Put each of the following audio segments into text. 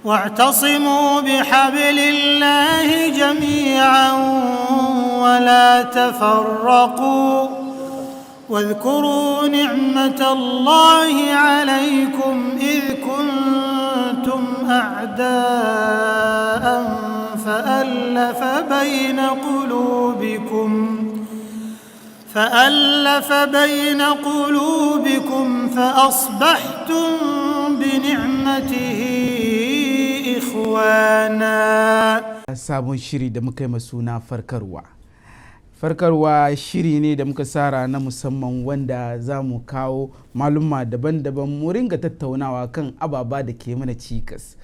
واعتصموا بحبل الله جميعا ولا تفرقوا واذكروا نعمة الله عليكم إذ كنتم أعداء فألف بين قلوبكم فأصبحتم بنعمته إخوانا. sabon shiri da muka yi masuna farkarwa shiri ne da muka tsara na musamman wanda za mu kawo maluma daban-daban mu ringa tattaunawa kan ababa da ke mana cikas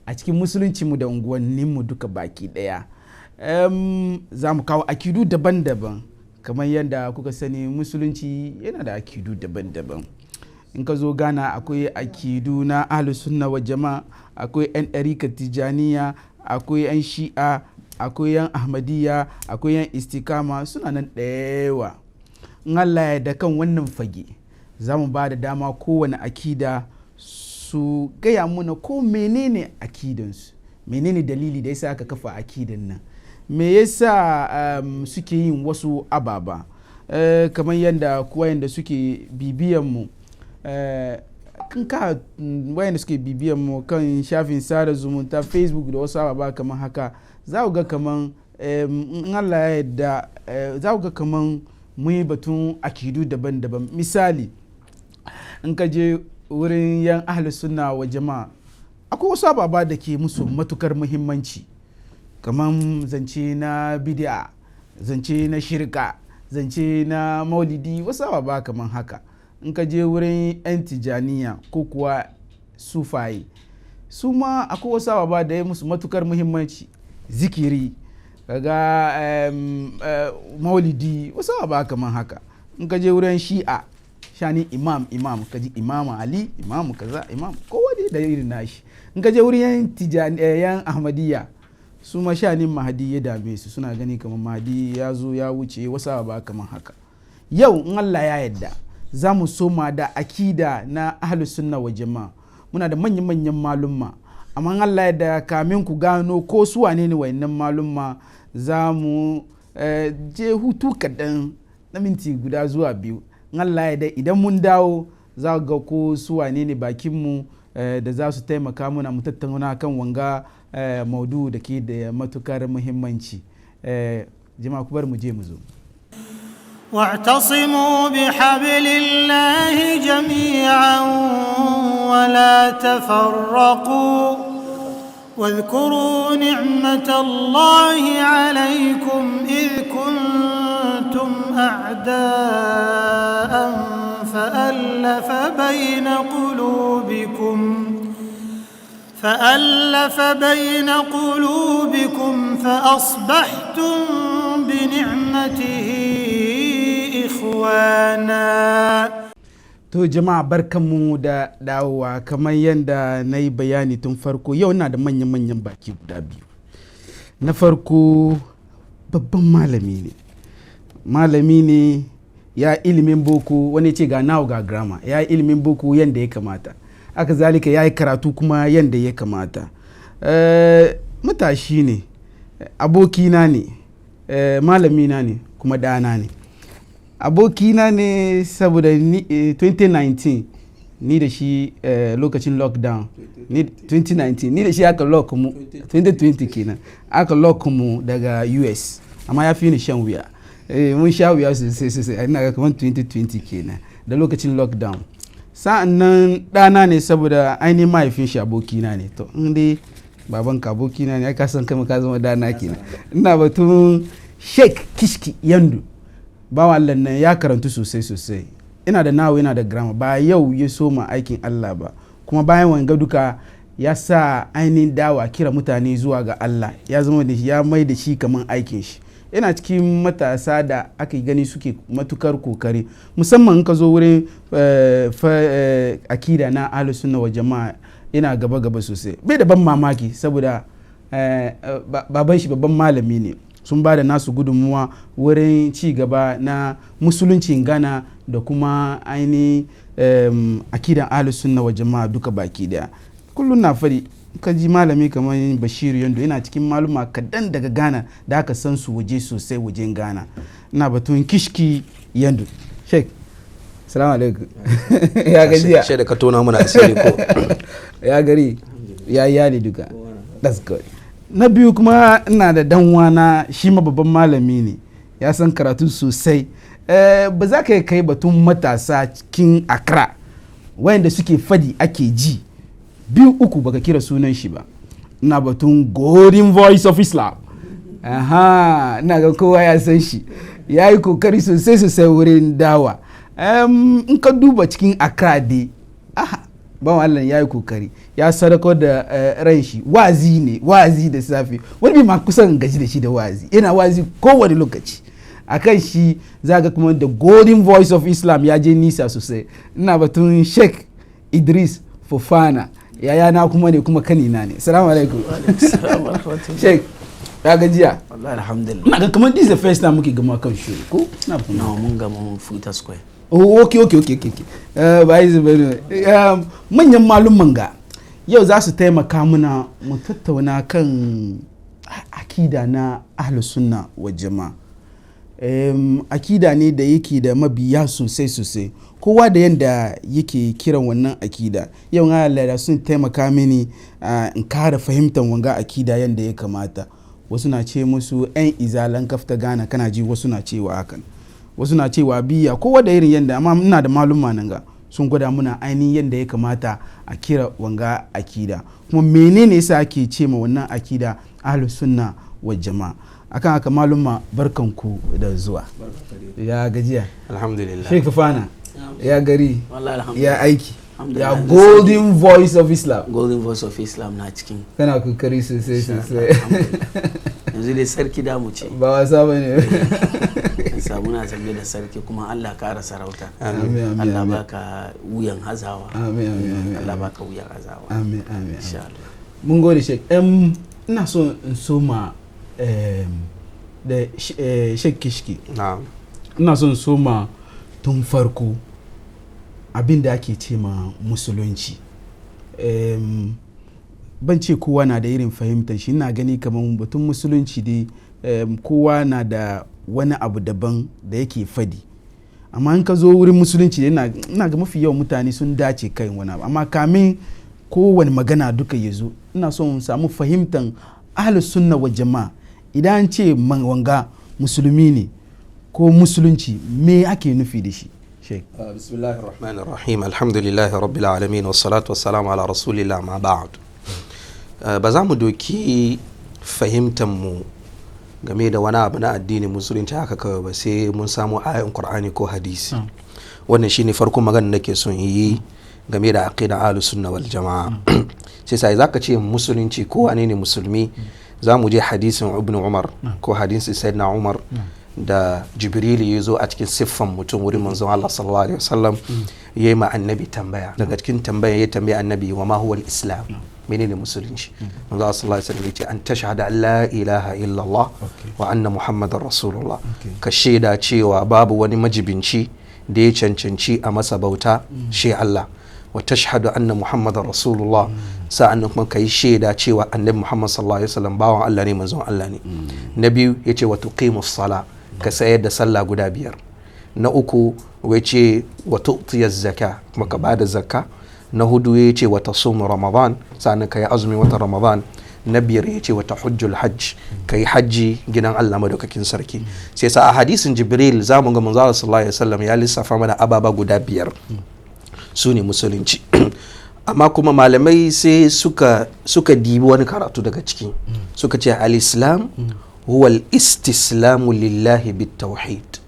a cikin musuluncinmu da unguwanninmu duka baki daya. Za mu kawo akidu daban-daban kamar yadda kuka sani musulunci yana da akidu daban-daban. In ka zo Ghana akwai akidu na ahlus sunna wa jama'a, akwai 'yan ɗarika tijaniya, akwai 'yan shi'a, akwai 'yan ahmadiyya, akwai 'yan istikama, suna nan ɗewa. In Allah ya da kan wannan fage za mu ba da dama kowane akida su gaya muna ko menene akidansu, menene dalili da yasa aka kafa akidan nan, me yasa suke yin wasu ababa. Kamar yadda wayanda suke bibiyan mu wayanda suke bibiyan mu kan shafin sada zumunta Facebook da wasu ababa kamar haka, za ku ga kaman in Allah ya yarda za ku ga kaman mun yi batun akidu daban-daban. Misali in ka je wurin yan ahlus sunna wa jama'a akwai wasu ababa da ke musu matukar muhimmanci, kaman zance na bid'a, zance na shirka, zance na maulidi, wasu ababa kaman haka. In ka je wurin 'yan tijaniya ko kuwa sufaye, su ma akwai wasu ababa da ya musu matukar muhimmanci, zikiri, kaga maulidi, wasu ababa kaman haka. In ka je wurin shi'a, shani imam ka ji imam ali, imam kaza, imam kowa da irin nashi. In ka je wurin yan ahmadiyya, su ma shanin mahadi ya dame su, suna gani kamar mahadi ya zo ya wuce, wasu ababa kaman haka. Yau in Allah ya yarda za mu soma da akida na ahlus sunna wa jama'a. Muna da manyan malumma, amma Allah ya da kamin ku gano ko su wane ne wayannan malumma, za mu je hutu kaɗan na minti guda zuwa 2. Allah ya da idan mun dawo za ga ko su wane ne bakinmu da za su taimaka muna mu tattauna kan wanga maudu da ke da matukar muhimmanci. Jama'a ku bar mu je mu zo. واعتصموا بحبل الله جميعا ولا تفرقوا واذكروا نعمة الله عليكم إذ كنتم أعداء فألف بين قلوبكم فأصبحتم بنعمته To jama'a barkanmu da dawowa. Kamar yadda na yi bayani tun farko, yau na da manyan baki guda biyu. Na farko babban malami ne ya ilimin boko, wani ce ga nawa ga grama, ya ilimin boko yadda ya kamata, aka zalika ya yi karatu kuma yadda ya kamata. Matashi ne, abokina ne, malamina ne kuma dana ne. Abokina ne saboda 2019 ni da shi lokacin lockdown 2019 ni da shi aka lock mu 2020 kenan aka lock mu daga US, amma ya fi ni shan wuya. Mun sha wuya sosai ina ga kamar 2020 kenan da lokacin lockdown. Sa'an nan ɗana ne saboda ainihin mahaifin shi abokina ne. To in dai babanka abokina ne aka san kama ka zama ɗana kenan. Ina batun Sheikh Kishki Yandu, bawa Allah nan ya karantu sosai. Ina da nawa, ina da grama, ba yau ya soma aikin Allah ba, kuma bayan wanga duka ya sa ainihin dawa kira mutane zuwa ga Allah, ya zama da shi, ya mai da shi kamar aikin shi. Ina cikin matasa da aka gani suke matukar kokari, musamman in ka zo wurin akida na ahlus sunna wa jama'a, ina gaba sosai. Bai da ban mamaki saboda baban shi babban malami ne, sun ba da nasu gudunmuwa wurin ci gaba na musuluncin Ghana da kuma ainihin akidan ahlus sunna wa jama'a duka baki daya. Kullum na fari ka ji malami kamar Bashir Yando yana cikin maluma kadan daga Ghana da aka san su waje sosai wajen Ghana. Ina batun Kishki Yando. Sheikh, salamu alaikum. Ya gajiya. Shi da ka tona muna asiri ko. Ya gari. Ya iyali duka. That's good. Na biyu kuma ina da danwana shi ma babban malami ne. Ya san karatu sosai. Ba za ka kai batun matasa cikin Accra wayanda suke fadi ake ji. 2-3 baka kira sunan shi ba. Ina batun Golden Voice of Islam. Ina ga kowa ya san shi. Ya yi kokari sosai wurin dawa. In ka duba cikin Accra dai, bawan Allah ya yi kokari, ya sadako da ran shi, wazi da safe, wani bi ma kusan gaji da shi da wazi, yana wazi kowane lokaci. Akan shi zaga kuma da Golden Voice of Islam ya je nisa sosai. Ina batun Sheikh Idris Fofana, yayana kuma ne kuma kanina ne. Assalamu alaikum. Sheikh, ya gajiya? Wallahi alhamdulillah. Na ga kamar this is the first time muke gama kan shi ko? Na mun gama mun Futa Square. Oh, okay. Bai zubairu. Manyan malumman ga yau za su taimaka muna mu tattauna kan akida na ahlus sunna wa jama'a. Akida ne da yake da mabiya sosai. Kowa da yanda yake kiran wannan akida. Yau Allah da sun taimaka mini in kara fahimtar wanga akida yanda ya kamata. Wasu na ce musu 'yan izalan kafta Ghana, kana ji wasu na cewa hakan. Wasu na cewa biya, kowa da irin yanda, amma ina da malumma nan ga sun gwada muna ainihin yanda ya kamata a kira wanga akida. Kuma menene yasa ake ce ma wannan akida ahlus sunna wa jama'a. Akan haka malumma barkanku da zuwa. Ya gajiya? Alhamdulillah. Sheikh Fofana, ya gari, ya aiki, ya Golden Voice of Islam. Golden Voice of Islam na cikin. Kana kokari sosai. Yanzu dai sarki da mu ce. Ba wasa bane. Muna zambe da sarki kuma Allah kara sarauta. Amin. Allah baka wuyan hazawa. Amin. Allah baka wuyan hazawa. Amin. Insha Allah. Mun gode Sheikh. Ina so in soma da Sheikh Kishki. Na'am. Ina so in soma tun farko abin da ake ce ma musulunci. Ban ce kowa na da irin fahimtar shi, ina gani kamar batun musulunci dai kowa na da wani abu daban da yake fadi. Amma in ka zo wurin musulunci dai ina ga mafi yawan mutane sun dace kai wani abu. Amma kamin kowane magana duka ya zo, ina so in samu fahimtar ahlus sunna wa jama'a. Idan ce wanga musulmi ne ko musulunci, me ake nufi da shi? Sheikh. Bismillahir Rahmanir Rahim. Alhamdulillahi Rabbil Alamin wassalatu wassalamu ala Rasulillah ma ba'd. Ba za mu doki fahimtar mu game da wani abu na addinin musulunci haka kawai ba, sai mun samu ayan Qur'ani ko hadisi. Wannan shine farkon magana nake son yi game da aqida ahlus sunna wal jamaa. Sai zaka ce musulunci ko wane ne musulmi, za mu je hadisin Ibn Umar ko hadisin Sayyidina Umar da Jibril ya zo a cikin siffan mutum wurin manzon Allah sallallahu alaihi wasallam, yayi ma annabi tambaya. Daga cikin tambaya ya tambaya annabi wa ma huwa al-islam, menene musulunci? manzon Allah sallallahu alaihi wasallam ya ce an tashhada an la ilaha illallah wa anna muhammadar rasulullah. Ka shaida cewa babu wani majibinci da ya cancanci a masa bauta shi Allah, wa tashhadu anna muhammadar rasulullah, sa'annan kuma kai shaida cewa annabi Muhammad sallallahu alaihi wasallam bawan Allah ne, manzon Allah ne. Na biyu yace wa tuqimus sala, ka sayar da sallah guda 5. Na uku yace wa tu'tiyaz zakka, kuma ka bada zakka. Na hudu yace wa tasum ramadan, sa'annan kai azumi wata ramadan. Na biyar yace wa tahujjul hajj, kai haji gidan Allah madaukakin sarki. Sai sa a hadisin Jibril zamu ga manzon sallallahu alaihi wasallam ya lissafa mana ababa guda 5 su ne musulunci. Amma kuma malamai sai suka dibi wani karatu daga ciki, suka ce al-islam huwa al-istislamu lillahi bit-tauhid.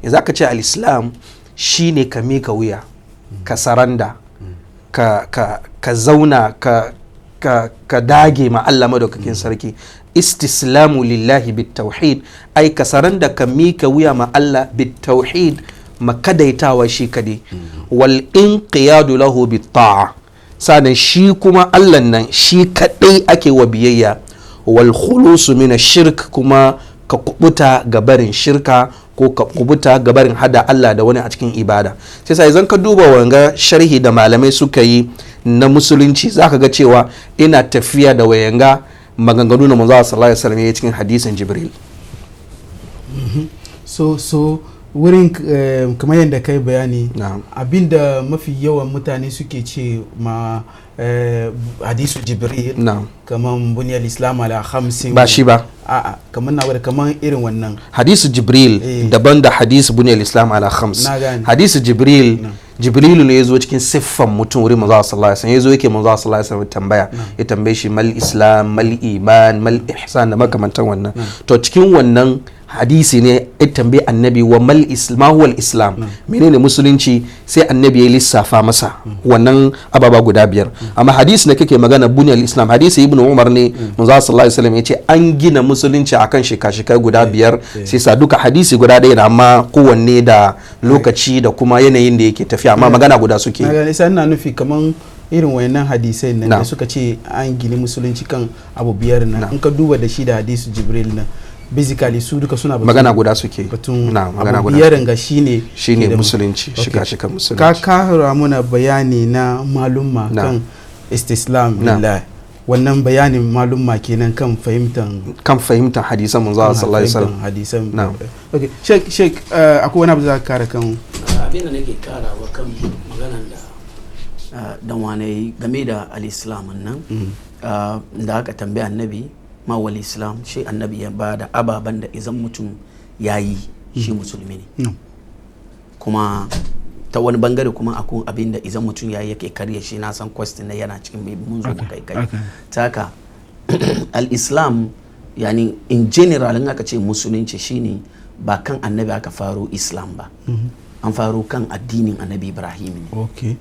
Yanzu aka ce al-islam shine ka mika wuya, ka saranda, ka zauna, ka dage ma Allah madaukakin sarki. Istislamu lillahi bit-tauhid, ai ka saranda, ka mika wuya ma Allah bit-tauhid, makadaitawa shi kadai. Wal inqiyadu lahu bit-ta'a, sanan shi kuma Allah nan shi kadai ake wa biyayya. Wal khulusu min ash-shirk, kuma ka kubuta ga barin shirka. ko ka kubuta gabarin hada Allah da wani a cikin ibada. Sai sai zan ka duba wanga sharhi da malamai suka yi na musulunci zaka ga cewa ina tafiya da wayanga maganganu na manzo sallallahu alaihi wasallam ya cikin hadisin Jibril. So wurin kamar yadda kai bayani abinda mafi yawan mutane suke ce ma hadisu Jibril kamar buniyar islam ala khamsin ba shi ba kamar na wadda kamar irin wannan hadisu Jibril daban da hadisu buniyar islam ala khams. Hadisu Jibril Jibrilu ne ya zo cikin siffan mutum wurin manzo sallallahu alaihi wasallam ya zo yake manzo sallallahu alaihi wasallam tambaya ya tambaye shi mal islam mal iman mal ihsan da makamantan wannan. To cikin wannan hadisi ne ya tambaye annabi wa mal islam wal islam menene musulunci, sai annabi ya lissafa masa wannan ababa guda biyar. Amma hadisi ne kake magana buniyal islam, hadisi ibnu umar ne manzo sallallahu alaihi wasallam ya ce an gina musulunci akan shika-shikai guda biyar, sai sa duka hadisi guda ɗaya amma kowanne da lokaci da kuma yanayin da yake tafiya, amma magana guda suke. Sai ina nufi kaman irin wayannan hadisai nan da suka ce an gini musulunci kan abu biyar nan, in ka duba da shi da hadisu Jibril nan basically su duka suna magana guda suke. Batun magana guda biyar ga shine musulunci, shiga musulunci. Ka kara muna bayani na malumma kan istislam billah, wannan bayanin malumma kenan kan fahimtar hadisan manzo sallallahu alaihi wasallam. Hadisan okay, sheik akwai wani abu za ka kara kan abin da nake karawa kan maganan da dan wane game da al-islam nan da aka tambaya annabi ma wal islam, shi annabi ya ba da ababen da izan mutum yayi shi musulmi ne. Kuma ta wani bangare kuma akwai abin da izan mutum yayi yake karya shi, na san question na yana cikin bai mun zo kai taka al-islam yani in general in aka ce musulunci shine ba kan annabi aka faro islam ba, an faro kan addinin annabi Ibrahim ne.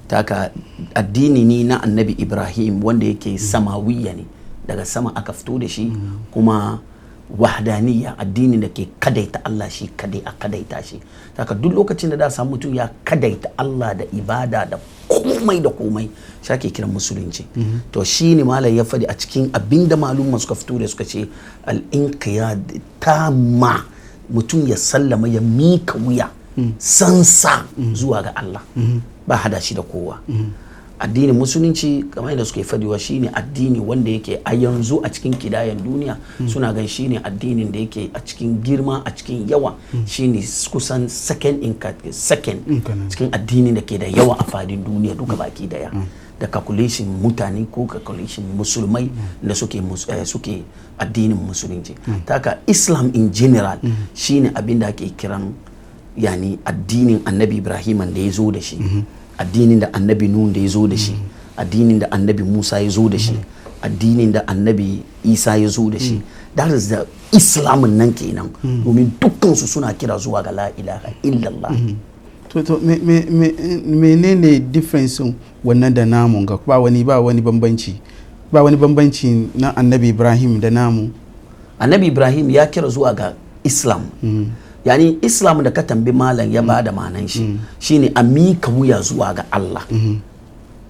Taka addini ne na annabi Ibrahim wanda yake samawiya ne, daga sama aka fito da shi, kuma wahdaniya addinin da ke kadaita Allah shi kadai a kadaita shi. Taka duk lokacin da samu mutum ya kadaita Allah da ibada da komai shi ake kiran musulunci. To shi ne malam ya faɗi a cikin abinda malumma suka fito da suka ce al-inqiyad tamma, mutum ya sallama ya mika wuya sansa zuwa ga Allah, ba hada shi da kowa. Addinin musulunci kamar yadda suke fadiwa shine addini wanda yake a yanzu a cikin kidayen duniya suna gan shine addinin da yake a cikin girma a cikin yawa shine kusan second cikin addinin da ke da yawa a fadin duniya duka baki daya, da calculation mutane ko calculation musulmai da suke addinin musulunci. Taka Islam in general shine abin da ake kiran yani addinin annabi Ibrahim da ya zo da shi, addinin da annabi Nuh da ya zo da shi, addinin da annabi Musa ya zo da shi, addinin da annabi Isa ya zo da shi. That is the Islam nan kenan, domin dukkansu suna kira zuwa ga la ilaha illallah. To menene difference wannan da namu ga ba wani bambanci na annabi Ibrahim da namu? Annabi Ibrahim ya kira zuwa ga Islam. Yani Islam da ka tambi malam ya bada manan shi shine a mika wuya zuwa ga Allah,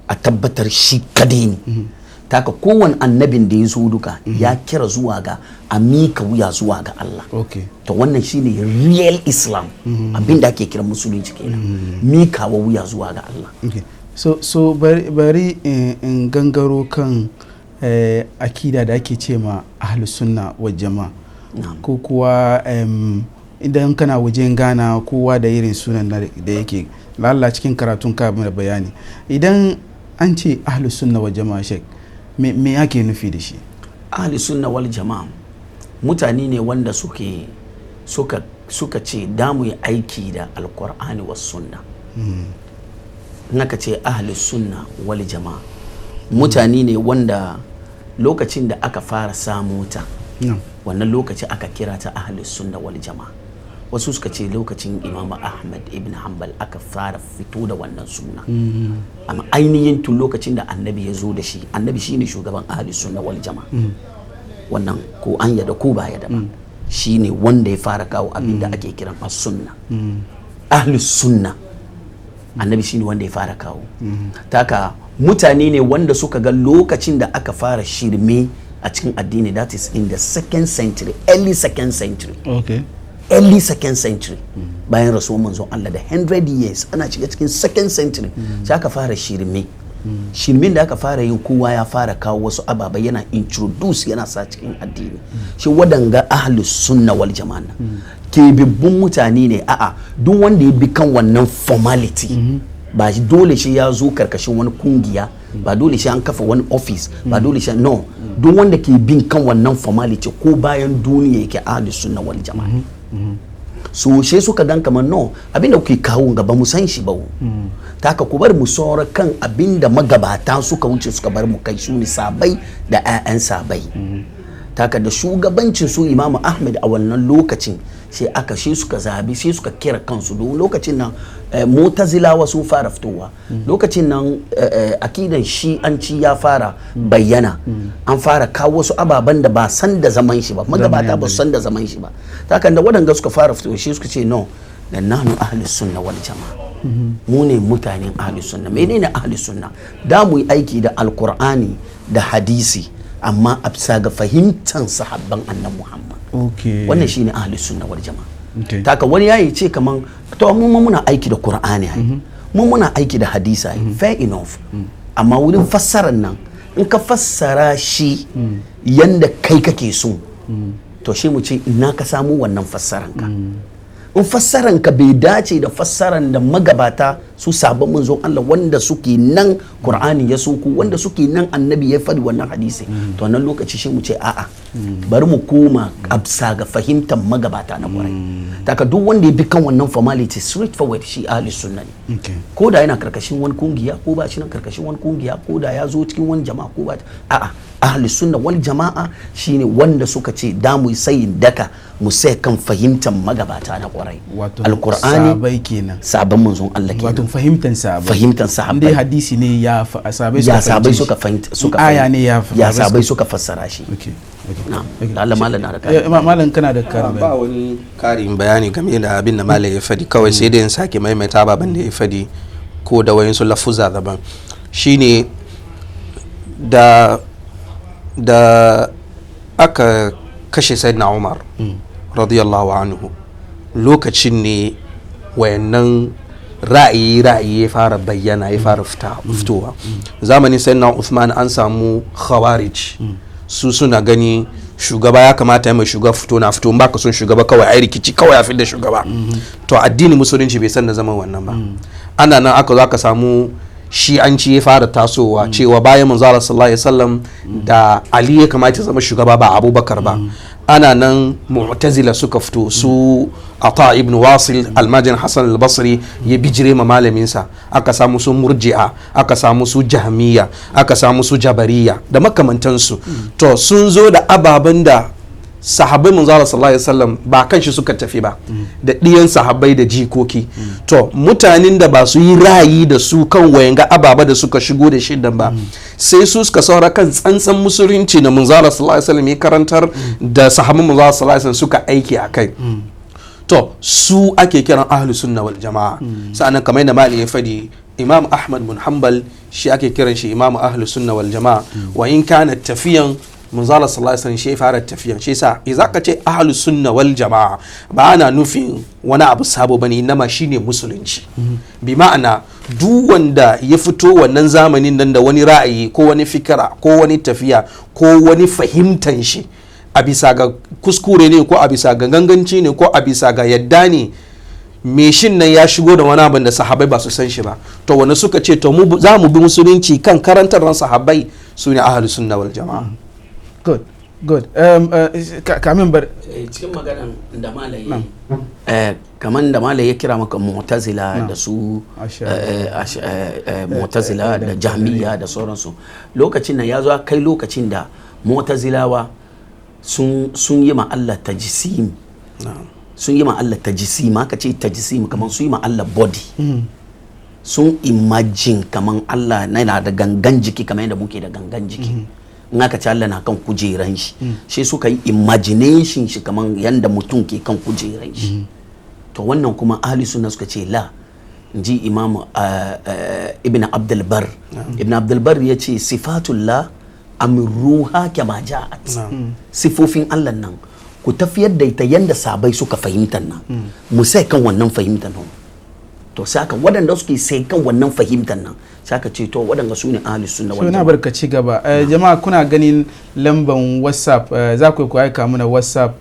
a tabbatar shi kadai ne. Taka kowane annabin da ya zo duka ya kira zuwa ga a mika wuya zuwa ga Allah. To wannan shine real Islam, abin da ake kira musulunci kenan, mikawa wuya zuwa ga Allah. So bari in gangaro kan akida da ake ce ma ahlus sunna wal jama'a, ko kuwa idan kana wajen Ghana kowa da irin sunan da yake lalla cikin karatun ka da bayani. Idan an ce ahlus sunna wal jama'a shek, me yake nufi da shi? Ahlus sunna wal jama'a mutane ne wanda suka ce damu yi aiki da alkur'ani was sunna. Naka ce ahlus sunna wal jama'a mutane ne wanda lokacin da aka fara samu ta wannan lokaci aka kira ta ahlus sunna wal jama'a. Wasu suka ce lokacin Imam Ahmad ibn Hanbal aka fara fito da wannan suna, amma ainihin tun lokacin da annabi ya zo da shi, annabi shine shugaban ahlus sunna wal jama'a. Wannan ko an yada ko ba yada ba, shine wanda ya fara kawo abin da ake kiran as-sunna. Ahlus sunna annabi shine wanda ya fara kawo. Taka mutane ne wanda suka ga lokacin da aka fara shirme a cikin addini, that is in the second century, early second century. early second century bayan rasuwar manzon Allah da 100 years ana shiga cikin second century sai aka fara shirmin da aka fara yin kowa ya fara kawo wasu ababai yana introduce yana sa cikin addini shi wadanga ahlus sunna wal jama'a ke bibbun mutane ne a'a duk wanda ya bi kan wannan formality ba dole shi ya zo karkashin wani kungiya ba dole shi an kafa wani office ba dole shi no duk wanda ke bin kan wannan formality ko bayan duniya yake ahlus sunna wal jama'a so she suka dan kamar no abinda kuke kawo gaba mu san shi ba ta ka ku bar mu saura kan abinda magabata suka wuce suka bar mu kai su ne sabai da ƴaƴan sabai ta ka da shugabancin su Imam Ahmad a wannan lokacin sai aka shi suka zabi sai suka kira kansu don lokacin nan Mu'tazilawa sun fara fitowa lokacin nan akidan shi'anci ya fara bayyana an fara kawo wasu ababen da ba san da zaman shi ba magabata ba san da zaman shi ba ta kan da wadanda suka fara fitowa shi suka ce no da nahnu ahlus sunna wal jama'a mu ne mutanen ahlus sunna menene ahlus sunna da mu yi aiki da alqur'ani da hadisi amma a bisa ga fahimtar sahabban annabi Muhammad wannan shine ahlus sunna wal jama'a taka wani yayi ce kaman to mu muna aiki da qur'ani mu muna aiki da hadisi fair enough amma wurin fassarar nan in ka fassara shi yanda kai kake so to shi mu ce ina ka samu wannan fassaran ka in fassaran ka bai dace da fassaran da magabata su sabon manzon Allah wanda suke nan Qur'ani ya suku wanda suke nan annabi ya faɗi wannan hadisi to nan lokaci shi mu ce a'a bari mu koma absa ga fahimtar magabata na kwarai taka duk wanda ya bi kan wannan formality straight forward shi ahli sunna ne ko da yana karkashin wani kungiya ko ba shi nan karkashin wani kungiya ko da ya zo cikin wani jama'a ko ba a'a ahli sunna wal jama'a shine wanda suka ce da mu sayin daka mu sai kan fahimtar magabata na kwarai alqur'ani sabai kenan sabon manzon Allah kenan wato fahimtar sahabbai dai hadisi ne ya sabai suka fahimta suka aya ne ya sabai suka fassara shi Allah malam na da kari malam kana da kari ba wani karin bayani game da abin da malam ya fadi kawai sai dai in sake maimaita baban da ya fadi ko da wayansu lafuza daban shine da aka kashe sayyidina Umar radiyallahu anhu lokacin ne wayannan ra'ayi ya fara bayyana ya fara fitowa zamanin sayyidina Uthman an samu khawarij su suna gani shugaba ya kamata ya mai shugaba fito na fito ba ka son shugaba kawai ai rikici kawai ya fi da shugaba to addini musulunci bai san da zaman wannan ba ana nan aka zo aka samu shi'anci ya fara tasowa cewa bayan manzo Allah sallallahu alaihi wasallam da Ali ya kamata ya zama shugaba ba Abubakar ba ana nan mu'tazila suka fito su Ata ibn Wasil almajin Hassan al-Basri ya bijire ma malaminsa aka samu su murji'a aka samu su jahmiya aka samu su jabariya da makamantansu to sun zo da ababen da sahabbai manzo Allah sallallahu alaihi wasallam ba kan shi suka tafi ba da diyan sahabbai da jikoki to mutanen da ba su yi ra'ayi da su kan wayanga ababa da suka shigo da shi dan ba sai su suka saura kan tsantsan musulunci na manzo Allah sallallahu alaihi wasallam ya karantar da sahabban manzo Allah sallallahu alaihi wasallam suka aiki akai to su ake kiran ahlus sunna wal jamaa sa'annan kamar yadda malami ya fadi Imam Ahmad bin Hanbal shi ake kiran shi Imam ahlus sunna wal jamaa wa in kana tafiyan manzala sallallahu alaihi wasallam shi fara tafiyan shi yasa idza ka ce ahlus sunna wal jamaa ba ana nufin wani abu sabo bane nama shine musulunci bi ma'ana duk wanda ya fito wannan zamanin nan da wani ra'ayi ko wani fikira ko wani tafiya ko wani fahimtan shi a bisa ga kuskure ne ko a bisa ga ganganci ne ko a bisa ga yadda ne me shin nan ya shigo da wani abin da sahabbai ba su san shi ba to wanda suka ce to mu za mu bi musulunci kan karantar sahabbai su ne ahlus sunna wal jamaa good kamin bar cikin maganan da malaye kaman da malaye ya kira maka mu'tazila da su mu'tazila da jahmiya da sauransu lokacin nan ya zo kai lokacin da mu'tazilawa sun yi ma Allah tajsim sun yi ma Allah tajsim aka ce tajsim kaman sun yi ma Allah body sun imagine kaman Allah na da gangan jiki kaman yadda muke da gangan jiki in aka ci Allah na kan kujeran shi shi suka yi imagination shi kaman yanda mutum ke kan kujeran shi to wannan kuma ahli sunna suka ce la inji imam ibn abdul bar ibn abdul bar ya ce sifatullah amruha kama ja'at sifofin Allah nan ku tafiyar da ita yanda sabai suka fahimtar nan mu sai kan wannan fahimtar nan to sai aka waɗanda suke sai kan wannan fahimtar nan sai aka ce to waɗanda su ne ahli sunna wal jama'a. Barka ci gaba jama'a, kuna ganin lamban WhatsApp, za ku aika mana WhatsApp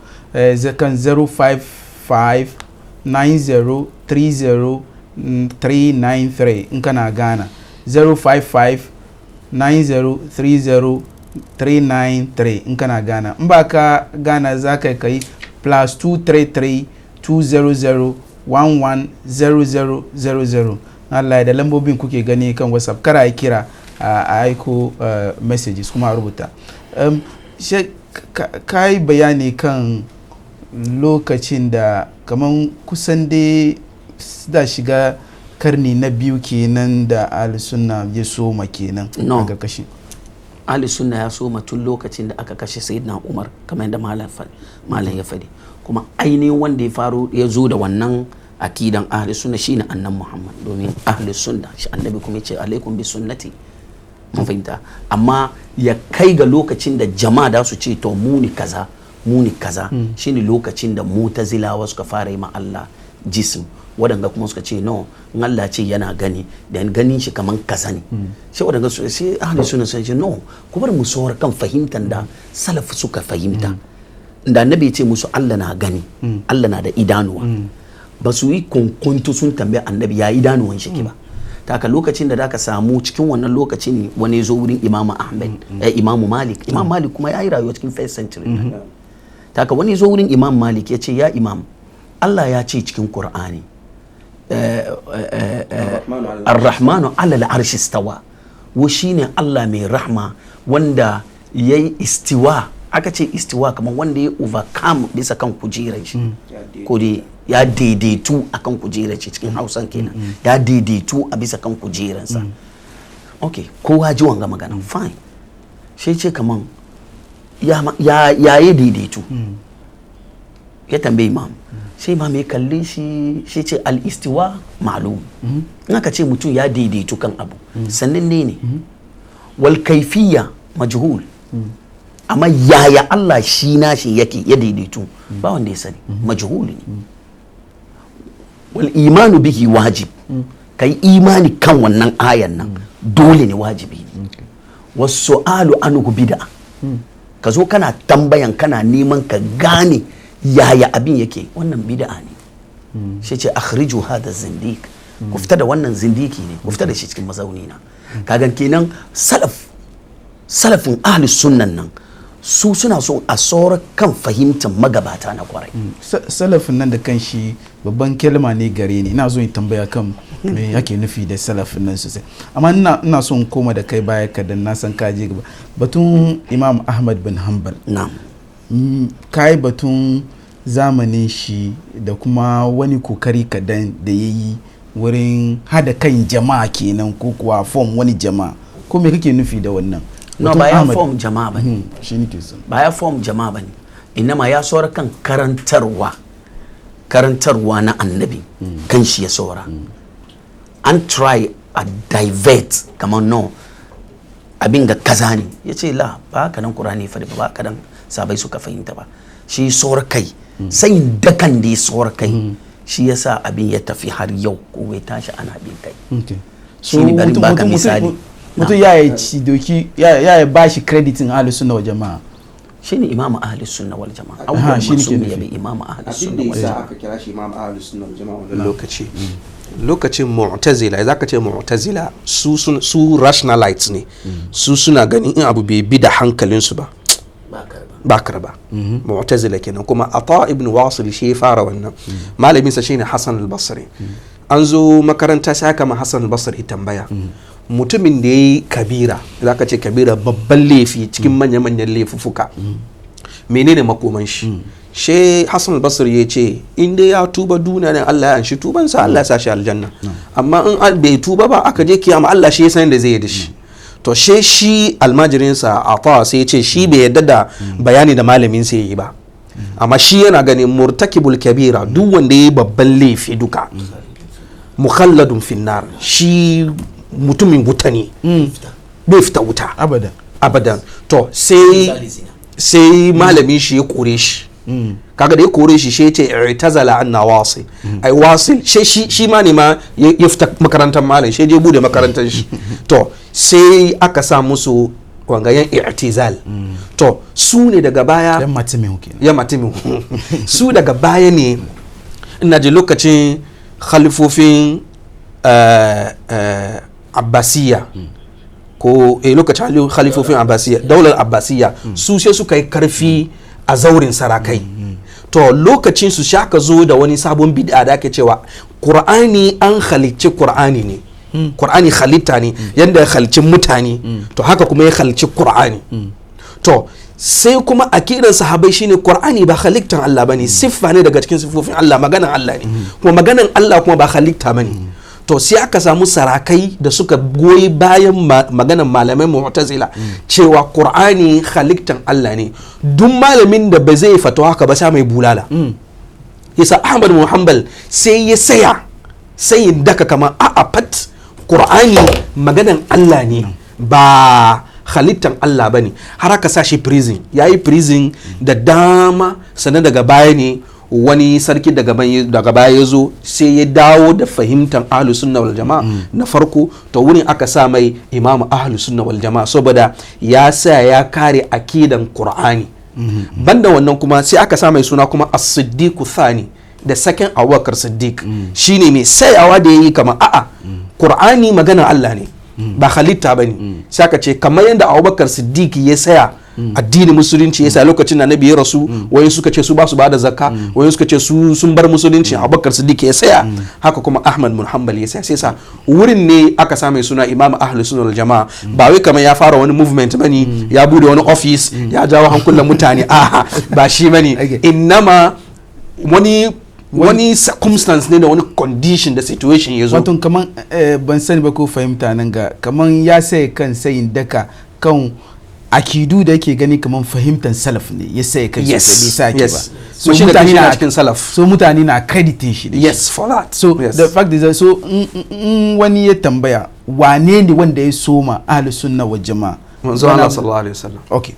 kan 0559030 in kana Ghana, 0559030 in kana Ghana. In ba ka Ghana za ka kai +233-200-110000. Allah da lambobin kuke gani kan WhatsApp, kara yi kira a aiko messages kuma a rubuta. Ka yi bayani kan lokacin da kaman kusan dai da shiga karni na biyu kenan da ahli sunna ya soma kenan a karkashin ahli sunna ya soma tun lokacin da aka kashe sayyidina Umar, kamar yadda malam ya faɗi. kuma ainihin wanda ya faro ya zo da wannan akidan ahli sunna shine annan Muhammad, domin ahli sunna shi annabi kuma yace alaikum bi sunnati, mun fahimta. amma ya kai ga lokacin da jama'a da su ce to muni kaza shine lokacin da mutazilawa suka fara yi ma Allah jism, waɗanda kuma suka ce no, in Allah ce yana gani da ganin shi kaman kaza ne. sai waɗanda su sai ahli sunna sun ce no, ku bar mu sawar kan fahimtar da salaf suka fahimta. da annabi ce musu Allah na gani, Allah na da idanuwa, ba su yi kunkuntu sun tambaye annabi ya idanuwan shi ba. taka lokacin da zaka samu cikin wannan lokacin wani zo wurin Imam Ahmad, Imam Malik. Imam Malik kuma ya yi rayuwa cikin 1st century. taka wani zo wurin Imam Malik ya ce ya Imam, Allah ya ce cikin Qur'ani Ar-Rahmanu ala al-arshi istawa, wa shine Allah mai rahma wanda yayi istiwa. aka ce istiwa kamar wanda ya overcome bisa kan kujerar shi, ko dai ya daidaitu akan kujerar shi, cikin Hausan kenan ya daidaitu a bisa kan kujeransa. okay, kowa ji wanga magana fine. sai ce kaman ya yi daidaitu. ya tambayi Imam, sai Imam ya kalle shi, sai ce al-istiwa ma'lum. in aka ce mutum ya daidaitu kan abu sannan ne wal kaifiyya majhul. amma yaya Allah shi nashi yake ya daidaitu ba wanda ya sani, majhul ne. wal imanu bihi wajib, kai imani kan wannan ayan nan dole ne, wajibi ne. wasu'alu anhu bid'a, ka zo kana tambayan kana neman ka gane yaya abin yake, wannan bid'a ne. shi ce akhriju hada zindiq, ku fita da wannan zindiki ne, ku fita da shi cikin mazauni na. kagan kenan salafin ahli sunnan nan su suna so a saurar kan fahimtar magabata na kwarai. salafin nan da kan shi babban kalma ne gare ni, ina zo in tambaya kan me yake nufi da salafin nan sosai, amma ina so in koma da kai baya kadan, na san ka je gaba batun Imam Ahmad bin Hanbal. na'am. kai batun zamanin shi da kuma wani kokari kadan da yayi wurin hada kan jama'a kenan, ko kuwa form wani jama'a, ko me kake nufi da wannan? no, ba ya form jama'a bane. shi ne ke son ba ya form jama'a bane, inama ya saura kan karantarwa na annabi kan shi ya saura. an try a divert kamar no abin ga kaza ne, ya ce la ba haka nan Qur'ani fa ba haka nan sabai suka fahimta ba, shi saura kai sai dakan da ya saura kai shi yasa abin ya tafi har yau ko bai tashi ana bin kai. shi ne bari baka misali, mutum ya yi ci doki ya ba shi kreditin ahlus sunna wal jama'a, shine imam ahlus sunna wal jama'a. awwal masum ya bi imam ahlus sunna wal jama'a. aka kira shi imam ahlus sunna wal jama'a wannan lokacin mu'tazila, zaka ce mu'tazila su rationalites ne. su suna ganin in abu bai bi da hankalin su ba karba. mu'tazila kenan. kuma Ata ibn Wasil shi fara wannan. malamin sa shine Hassan al-Basri. an zo makaranta sai aka ma Hassan al-Basri tambaya, mutumin da ya yi kabira, za ka ce kabira babban laifi cikin manya-manyan laifuka, menene makoman shi? she Hassan al-Basri ya ce inda ya tuba duniya ne Allah ya anshi tubansa, Allah ya sa shi aljanna. amma in bai tuba ba aka je kiyama, Allah shi ya san da zai yi da shi. to shi almajirinsa Ata sai ya ce shi bai yadda da bayani da malamin sai yi ba, amma shi yana ganin murtakibul kabira, duk wanda ya yi babban laifi duka mukhalladun finnar, shi mutumin wuta ne, bai fita wuta abadan. to sai malamin shi ya kore shi, kaga da ya kore shi ya ce i'tazala anna wasil ai wasil shi ma ne ma ya fita makarantar malam shi je bude makarantar shi to sai aka sa musu wangayen i'tizal to su ne daga baya ya matimi su daga baya ne ina ji lokacin khalifofin abbasiya ko lokacin khalifofin abbasiya daular abbasiya su sai suka yi karfi a zaurin sarakai to lokacin su shaka zo da wani sabon bid'a da ake cewa Qur'ani an halicci Qur'ani ne Qur'ani halitta ne yanda ya halicci mutane to haka kuma ya halicci Qur'ani to sai kuma akidan sahabai shine Qur'ani ba halittan Allah bane siffa ne daga cikin siffofin Allah maganan Allah ne kuma maganan Allah kuma ba halitta bane to sai aka samu sarakai da suka goyi bayan maganan malamai mu'tazila cewa Qur'ani halittan Allah ne duk malamin da ba zai fatawa haka ba sai mai bulala yasa Ahmad bin Hanbal sai ya sai daka kamar fat Qur'ani maganan Allah ne ba halittan Allah bane har aka sa shi prison yayi prison da dama sannan daga baya ne wani sarki daga baya ya zo sai ya dawo da fahimtar ahlus sunna wal jama'a na farko to wurin aka sa mai imamu ahlus sunna wal jama'a saboda ya sa ya kare akidan Qur'ani banda wannan kuma sai aka sa mai suna kuma as-siddiq thani da second Abubakar Siddiq shine mai sayawa da yayi kamar Qur'ani magana Allah ne ba halitta bane sai aka ce kamar yadda Abubakar Siddiq ya saya addinin musulunci yasa lokacin da Nabi ya rasu wayan suka ce su ba su bada zakka wayan suka ce su sun bar musulunci Abubakar Siddiq ya saya haka kuma Ahmad bin Hanbal ya saya sai sa wurin ne aka sa mai suna Imam Ahlus Sunnah wal Jamaa ba wai kamar ya fara wani movement bane ya bude wani office ya jawo hankulan mutane ba shi bane innama wani circumstance ne da wani condition da situation ya zo wato kaman ban sani ba ko fahimta nan ga kaman ya sai kan sayin daka kan akidu da yake gani kaman fahimtar salaf ne ya sai kan shi bai sake ba so mutane na cikin salaf so mutane na crediting shi yes for that so the fact is so wani ya tambaya wane ne wanda ya soma ahlus sunna wal jamaa manzo Allah sallallahu alaihi wasallam okay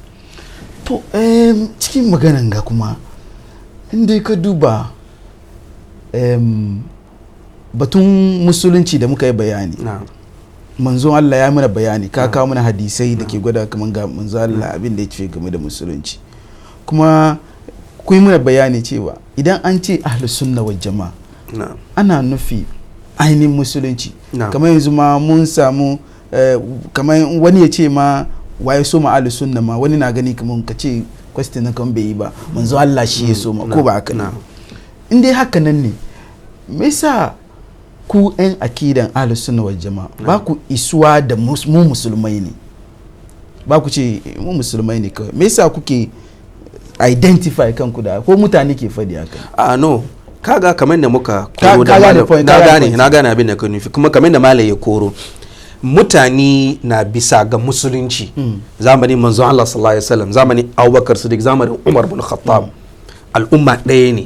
to cikin maganan ga kuma inda ka duba batun musulunci da muka yi bayani manzon Allah ya mana bayani ka kawo mana hadisai da ke gwada kaman ga manzon Allah abin da ya ce game da musulunci kuma ku yi mana bayani cewa idan an ce ahlus sunna wal jamaa ana nufi ainihin musulunci kamar yanzu ma mun samu kamar wani ya ce ma waye so ma ahlus sunna ma wani na gani kaman ka ce question na kan bai yi ba manzon Allah shi ya so ma ko ba haka ne in dai haka nan ne me yasa ku yan akidan ahlus sunna wal jamaa ba ku isuwa da mu musulmai ne ba ku ce mu musulmai ne kawai me yasa kuke identify kanku da ko mutane ke fadi haka no kaga kamar da muka koro da na gane abin da ka nufi kuma kamar da malai ya koro mutane na bisa ga musulunci zamanin manzo Allah sallallahu alaihi wasallam zamanin Abubakar Siddiq zamanin Umar bin Khattab al'umma ɗaya ne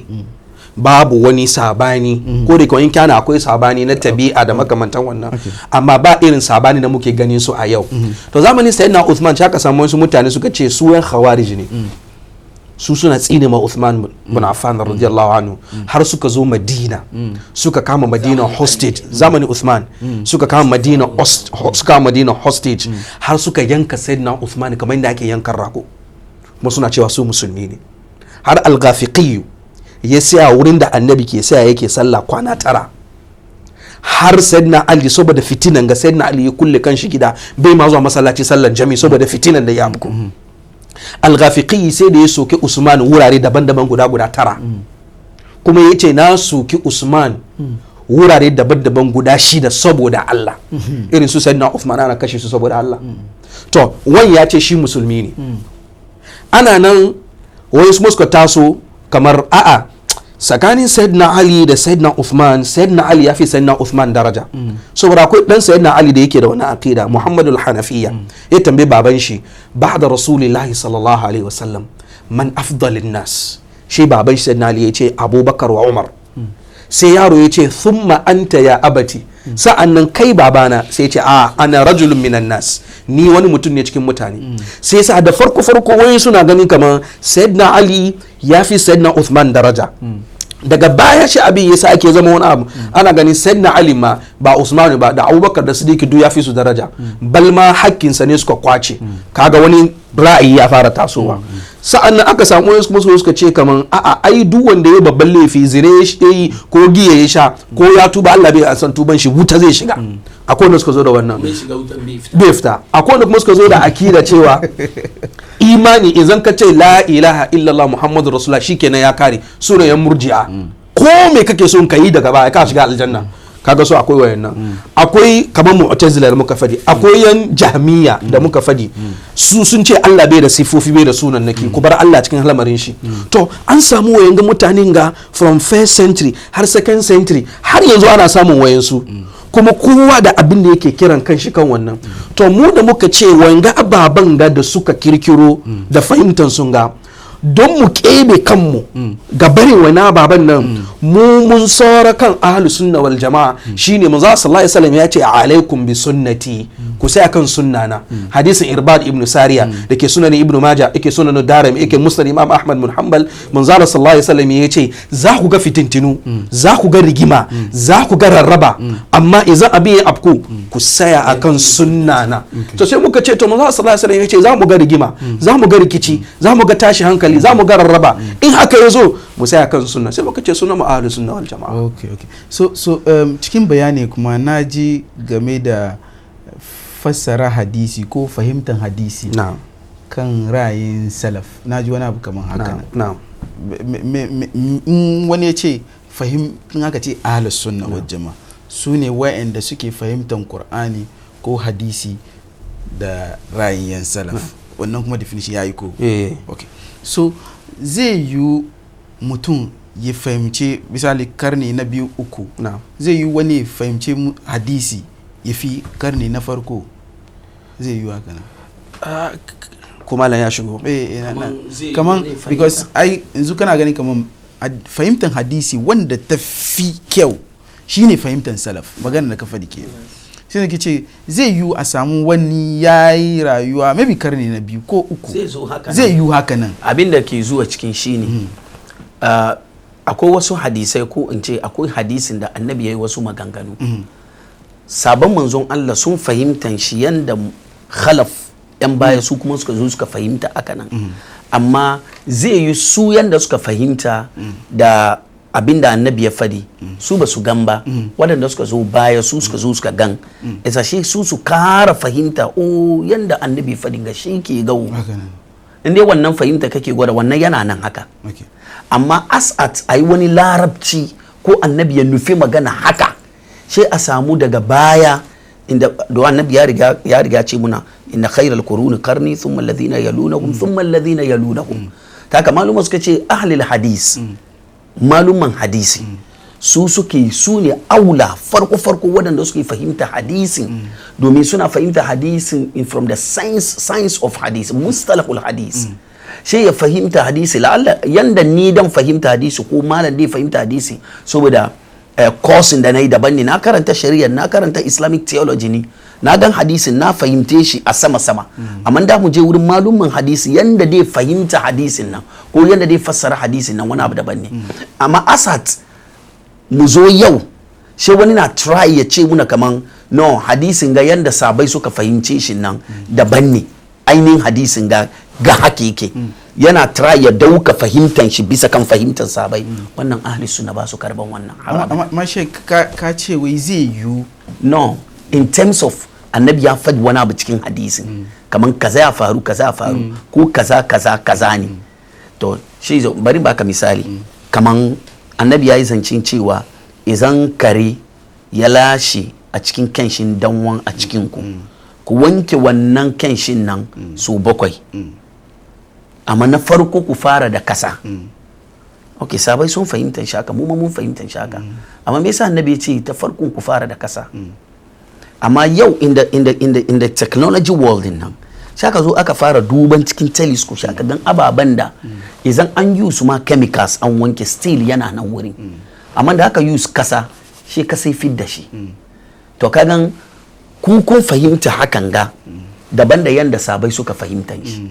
babu wani sabani ko da kawai kyana akwai sabani na tabi'a da makamantan wannan amma ba irin sabani da muke ganin su a yau to zamanin sayyidina Uthman shaka samu wasu mutane suka ce su yan khawarij ne su suna tsine ma Uthman bin Affan radiyallahu anhu har suka zo Madina suka kama Madina hostage zamanin Uthman suka kama Madina hostage har suka yanka sayyidina Uthman kamar yadda ake yankan rago kuma suna cewa su musulmi ne har al-Ghafiqi ya saya wurin da annabi ke saya yake sallah kwana 9 har sayyidina Ali saboda fitinan ga sayyidina Ali ya kulle kanshi gida bai ma zuwa masallaci sallar jami saboda fitinan da ya amku al-Ghafiqi sai da ya soki Usman wurare daban-daban guda 9 kuma yace na soki Usman wurare daban-daban guda 6 saboda Allah irin su sayyidina Uthman ana kashe su saboda Allah to wani ya ce shi musulmi ne ana nan wai su suka taso kamar tsakanin sayyidina Ali da sayyidina Uthman sayyidina Ali ya fi sayyidina Uthman daraja saboda akwai dan sayyidina Ali da yake da wani aqida Muhammadul Hanafiya ya tambaye baban shi ba'da Rasulullahi sallallahu alaihi wasallam man afdalin nas shi baban shi sayyidina Ali ya ce Abubakar wa Umar sai yaro ya ce thumma anta ya abati, sa'an nan kai babana, sai ya ce a ana rajulun minan nas, ni wani mutum ne cikin mutane. Sai sa da farko wani suna ganin kamar sayyidina Ali ya fi sayyidina Uthman daraja. Daga baya shi abin yasa ake zama wani abu, ana ganin sayyidina Ali ma ba Usman ba da Abubakar da Siddiq duk ya fi su daraja, balma hakkinsa ne suka kwace. Kaga wani ra'ayi ya fara tasowa. Sa'an nan aka samu wasu kuma suka ce kaman a'a ai duk wanda ya babban laifi zire ya ko giya ya sha ko ya tuba Allah bai san tuban shi wuta zai shiga. Akwai wanda suka zo da wannan bai fita. Akwai wanda kuma suka zo da akida cewa imani idan ka ce la ilaha illallah muhammadu rasulullah shikenan ya kare, sura yan murji'a. Ko me kake son ka yi daga baya ka shiga aljanna. Kaga so akwai wayannan, akwai kamar mu'tazila da muka fadi, akwai yan jahmiya da muka fadi, su sun ce Allah bai da sifofi bai da sunan naki, ku bar Allah cikin lamarin shi. To an samu wayan ga mutanen ga from first century har second century har yanzu ana samun wayansu, kuma kowa da abin da yake kiran kan shi kan wannan. To mu da muka ce wayan ga ababan ga da suka kirkiro da fahimtar sun ga don mu kebe kanmu ga barin wani ababen nan, mu mun saura kan ahlu sunna wal jama'a shine manzo sallallahu alaihi wasallam ya ce alaikum bi sunnati, ku sai akan sunnana. Hadisin Irbad ibn Sariya dake sunan Ibn Majah, yake sunan Darimi, yake Musnad Imam Ahmad bin Hanbal, manzo sallallahu alaihi wasallam ya ce za ku ga fitintinu, za ku ga rigima, za ku ga rarraba, amma idan abin ya afku ku saya akan sunnana. To sai muka ce to manzo sallallahu alaihi wasallam ya ce za mu ga rigima, za mu ga rikici, za mu ga tashi hankali, za mu ga rarraba, in haka ya zo mu saya kan sunna. Sai muka ce sunna mu ahlus sunna wal jama'a. Okay. So cikin bayani kuma naji game da fassara hadisi ko fahimtar hadisi kan ra'ayin salaf, naji wani abu kamar haka. In wani ya ce in aka ce ahlus sunna wal jama'a su ne wa'anda suke fahimtar Qur'ani ko hadisi da ra'ayin salaf, wannan kuma definition yayi ko okay. So zai yi mutum ya fahimce misali karni na 2 3, zai yi wani fahimce hadisi ya fi karni na farko, zai yi haka nan kuma la ya shigo kaman because ai yanzu kana gani kaman fahimtar hadisi wanda ta fi kyau shine fahimtar salaf, magana da ka faɗi ke sai nake ce zai yi a samu wani yayi rayuwa maybe karni na 2 ko 3 zai yi haka nan. Abin da ke zuwa cikin shine akwai wasu hadisai ko in ce akwai hadisin da annabi yayi wasu maganganu, sabon manzon Allah sun fahimtan shi yanda khalaf yan baya su kuma suka zo suka fahimta haka nan, amma zai yi su yanda suka fahimta da abinda annabi ya fadi su ba su gan ba, waɗanda suka zo baya su suka zo suka gan, isa shi su kara fahimta yanda annabi fadi ga shi ke gawo, inda wannan fahimta kake gwada wannan yana nan haka. Amma as'at a yi wani larabci ko annabi ya nufi magana haka, sai a samu daga baya inda da annabi ya riga ce muna inna khairal quruni qarni thumma alladhina yalunahum thumma alladhina yalunahum. Ta haka maluma suka ce ahlul hadis, maluman hadisi su ne aula farko waɗanda suke fahimta hadisin, domin suna fahimta hadisin from the science of hadis, mustalahul hadis. Sai ya fahimta hadisi la'alla yanda ni dan fahimta hadisi ko malam dai fahimta hadisi saboda course da nayi daban ne, na karanta shari'a, na karanta islamic theology ne, na gan hadisin na fahimte shi a sama amma da mu je wurin malumman hadisi yanda dai fahimta hadisin nan ko yanda dai fassara hadisin nan wani abu daban ne. Amma asat mu zo yau sai wani na try ya ce muna kaman no hadisin ga yanda sabai suka fahimce shi nan daban ne, ainihin hadisin ga hakiki yana try ya dauka fahimtan shi bisa kan fahimtar sabai, wannan ahli sunna ba su karban wannan. Amma ka ce wai zai yi no in terms of annabi ya faɗi wani abu cikin hadisin kaman kaza ya faru ko kaza ne. To shi bari baka misali, kaman annabi ya yi zancen cewa idan kare ya lashe a cikin kenshin danwan a cikin ku wanke wannan kenshin nan su 7, amma na farko ku fara da kasa. Ok, sabai sun fahimtar shaka, mu ma mun fahimtar shaka, amma me yasa annabi ya ce ta farkon ku fara da kasa? Amma yau in the technology world nan shaka zo aka fara duban cikin telescope shaka dan ababen da idan an yi su ma chemicals an wanke still yana nan wurin, amma da aka use kasa shi kasa fit da shi to kagan kun fahimta hakan ga daban da yanda sabai suka fahimta shi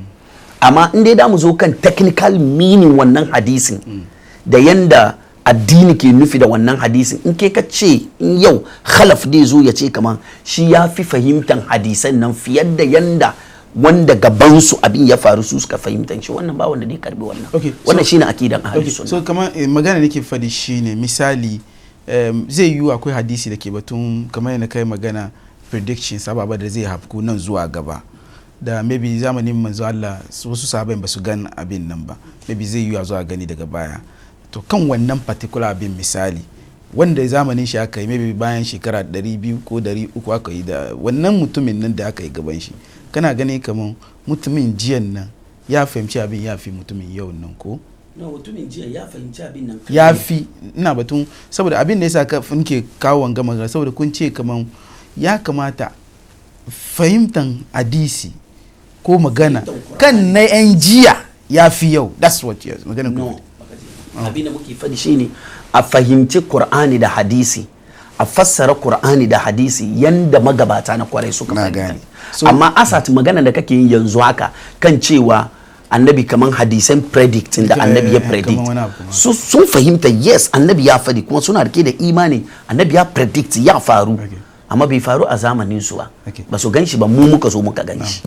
amma in dai da mu zo kan technical meaning wannan hadisin da yanda addini ke nufi da wannan hadisin in ke ka ce in yau khalaf dai zo ya ce kaman shi ya fi fahimtan hadisan nan fiye da yanda wanda gabansu abin ya faru su suka fahimtan shi wannan ba wanda dai karbi wannan wannan shine akidan ahlus sunna so kamar magana nake fadi shine misali zai yiwu akwai hadisi da ke batun kamar yana kai magana predictions ababa da zai hafku nan zuwa gaba da maybe zamanin manzo Allah wasu sahabbai ba su gan abin nan ba maybe zai yiwu a zuwa gani daga baya to kan wannan particular abin misali wanda zamanin shi aka yi maybe bayan shekara 200 ko 300 aka yi da wannan mutumin nan da aka yi gaban shi kana gani kamar mutumin jiyan nan ya fahimci abin ya fi mutumin yau nan ko mutumin jiya ya fahimci abin nan ya fi ina batun saboda abin da yasa ka funke kawo wanga magana saboda kun ce kamar ya kamata fahimtan hadisi ko magana kan na yan jiya ya fi yau that's what you magana no abin da muke faɗi shine a fahimci Qur'ani da hadisi a fassara Qur'ani da hadisi yanda magabata na kwarai suka fahimta amma asat magana da kake yin yanzu haka kan cewa annabi kaman hadisan predicting da annabi ya predict sun fahimta yes annabi ya faɗi kuma suna rike da imani annabi ya predict ya faru amma bai faru a zamanin su ba su ganshi ba mu muka zo muka ganshi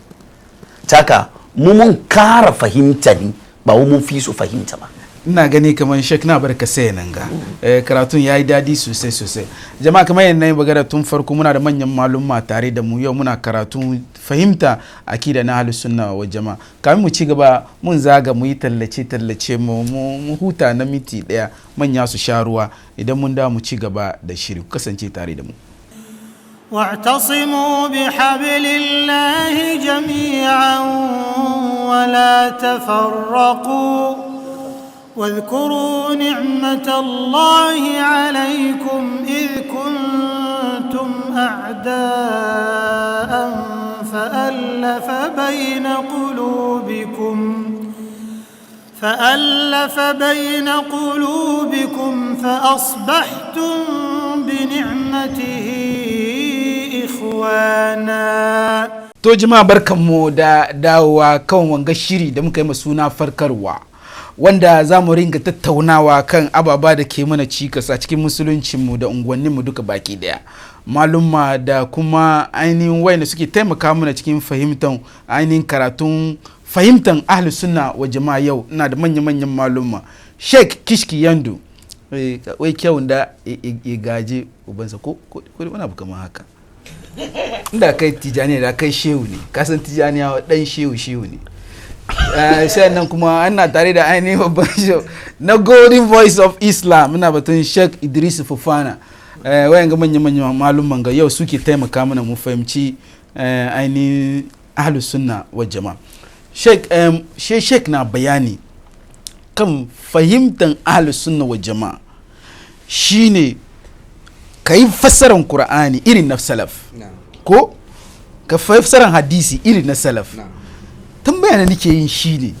taka mu mun kara fahimta ne ba mun fi su fahimta ba ina gani kamar shek na barka sai nan ga karatun yayi dadi sosai jama'a kamar yadda nayi bagara tun farko muna da manyan malumma tare da mu yau muna karatu fahimta akida na ahlus sunna wa jama'a kamin mu ci gaba mun zaga mu yi tallace mu huta na miti daya manya su sha ruwa idan mun da mu ci gaba da shiri kasance tare da mu واعتصموا بحبل الله جميعا ولا تفرقوا واذكروا نعمة الله عليكم إذ كنتم أعداء فألف بين قلوبكم فأصبحتم بنعمته إخوانا. To jama'a barkanmu da dawowa kan wanga shiri da muka yi suna farkarwa wanda za mu ringa tattaunawa kan ababa da ke mana cikas a cikin musuluncinmu da unguwanninmu duka baki daya. Malumma da kuma ainihin wayanda suke taimaka mana cikin fahimtar ainihin karatun fahimtar ahlus sunna wa jama'a yau ina da manya-manyan malumma. Sheikh Kishki Yandu wai kyawun da ya gaje ubansa ko wani abu kamar haka. Inda kai tijani da kai shehu ne kasan tijaniya dan shehu ne sai nan kuma ana tare da ainihin babban shehu na golden voice of Islam ina batun Sheikh Idris Fofana wayan ga manyan malumman ga yau suke taimaka mana mu fahimci ainihin ahlus sunna wal jama'a. Sheikh na bayani kan fahimtar ahlus sunna wal jama'a shine kai fassaran Qur'ani irin na salaf ko ka fassaran hadisi irin na salaf tambaya da nake yin shine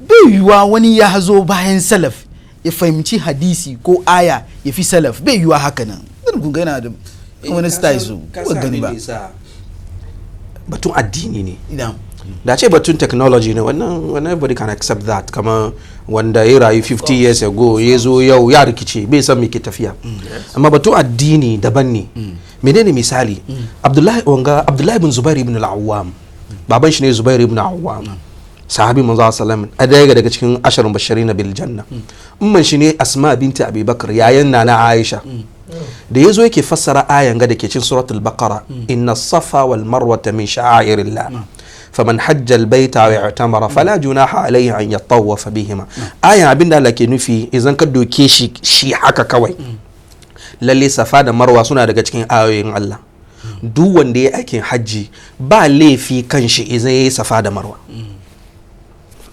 bai yiwa wani ya hazo bayan salaf ya fahimci hadisi ko aya ya fi salaf bai yiwa haka nan dan kun gana da wani style su ko gani ba batun addini ne da ce batun technology ne wannan everybody can accept that kama wanda ya rayu 50 years ago ya zo yau ya rikice bai san me ke tafiya amma batun addini daban ne menene misali Abdullahi ibn Zubair ibn al-Awwam baban shi ne Zubair ibn al-Awwam sahabi manzo sallallahu alaihi wasallam daga cikin asharun bashirin bil janna umman shi ne Asma binti Abi Bakr yayan nana Aisha da yazo yake fassara ayan ga dake cikin suratul baqara inna safa wal marwata min sha'airillah faman hajja albayta wa i'tamara fala junaha alayhi an yatawafa bihima aya abinda Allah ke nufi idan ka doke shi haka kawai lalle safa da marwa suna daga cikin ayoyin Allah duk wanda ya aikin hajji ba laifi kan shi idan yayi safa da marwa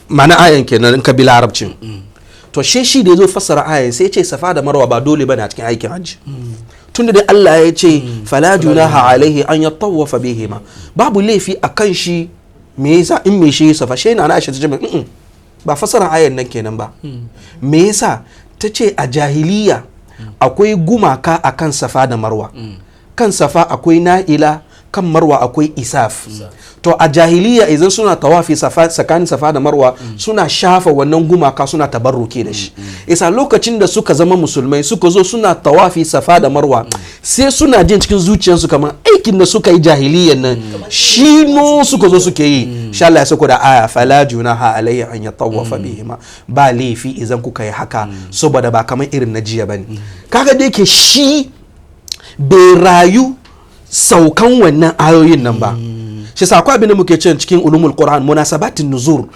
mana ayan kenan in ka bi larabcin to shi da yazo fassara ayan sai ya ce safa da marwa ba dole bane a cikin aikin hajji tunda dai Allah ya ce fala junaha alayhi an yatawafa bihima babu laifi akan shi me yasa in me shi safa shi na Aisha ta ce ba fasaran ayan nan kenan ba me yasa ta ce a jahiliya akwai gumaka akan safa da marwa kan safa akwai na'ila kan marwa akwai isaf to a jahiliya idan suna tawafi tsakanin safa da marwa suna shafa wannan gumaka suna tabarruke da shi isa lokacin da suka zama musulmai suka zo suna tawafi safa da marwa sai suna jin cikin zuciyarsu kamar aikin da suka yi jahiliyan nan shi no suka zo suke yi insha Allah ya sako da aya fala junaha alayhi an yatawafa bihima ba laifi idan kuka yi haka saboda ba kamar irin na jiya bane kaga da yake shi bai rayu saukan wannan ayoyin nan ba shi sa akwai abin da muke cewa cikin ulumul qur'an munasabatin nuzur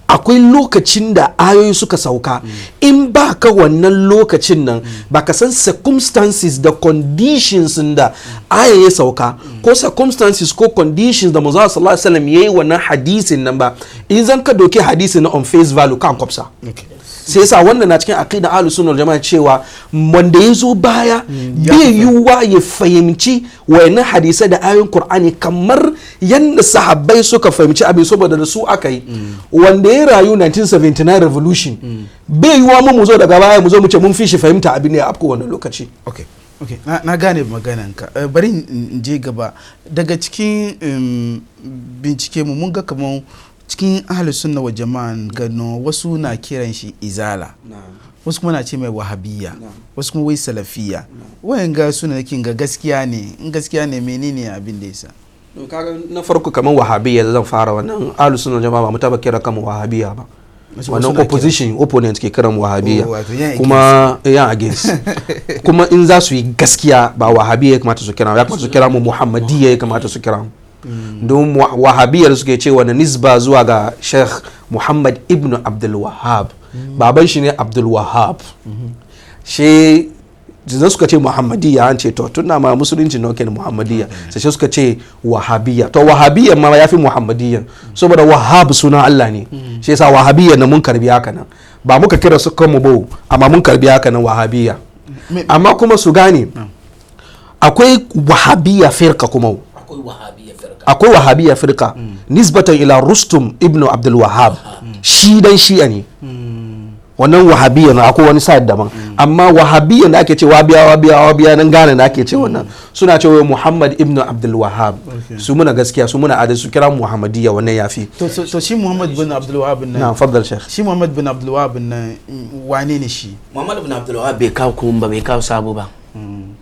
akwai lokacin da ayoyi suka sauka in ba ka wannan lokacin nan ba ka san circumstances da conditions da aya ya sauka ko circumstances ko conditions da manzo sallallahu alaihi wasallam yayi wannan hadisin nan ba in zan ka doke hadisin na on face value kan kwafsa sai yasa wannan na cikin aqida ahlus sunna wal jamaa cewa wanda ya zo baya bai yiwuwa ya fahimci wayannan hadisai da ayoyin Qur'ani kamar yanda sahabbai suka fahimci abin saboda da su aka yi wanda ya rayu 1979 revolution bai yiwuwa mu zo daga baya mu zo mu ce mun fi shi fahimta abin ne a afko wannan lokaci okay na gane magananka bari in je gaba daga cikin bincike mu mun ga kamar cikin ahlus sunna wa jama'an gano wasu na kiran shi izala wasu kuma na ce mai wahabiyya wasu kuma wai salafiyya wayan ga suna kin ga gaskiya ne in gaskiya ne menene abin da yasa kaga na farko kaman wahabiyya zan fara wannan ahlus sunna jama'a ba mu taba kira kan wahabiyya ba wannan opponent ke kiran wahabiyya kuma yan against kuma in za su yi gaskiya ba wahabiyya ya kamata su kira ya kamata su kira mu muhammadiyya ya kamata su kira mu don wahabiyar suke cewa na nisba zuwa ga Sheikh Muhammad ibn Abdul Wahhab baban shi ne Abdul Wahhab shi zan suka ce Muhammadiyya an ce to tunna ma musulunci na wakil Muhammadiyya sai suka ce Wahabiyya to Wahabiyya ma yafi Muhammadiyya saboda Wahhab suna Allah ne shi yasa Wahabiyya na mun karbi haka nan ba muka kira su kanmu ba amma mun karbi haka nan Wahabiyya amma kuma su gane akwai Wahabiyya firqa kuma akwai wahabiyya firka nisbatan ila Rustum ibn Abdul Wahhab shi dan shi'a ne wannan wahabiyya na akwai wani side daban amma wahabiyya da ake ce wabiya nan gane da ake ce wannan suna cewa Muhammad ibn Abdul Wahhab su muna gaskiya su muna adalci su kira Muhammadiyya wannan yafi to shi Muhammad ibn Abdul Wahhab nan na faddal sheikh shi Muhammad ibn Abdul Wahhab nan wane ne shi Muhammad ibn Abdul Wahhab bai kawo kuma bai kawo sabo ba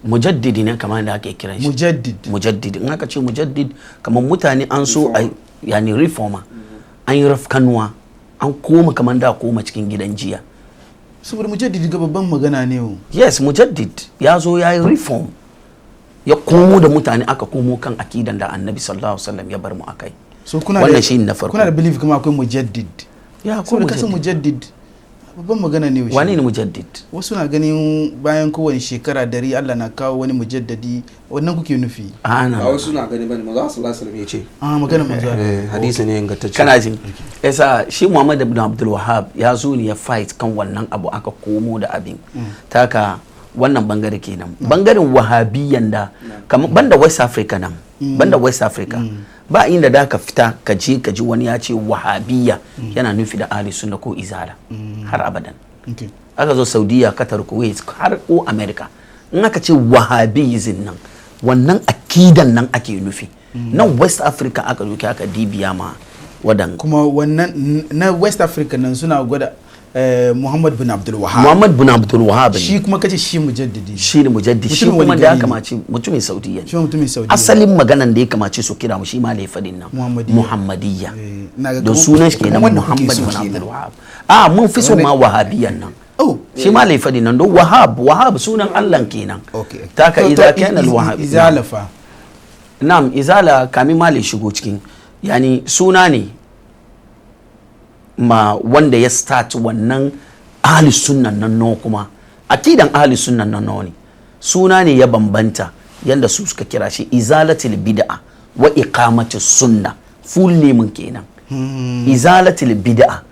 mujaddidi ne kamar da ake kiran shi mujaddid in aka ce mujaddid kamar mutane an so a yani reformer an yi rafkanuwa an koma kamar da koma cikin gidan jiya saboda mujaddid ga babban magana ne yes mujaddid ya zo ya yi reform ya komo da mutane aka komo kan akidan da annabi sallallahu alaihi wasallam ya bar mu akai so kuna wannan shi na farko kuna da belief kuma akwai mujaddid ya ko kasan mujaddid babban magana ne shi wani ne mujaddid wasu na ganin bayan kowane shekara dari Allah na kawo wani mujaddadi wannan kuke nufi a wasu na gani bane manzo sallallahu alaihi wasallam ya ce magana manzo hadisi ne ingantacce kana jin yasa shi Muhammad ibn Abdul Wahhab ya zo ne ya fight kan wannan abu aka komo da abin taka wannan bangare kenan bangaren wahabiyyan da kamar banda West Africa nan banda West Africa ba inda da ka fita ka ji wani ya ce wahabiyya yana nufi da ahli sunna ko izala har abadan aka zo Saudiya Qatar Kuwait har ko America in aka ce wahabiyism nan wannan akidan nan ake nufi nan West Africa aka doke aka dibiya ma wadan kuma wannan na West Africa nan suna gwada Muhammad bin Abdul Wahhab shi kuma kace shi mujaddidi shi ne mujaddidi shi kuma da ya kamace mutumin Saudiya asalin maganan da ya kamace su kira mu shi ma laifadin nan Muhammadiyya don sunan shi kenan Muhammad bin Abdul Wahhab mun fi so ma wahabiyyan nan shi ma laifadin nan don wahab sunan Allah kenan taka idza kana al-wahhab izalafa na'am izala kami ma lai shigo cikin yani suna ne ma wanda ya start wannan ahli sunnan nan no kuma akidan ahli sunnan nan no ne suna ne ya bambanta yanda su suka kira shi izalatul bid'a wa iqamatus sunna full name kenan izalatul bid'a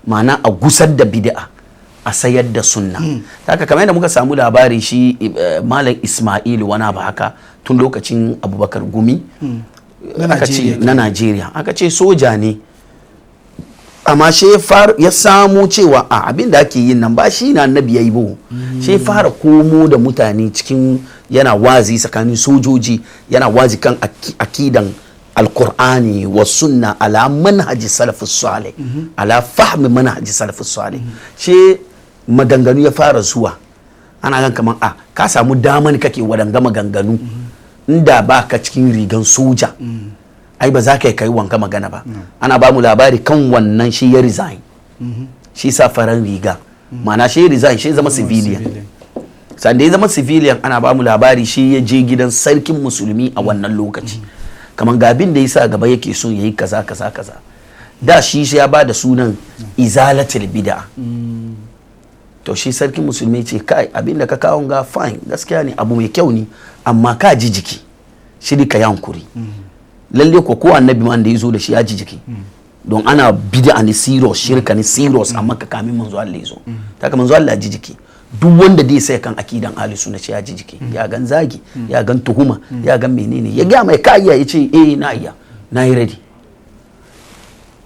ma'ana a gusar da bid'a a sayar da sunna haka kamar yadda muka samu labari shi malam Ismail wani ba haka tun lokacin Abubakar Gumi na Najeriya aka ce soja ne amma shi ya samu cewa a abin da ake yin nan ba shi na annabi yayi ba shi fara komo da mutane cikin yana wazi tsakanin sojoji yana wazi kan akidan alkur'ani wa sunna ala manhaji salafus salih ala fahmi manhaji salafus salih shi maganganu ya fara zuwa ana gan kaman ka samu daman kake wadanga maganganu inda ba ka cikin rigan soja ai ba za ka kai wanka magana ba ana ba mu labari kan wannan shi ya resign shi sa faran riga mana shi ya resign shi zama civilian sanda ya zama civilian ana ba mu labari shi ya je gidan sarkin musulmi a wannan lokaci kaman gabin da yasa gaba yake so yayi kaza kaza kaza da shi ya ba da sunan izalatul bid'a to shi sarkin musulmi ce kai abinda ka kawo ga fine gaskiya ne abu mai kyau ne amma ka ji jiki shi ka yankuri lalle ko annabi man da yazo da shi ya ji jiki don ana bid'a ne serious shirka ne serious amma ka kamin manzo Allah yazo ta ka manzo Allah ji jiki duk wanda dai sai kan akidan ahli sunna shi ya ji jiki ya gan zagi ya gan tuhuma ya gan menene ya ga mai kaiya yace na iya na yi ready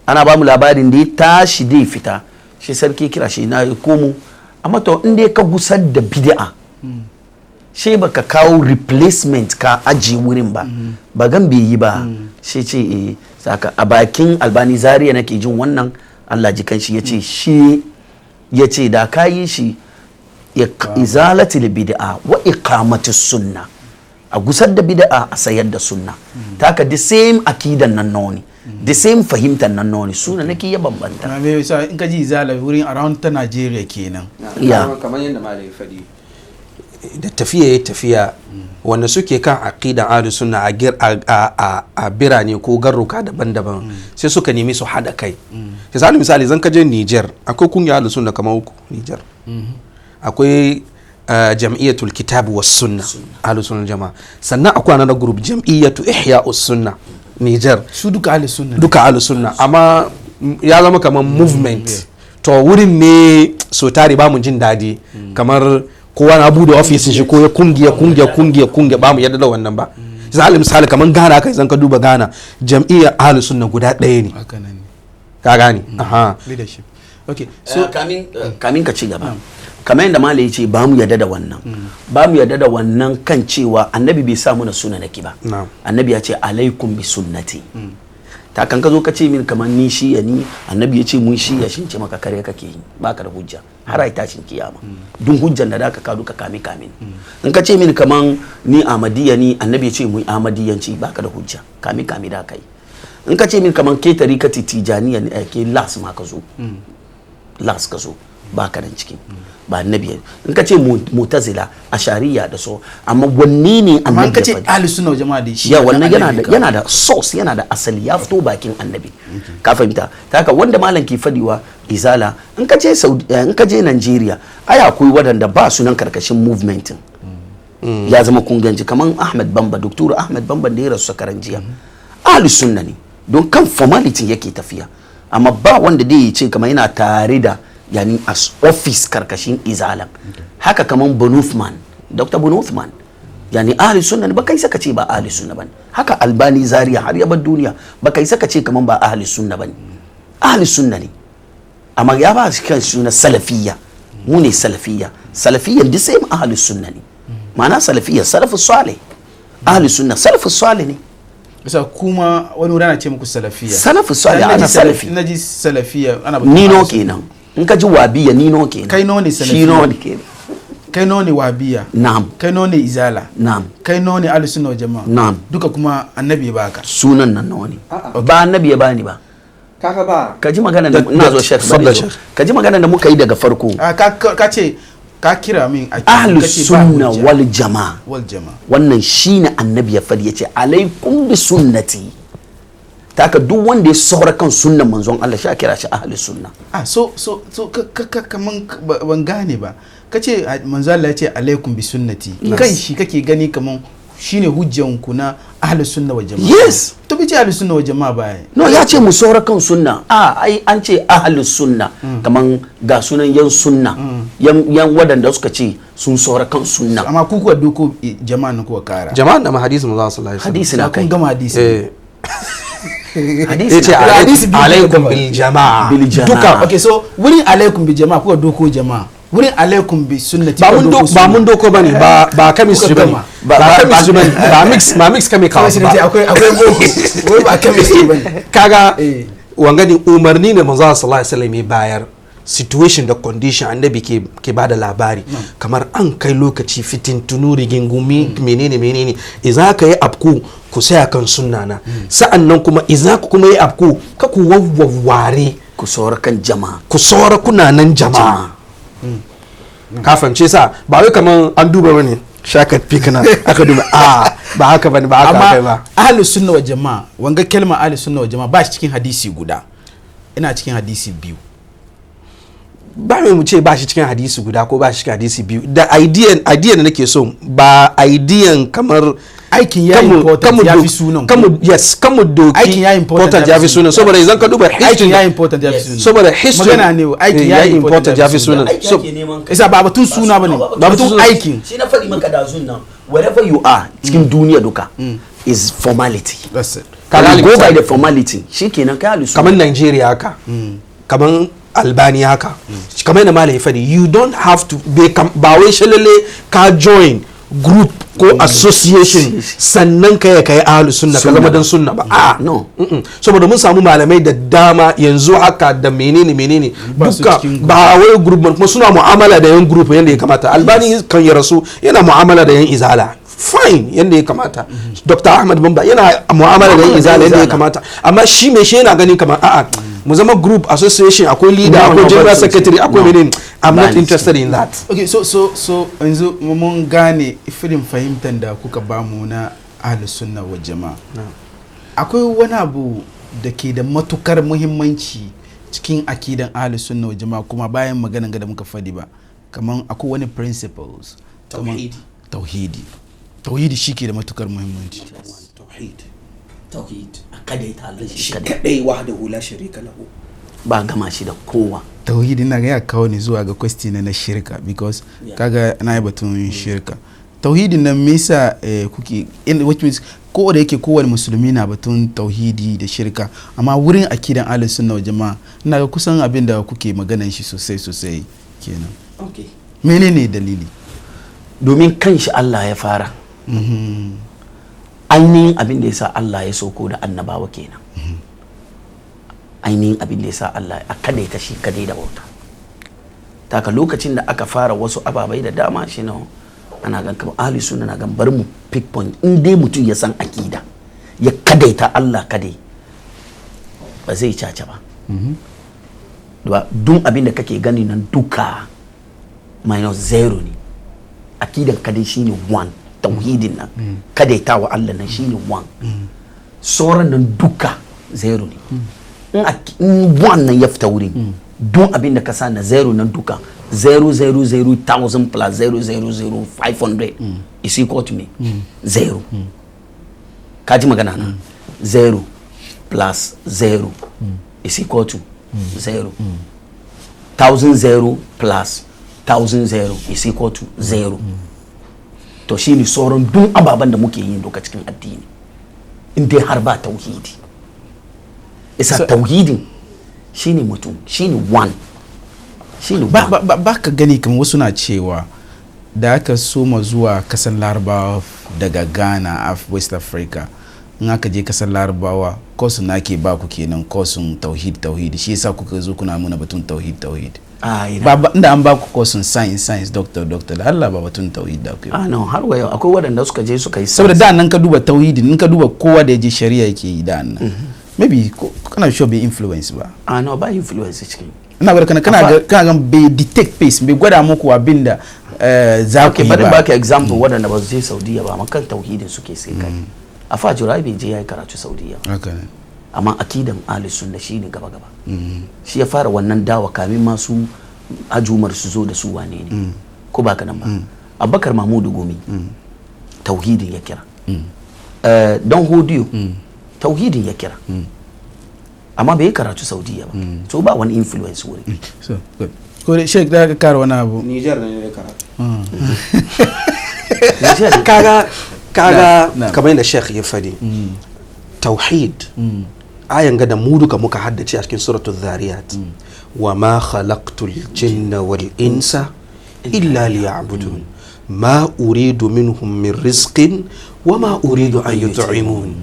ana ba mu labarin da ya tashi dai fita shi sarki kira shi na komo amma to inda ka gusar da bid'a shi baka kawo replacement ka aji wurin ba ba gan bai yi ba shi ce saka a bakin Albani Zaria nake jin wannan Allah ji kan shi yace shi yace da ka yi shi izalatul bid'a wa iqamatus sunna a gusar da bid'a a sayar da sunna taka the same akidan nan noni the same fahimtar nan noni suna nake ya bambanta na me yasa in ka ji izala wurin around ta Nigeria kenan kamar yadda malai fadi da tafiya wanda suke kan aqidan ahlus sunna a birane ko garruka daban-daban sai suka nemi su hada kai sai misali zan kaje Niger akwai kungiya ahlus sunna kamar uku Niger akwai jam'iyyatul kitab was sunna ahlus sunna jama'a sannan akwai na group jam'iyyatu ihya'us sunna Niger su duka ahlus sunna amma ya zama kamar movement to wurin ne so tare ba mu jin dadi kamar kowa na bude office shi ko ya kungiya ba mu yadda da wannan ba sai misali kamar Ghana kai zan ka duba Ghana jam'iyyar ahlus sunna guda ɗaya ne ka gane leadership okay so kamin ka ci gaba kamar yadda malai ce ba mu yadda da wannan ba mu yadda da wannan kan cewa annabi bai sa mana sunanaki ba annabi ya ce alaikum bi sunnati ta kan ka zo ka ce min kamar ni shiya ni annabi ya ce mun shiya shin ce maka kare kake yi baka da hujja har ai tashin kiyama duk hujjan da ka duka kame in ka ce min kamar ni ahmadiyya ni annabi ya ce mun ahmadiyyanci baka da hujja kame da kai in ka ce min kamar ke tarikati tijaniya ne ke las ma ka zo las ka zo baka dan cikin ba annabi in ka ce mutazila ashariya da so amma wanne ne annabi amma ka ce ahli sunna wal jama'a da shi ya wannan yana da source yana da asali ya fito bakin annabi ka fahimta ta haka wanda malam ke fadiwa izala in ka je Nigeria ai akwai wadanda ba sunan karkashin movement ya zama kunganji kaman Ahmad Bamba Dr. Ahmad Bamba da ya rasu karanjiya ahli sunna ne don kan formality yake tafiya amma ba wanda dai ya ce kamar yana tare da yani as office karkashin izalan haka kaman Bonuthman Dr. Bonuthman yani ahli sunna ba kai saka ce ba ahli sunna bane haka Albani Zaria har ya bar duniya ba kai saka ce kaman ba ahli sunna bane ahli sunna ne amma ya ba shi kan suna salafiyya mu ne salafiyya da same ahli sunna ne ma'ana salafiyya salafus salih ahli sunna salafus salih ne bisa kuma wani wuri ana ce muku salafiyya salafus salih ana salafi naji salafiyya ana nino kenan in ka ji wabiya nino kenan kai no ne salafiyya shi no ne kenan kai no ne wabiya na'am kai no ne izala na'am kai no ne ahlus sunna wal jama'a na'am duka kuma annabi ya baka sunan nan nawa ne ba annabi ya bani ba kaka ba ka ji magana da ina zo shek ka ji magana da muka yi daga farko ka ce ka kira min a ahlus sunna wal jama'a wannan shine annabi ya fadi yace alaikum bi sunnati taka duk wanda ya saura kan sunnan manzon Allah shi kira shi ahlus sunna so kaman ban gane ba kace manzon Allah ya ce alaikum bi sunnati kan shi kake gani kaman shine hujjan ku na ahlus sunna wal jama'a yes to bi ce ahlus sunna wal jama'a ba no ya ce mu saura kan sunna ai an ce ahlus sunna kaman ga sunan yan sunna yan wadanda suka ce sun saura kan sunna amma ku kuwa doko jama'an ku kara jama'an da hadisi manzo sallallahu alaihi wasallam hadisi na kai kun gama hadisi ya ce alaikum bil jama'a duka. Okay, so wurin alaikum bil jama'a kuka doko jama'a, wurin alaikum bi sunnati ba mun doko bane, ba chemistry bane, ba chemistry bane, ba mix chemicals ba. akwai boko wai ba chemistry bane. Kaga wangani umarni ne manzo sallallahu alaihi wasallam ya bayar, situation da condition annabi ke bada labari kamar an kai lokaci fitintunu rigingumi menene idan ka yi abku ku saya kan sunna na, sa'annan kuma idan ku kuma yi abku ka ku wawware ku saura kan jama'a, ku saura kuna nan jama'a. Ka fahimce sa ba wai kaman an duba bane shakat fikna aka duba ba haka bane, ba haka kai ba. Ahlus sunna wa jama'a, wanga kalma ahlus sunna wa jama'a ba shi cikin hadisi guda, ina cikin hadisi biyu. Ba mu ce ba shi cikin hadisi guda ko ba shi cikin hadisi biyu. Da idea da nake so ba idea kamar aikin ya important ya fi sunan kamu doki aikin ya important ya fi sunan, saboda idan ka duba aikin ya important ya fi sunan, saboda history magana ne aikin ya important ya fi sunan. so isa ba batun suna bane, ba batun aikin. shi na faɗi maka da sunna, wherever you are cikin duniya duka is formality. That's it. Can go by the formality, shikenan kai alusu. Kamar Nigeria haka, kamar Albania haka, kamar na malai fadi, you don't have to ba wai shalale ka join group ko association sannan kai ahlus sunna ka zama dan sunna ba. No, saboda mun samu malamai da dama yanzu haka da menene duka ba wai group kuma suna mu'amala da yan group yanda ya kamata. Albani kan ya rasu yana mu'amala da yan izala fine yanda ya kamata, Dr. Ahmad Bamba yana mu'amala da yan izala yanda ya kamata, amma shi mai shi yana ganin kamar mu zama group association, akwai leader, akwai general secretary, akwai menene. I'm not interested in that. Okay, so yanzu mun gane ifirin fahimtar da kuka bamu na ahlus sunna wa jama'a. Akwai wani abu da ke da matukar muhimmanci cikin akidan ahlus sunna wa jama'a, kuma bayan maganan da muka fadi ba, kaman akwai wani principles, tauhidi shi ke da matukar muhimmanci. tauhid kadai ta Allah shi kadai wahdahu la sharika lahu, ba gama shi da kowa. Tauhidi na ga ya kawo ni zuwa ga question na shirka, because kaga na yi batun shirka. Tauhidin nan me yasa kuke which means ko da yake kowane musulmi na batun tauhidi da shirka, amma wurin akidan ahlus sunna wal jama'a ina ga kusan abin da kuke maganan shi sosai kenan. Okay, menene dalili? domin kanshi Allah ya fara. Ainihin abin da yasa Allah ya sauko da annabawa kenan. Ainihin abin da yasa Allah a kadaita shi kadai da bauta. Taka lokacin da aka fara wasu ababai da dama shi ne ana gan kamar ahli sunna na gan bar mu pick point, in dai mutum ya san akida ya kadaita Allah kadai ba zai caca ba. Dun abin da kake gani nan duka minus zero ne. Akidan kadai shine one, tauhidin nan kadaita wa Allah nan shine one, sauran nan duka zero ne. In one nan ya fita wurin don abin da ka sa na zero nan duka 0,000,000 plus 0,000,500 is equal to me zero. Ka ji magana na 0 plus 0 is equal to 0. 1,000 plus 1,000 is equal to 0. To shi ne sauran duk ababen da muke yin doka cikin addini in dai har ba tauhidi. Isa tauhidin shine mutum, shine one, shine one. Ba ka gani kamar wasu na cewa da aka soma zuwa kasan larabawa daga Ghana a West Africa, in aka je kasan larabawa kosun na ke ba ku kenan kosun tauhid shi yasa kuka zo kuna muna batun tauhid. Ba inda an ba ku kosun science doctor da Allah ba batun tauhid da ku. No, har wa yau akwai waɗanda suka je suka yi saboda da nan ka duba tauhidi, in ka duba kowa da ya je shari'a yake yi da nan. Maybe kana sure bai influence ba. No, ba influence cikin. Ina gwada kana ga bai detect pace, bai gwada muku abinda za ku yi ba. Bari baka example waɗanda ba su je Saudiya ba, amma kan tauhidin suke sai kai. A Fajurai bai je yayi karatu Saudiya ba. Okay. Amma akidan ahlus sunna shine gaba. Shi ya fara wannan dawa kamin masu ajumar su zo da su wane ne. Ko baka nan ba. Abubakar Mahmudu Gumi tauhidin ya kira. Don Hodiyo tauhidin ya kira. Amma bai karatu Saudiya ba. So ba wani influence wuri. So good. Ko da Sheikh da ka kara wani abu. Niger ne karatu. Kaga kamar yadda Sheikh ya fadi. Tauhid ayan ga da mu duka muka haddace a cikin suratul zariyat wa ma khalaqtul jinna wal insa illa liya'budun ma uridu minhum min rizqin wa ma uridu an yut'imun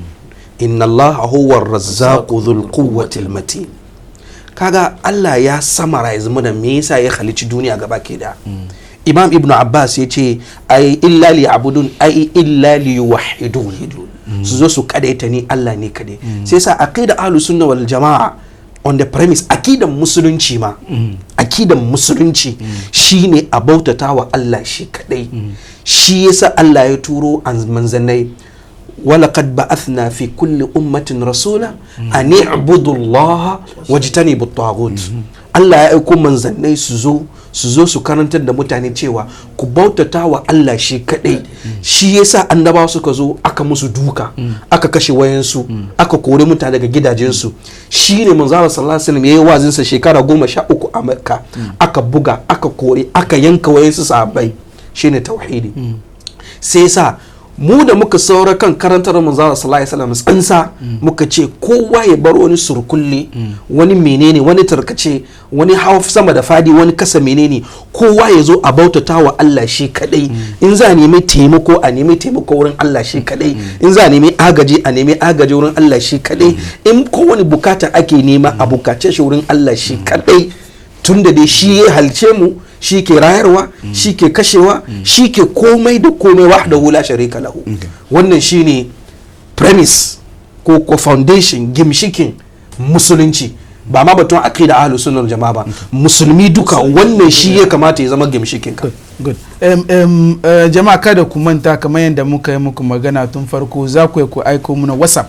inna allaha huwa ar-razzaqu dhul quwwati al-matin. kaga Allah ya summarize mana me yasa ya halici duniya gaba ke da. Imam Ibn Abbas ya ce ai illa liya'budun ai illa liyuwahhidun, su zo su kadaita ni Allah ne kadai. sai sa aqida ahlus sunna wal jamaa on the premise akidan musulunci ma akidan musulunci shine a bautata wa Allah shi kadai. shi yasa Allah ya turo manzannai ولقد بعثنا في كل أمة رسولا أن اعبدوا الله واجتنبوا الطاغوت. Allah ya aiko manzannai su zo su karantar da mutane cewa ku bautata wa Allah shi kadai. shi yasa annabawa suka zo aka musu duka, aka kashe wayansu, aka kore mutane daga gidajensu. shi ne manzo Allah sallallahu alaihi wasallam yayi wazinsa shekara 13 a Makka, aka buga, aka kore, aka yanka wayansu sahabbai. shine tauhidi. sai yasa mu da muka saura kan karantar manzo sallallahu alaihi wasallam tsansa muka ce kowa ya bar wani surkulle, wani menene, wani tarkace, wani hawa sama da fadi, wani kasa menene, kowa ya zo a bautata wa Allah shi kadai. in za a nemi taimako a nemi taimako wurin Allah shi kadai, in za a nemi agaji a nemi agaji wurin Allah shi kadai, in kowane bukata ake nema a bukace shi wurin Allah shi kadai. tunda dai shi ya halce mu, shi ke rayarwa, shi ke kashewa, shi ke komai da komai wahdahu la sharika lahu. wannan shine premise ko foundation, gimshikin musulunci. ba ma batun aqida ahlus sunna wal jamaa ba, musulmi duka wannan shi ya kamata ya zama gimshikin ka. good jama'a kada ku manta kamar yadda muka yi muku magana tun farko, za ku aiko muna WhatsApp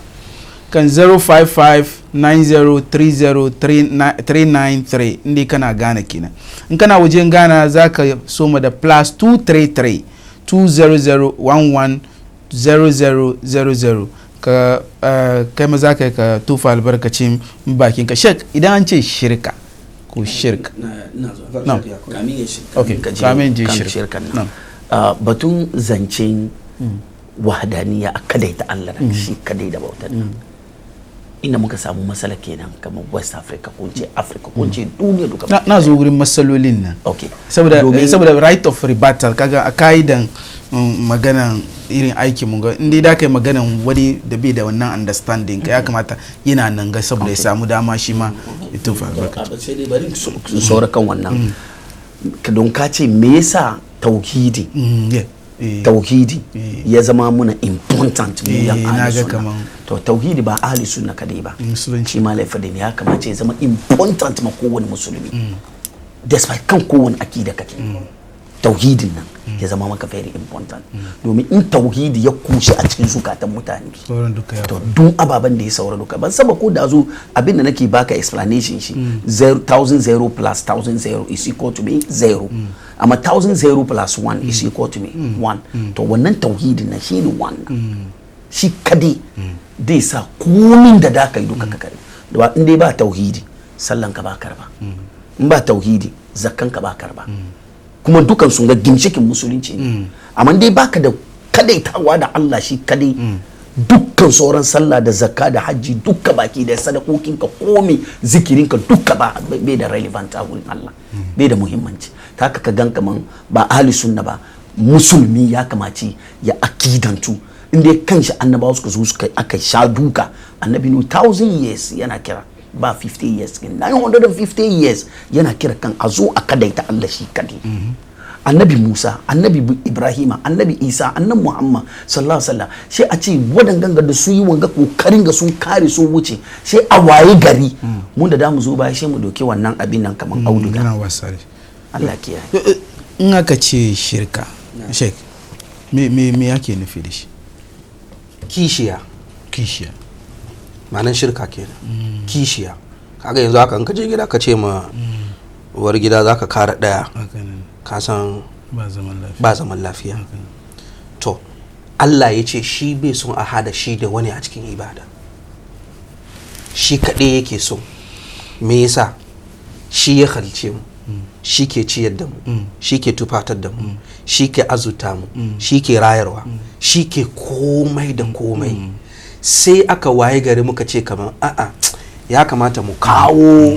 kan 055-9030-393 inda kana Ghana kenan. in kana wajen Ghana za ka soma da +233-2011-0000 ka kai ma za ka tufa albarkacin bakin ka. Shek, idan an ce shirka ko shirka kamin je shirka batun zancen wahadaniya a kadaita Allah shi kadai da bautar inda muka samu matsala kenan kamar West Africa ko ce Africa ko ce duniya duka. na zo wurin matsalolin nan okay. saboda right of rebuttal kaga a kaidan maganan irin aiki mun ga inda da kai maganan wani da bai da wannan understanding ya kamata yana nan ga saboda ya samu dama shi ma ya tufa albarka. sai dai bari saura kan wannan don ka ce me yasa tauhidi tauhidi ya zama muna important mu yan ahli sunna. to tauhidi ba ahli sunna kadai ba, musulunci ma laifin ya kamace ya zama important ma kowane musulmi despite kan kowane akida kake. tauhidin nan ya zama maka very important domin in tauhidi ya kushe a cikin zukatan mutane to duk ababen da ya saura duka ban saba ko da zo abin da nake baka explanation shi 1000 plus 1000 is equal to me 0 amma 1000 plus 1 is equal to me 1 to wannan tauhidin nan shine 1 shi kadai dai sa komin da da kai duka ka kare da in dai ba tauhidi sallan ka ba karba, in ba tauhidi zakkan ka ba karba, kuma dukan sun ga ginshikin musulunci ne. amma dai baka da kadaitawa da Allah shi kadai, dukkan sauran sallah da zakka da hajji dukka baki da sadakokin ka komai zikirin ka dukka bai da relevant a wurin Allah, bai da muhimmanci. ta ka gan kaman ba ahli sunna ba, musulmi ya kamace ya akidantu inda kanshi annabawa suka zo suka aka sha duka. annabi nu 1000 years yana kira ba 50 years 950 years yana kira kan a zo a kadaita Allah shi kadai. annabi Musa, annabi Ibrahima, annabi Isa, annabi Muhammad sallallahu alaihi wasallam sai a ce wadannan da su yi wanga kokarin ga sun kare sun wuce sai a waye gari mun da mu zo ba sai mu doke wannan abin nan kaman auduga. Allah kiyaye. in aka ce shirka Sheikh me yake nufi da shi? kishiya ma'anar shirka kenan. kishiya kaga yanzu haka in ka je gida ka ce ma uwar gida zaka kara daya ka san ba zaman lafiya. to Allah ya ce shi bai son a hada shi da wani a cikin ibada, shi kaɗai yake so. me yasa? shi ya halice mu, shi ke ciyar da mu, shi ke tufatar da mu, shi ke azuta mu, shi ke rayarwa, shi ke komai da komai. sai aka waye gari muka ce kamar a'a ya kamata mu kawo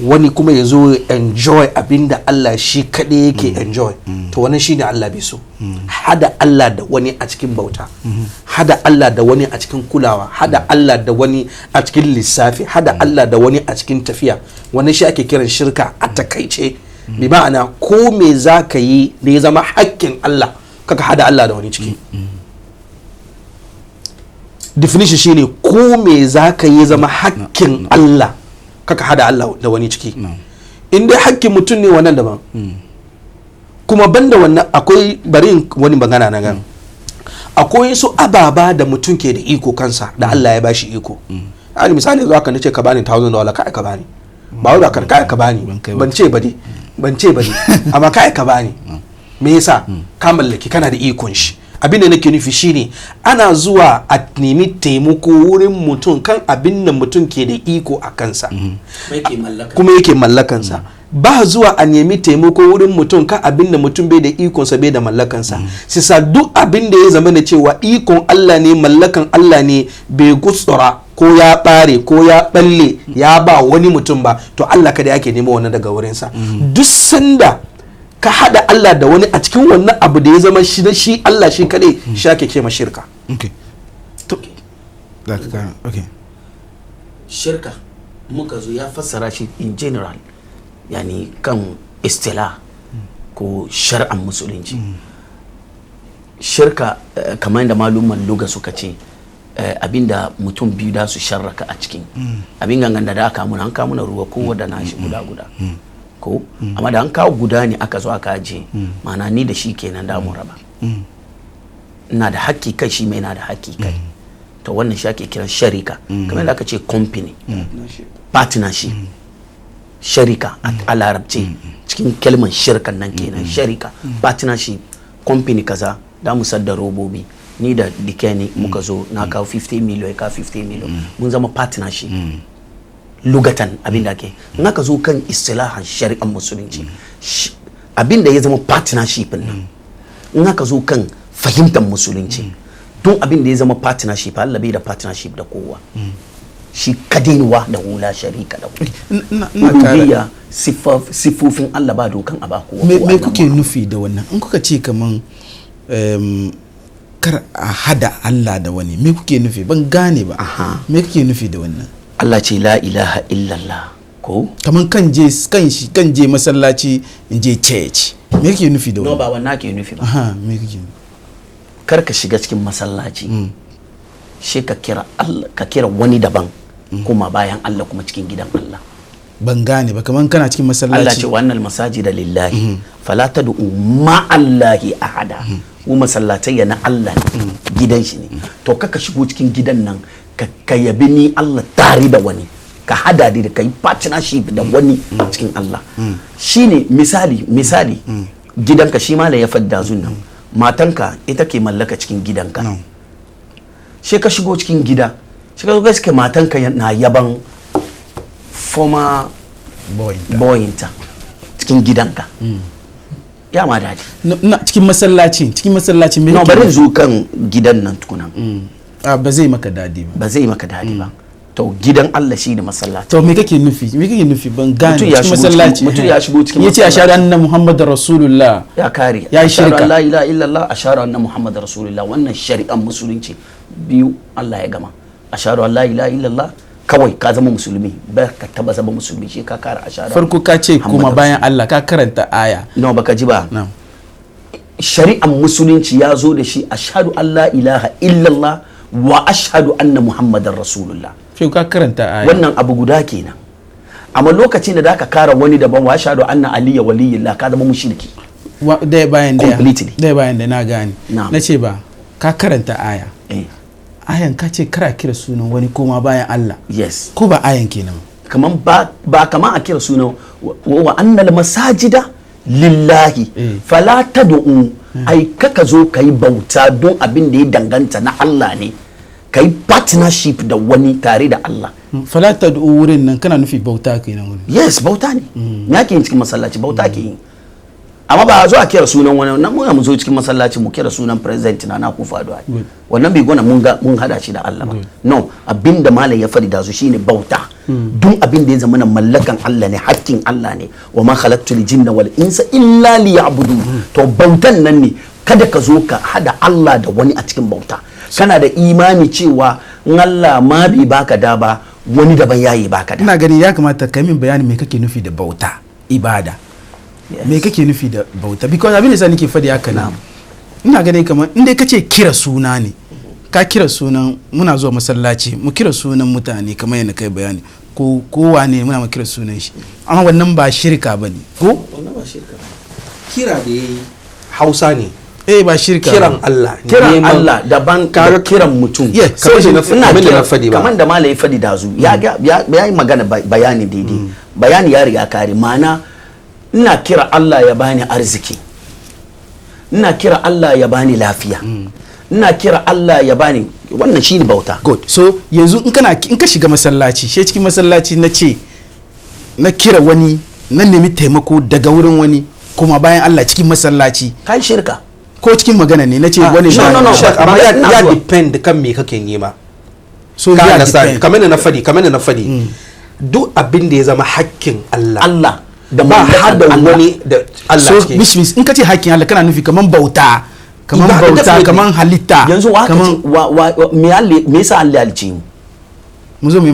wani kuma ya zo enjoy abinda Allah shi kaɗai yake enjoy to wannan shine Allah bai so hada Allah da wani a cikin bauta hada Allah da wani a cikin kulawa hada Allah da wani a cikin lissafi hada Allah da wani a cikin tafiya wannan shi ake kiran shirka a takaice bi ma'ana ko me za ka yi da ya zama hakkin Allah kaka hada Allah da wani ciki definition shine ko me za ka yi zama hakkin Allah kaka hada Allah da wani ciki in dai hakkin mutum ne wannan daban kuma banda wannan akwai bari wani magana na gan akwai su ababa da mutum ke da iko kansa da Allah ya bashi iko ani misali zuwa ka nace ka bani $1000 kai ka bani ba wai ba kai ka bani ban ce ba ne amma kai ka bani me yasa ka mallaki kana da ikon shi abin da nake nufi shine ana zuwa a nemi taimako wurin mutum kan abin da mutum ke da iko a kansa kuma yake mallakansa ba zuwa a nemi taimako wurin mutum kan abin da mutum bai da ikonsa bai da mallakansa sisa duk abin da ya zama da cewa ikon Allah ne mallakan Allah ne bai gutsura ko ya bare ko ya balle ya ba wani mutum ba to Allah kada yake nema wannan daga wurinsa duk sanda ka hada Allah da wani a cikin wannan abu da ya zama shi Allah shi kadai shi ake ce ma shirka. Shirka muka zo ya fassara shi in general yani kan istila ko shar'an musulunci. Shirka kamar da malumman luga suka ce abinda mutum biyu da su sharraka a cikin abin gangan da aka muna an kamuna ruwa kowa da nashi guda ko amma da an kawo guda ne aka zo aka aje ma'ana ni da shi kenan da mu raba ina da haƙƙi kai shi mai na da haƙƙi kai to wannan shi ake kiran sharika kamar da aka ce company partnership sharika a larabci cikin kalmar shirkan nan kenan sharika partnership company kaza da mu sadda robobi ni da dikeni muka zo na kawo 50 million ka 50 million mun zama partnership lugatan abin da ke naka zo kan istilahan shari'an musulunci abin da ya zama partnership nan naka zo kan fahimtar musulunci don abin da ya zama partnership Allah bai da partnership da kowa shi kadinwa da hula sharika da uluhiyya sifofin Allah ba dokan a ba kowa me kuke nufi da wannan in kuka ce kaman kar a hada Allah da wani me kuke nufi ban gane ba me kuke nufi da wannan Allah ce la ilaha illallah ko kaman kan je masallaci in je church me kake nufi da wannan no ba wannan ke nufi ba me kake kar ka shiga cikin masallaci shi ka kira Allah ka kira wani daban kuma bayan Allah kuma cikin gidan Allah ban gane ba kaman kana cikin masallaci Allah ce wannan masajida lillahi fala tad'u ma Allahi ahada mu masallatai na Allah gidan shi ne to kaka shigo cikin gidan nan ka yabi ni Allah tare da wani ka hada da kai partnership da wani cikin Allah shine misali gidanka shi mala ya fadda zunnan matanka ita ke mallaka cikin gidanka she ka shigo cikin gida shi ka zo gaske matanka na yaban former boyinta cikin gidanka ya ma dadi cikin masallaci me bari zo kan gidan nan tukunan ba zai maka dadi ba to gidan Allah shi ne masallaci to me kake nufi ban gane cikin masallaci mutum ya shigo cikin masallaci yace ashhadu anna muhammadar rasulullah ya kare ya shirka la ilaha illallah ashhadu anna muhammadar rasulullah wannan shari'an musulunci biyu Allah ya gama ashhadu an la ilaha illallah kawai ka zama musulmi ba ka taba zama musulmi shi ka kara ashhadu farko ka ce kuma bayan Allah ka karanta aya no baka ji ba shari'an musulunci ya zo da shi ashhadu an la ilaha illallah wa ashhadu anna muhammadar rasulullah sai ka karanta aya wannan abu guda kenan amma lokacin da ka kara wani daban wa ashhadu anna aliyya waliyullah ka zama mushriki dai bayan completely na gane na ce ba ka karanta aya ayan ka ce kara kira sunan wani koma bayan Allah yes ko ba ayan kenan kaman ba kaman a kira sunan wa annal masajida lillahi fala tad'u ai kaka zo kai bauta don abin da ya danganta na Allah ne kai partnership da wani tare da Allah fala tad'u wurin nan kana nufi bauta kenan wurin yes bauta ne ya ke cikin masallaci bauta ke yi amma ba zo a kira sunan wani nan mu zo cikin masallaci mu kira sunan president na Akufo-Addo wannan bai gona mun hada shi da Allah ba no abinda malam ya fadi da su shine bauta duk abinda ya zama na mallakan Allah ne hakkin Allah ne wa ma khalaqtul jinna wal insa illa liya'budun to bautan nan ne kada ka zo ka hada Allah da wani a cikin bauta kana da imani cewa in Allah ma bai baka da ba wani daban yayi baka da ina gani ya kamata ka min bayani me kake nufi da bauta ibada me kake nufi da bauta because abin da sa nake fadi haka na ina gani kamar inda kace kira suna ne ka kira sunan muna zuwa masallaci mu kira sunan mutane kamar yana kai bayani ko wane muna kira sunan shi amma wannan ba shirka bane ko wannan ba shirka kira da Hausa ne ba shirka kiran Allah kiran Allah daban da kiran mutum kamar da malai fadi da zu ya yi magana bayani daidai bayani ya riga kare mana ina kira Allah ya bani arziki ina kira Allah ya bani lafiya ina kira Allah ya bani wannan shine bauta good so yanzu in ka shiga masallaci she cikin masallaci na kira wani na nemi taimako daga wurin wani kuma bayan Allah cikin masallaci kai shirka ko cikin magana ne nace wani no amma ya depend kan me kake nema so ya depend kamar na fadi duk abin da ya zama hakkin Allah da ba hada wani da Allah so which means in kace hakkin Allah kana nufi kaman bauta kaman halitta yanzu me yasa Allah ya ci mu zo mu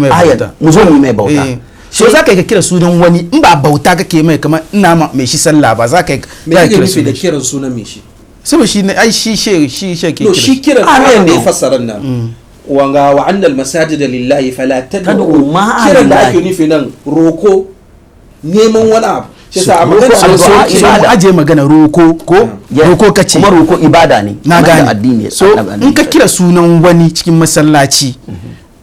mai bauta so za ka yi ka kira sunan wani in ba bauta kake mai kamar ina mai shi sallah ba za ka yi kira sunan da kiran sunan mai shi saboda shi ai shi ke kira shi kiran ne fassarar nan wanga wa annal masajid lillahi fala tad'u kiran da ake nufi nan roko neman wani abu shi sa a magana aje magana roko kace kuma roko ibada ne na gane addini so in ka kira sunan wani cikin masallaci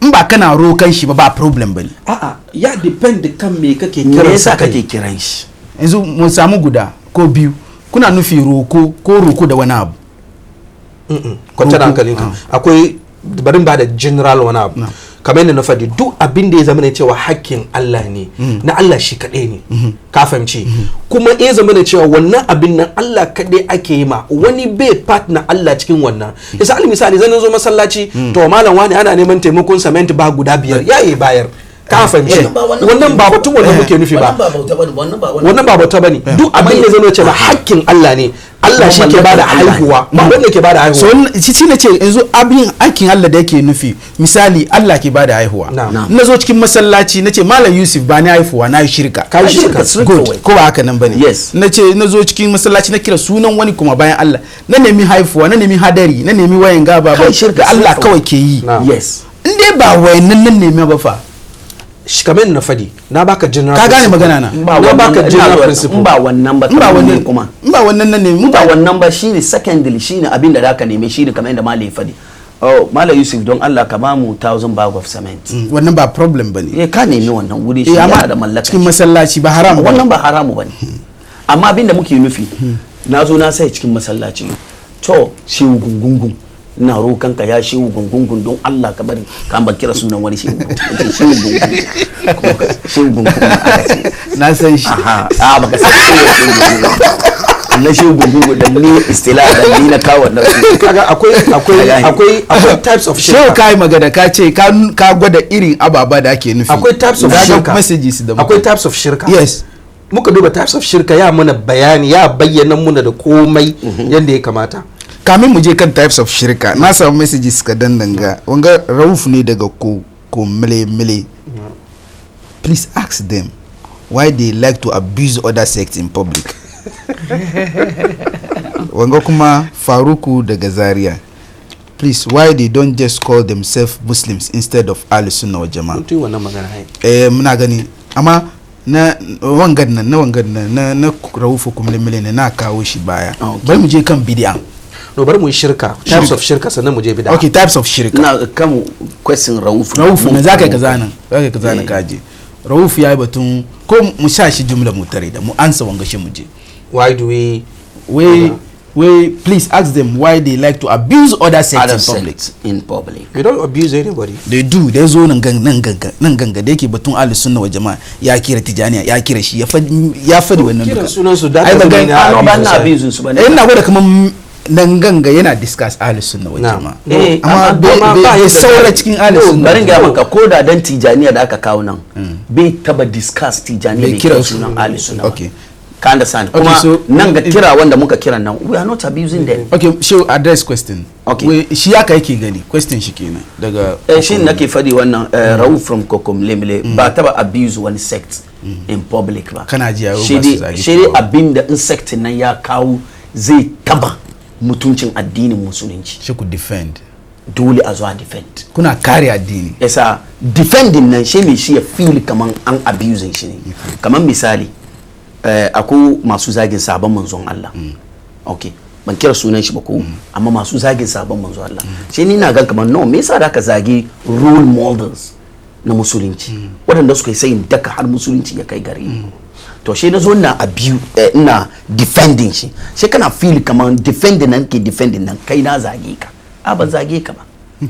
in ba kana rokan shi ba problem bane a'a ya depend kan me kake kiran me yasa kake kiran shi yanzu mun samu guda ko biyu kuna nufi roko da wani abu kwanta da hankalinka akwai barin ba da general wani abu kamar yadda na faɗi duk abin da ya zama ne cewa hakkin Allah ne na Allah shi kaɗai ne ka fahimci kuma ya zama ne cewa wannan abin nan Allah kaɗai ake yi ma wani bai part na Allah cikin wannan yasa misali zan zo masallaci to malam wani ana neman taimakon cement ba guda 5 yayi bayar ka fahimci wannan ba batun wannan muke nufi ba wannan ba bauta bane duk abin da zai ce ba hakkin Allah ne Allah shi ke bada haihuwa ba wanda ke bada haihuwa so shi ne ce yanzu abin aikin Allah da yake nufi misali Allah ke bada haihuwa na zo cikin masallaci na ce malam Yusuf ba ni haihuwa na yi shirka ka shirka good ko ba haka nan bane na ce na zo cikin masallaci na kira sunan wani kuma bayan Allah na nemi haihuwa na nemi hadari na nemi wayan gaba ba Allah kawai ke yi yes in dai ba wayannan nan nemi ba fa shi kamar na fadi na baka general ka gane magana na baka general principle ba wannan ba kuma ba wannan nan ne ba wannan ba shine secondary shine abin da zaka neme shine kamar yadda malai fadi Malam Yusuf don Allah ka ba mu 1000 bag of cement wannan ba problem bane ka nemi wannan wuri shi yana da mallaka cikin masallaci ba haram wannan ba haramu bane amma abin da muke nufi na zo na sai cikin masallaci to shi gungungun na rokan ka ya shehu gungungun don Allah ka bari ka ban kira sunan wani shehu gungungun na san shi baka san shehu gungungun da ni istila da ni na kawo da kaga akwai types of shirka shehu kai magana ka ce ka gwada irin ababa da ake nufi akwai types of shirka messages da akwai types of shirka yes muka duba types of shirka ya mana bayani ya bayyana muna da komai yadda ya kamata kamin mu je kan types of shirka na samu messages ka dandanga wanga Rauf ne daga ko mele please ask them why they like to abuse other sects in public wanga kuma Faruku daga Zaria please why they don't just call themselves Muslims instead of Ahlus Sunnah wal Jamaa mutu wannan magana muna gani amma na wangan nan na Rauf ko mele ne na kawo shi baya bari mu je kan bid'a no bari mu yi shirka types of shirka sannan mu je bid'a okay types of shirka na kan question Rauf ne zaka kaza nan kaje Rauf yayi batun ko mu sha shi jumla mu tare da mu ansa wanga shi mu je why do we please ask them why they like to abuse other sects in public. We don't abuse anybody. They do. They zo nan ganga da yake batun ahli sunna wa jama'a ya kira tijaniya ya kira shi ya fadi wannan duka. Kiran sunan su da ba na abuse su ba ne. Ina gwada kaman nan ganga yana discuss ahli sunna wa jama'a. Amma bai saura cikin ahli sunna. Barin ga maka koda dan tijaniya da aka kawo nan bai taba discuss tijaniya bai kira sunan ahli sunna. Okay. Ka understand? Kuma nan ga kira wanda muka kira nan, we are not abusing them. Okay, show address question. Okay. Shi aka yake gani question shi kenan daga shi nake fadi wannan Rauf from Kokom Lemle ba taba abuse one sect in public ba. Kana ji yawo ba su zagi. Shi dai abinda insect nan ya kawo zai taba mutuncin addinin musulunci. Shi ku defend. Dole a zo a defend. Kuna kare addini. Yasa defending nan shi me shi ya feel kaman an abusing shi ne. Kaman misali akwai masu zagin sabon manzon Allah. Okay, ban kira sunan shi ba ko amma masu zagin sabon manzon Allah. Shi ni na ga kamar no me yasa da ka zagi role models na musulunci waɗanda suka yi sayin daka har musulunci ya kai gare to shi na zo na ina defending shi kana feel kamar defending nan ke defending nan kai na zage ka ban zage ka ba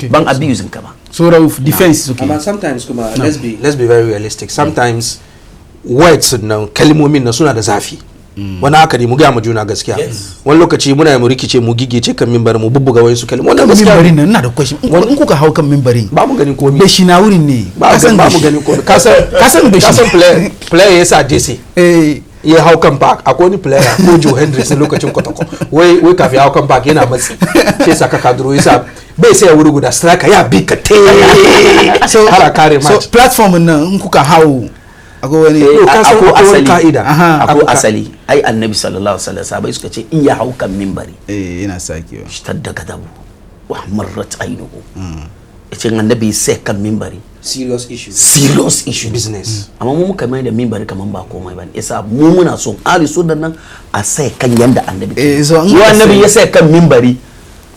ban abusing ka ba. So Rauf defense okay. But sometimes kuma let's be very realistic. Sometimes words nan kalmomin nan suna da zafi. Wani haka ne mu ga mu juna gaskiya. Wani lokaci muna mu rikice mu gigice kan mimbar mu bubbuga wayansu kalmomi. Wannan gaskiya mimbarin nan ina da question. In kuka hau kan mimbarin ba mu ganin komai. Da shi na wurin ne. Ba mu ganin komai. Ka san player yasa DC. Ya hau kan park akwai wani player ko Joe Hendricks lokacin kotoko. Wai kafin hau kan park yana matsi. Sai saka kaduro yasa bai sai ya wuri guda striker ya bi ka te. So har kare match. So platform nan in kuka hau akwai asali ai annabi sallallahu alaihi wasallam sabai suka ce in ya hau kan minbari yana sakewa shtadda kadabu wa marrat ainuhu yace annabi sai kan minbari serious issue business amma mu muka mai da minbari kaman ba komai bane yasa mu muna son ali sunnan nan a sai kan yanda annabi annabi ya sai kan minbari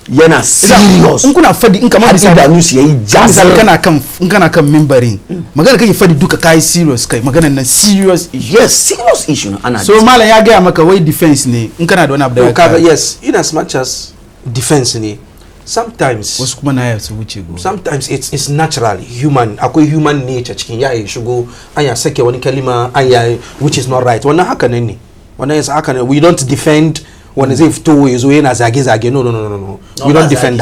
yana serious in kuna fadi in kamar bisa da nusu yayi jazal kana kan mimbarin magana kake fadi duka kai serious kai magana nan serious issue. Yes, serious issue ana so malam ya ga maka wai defense ne in kana da wani abu da ka yes in as much as defense ne sometimes wasu kuma na ya su wuce go sometimes it's natural human akwai human nature cikin ya shigo anya sake wani kalima anya which is not right wannan haka ne wannan yasa haka ne we don't defend wanda zai fito ya zo yana zage-zage no we don't defend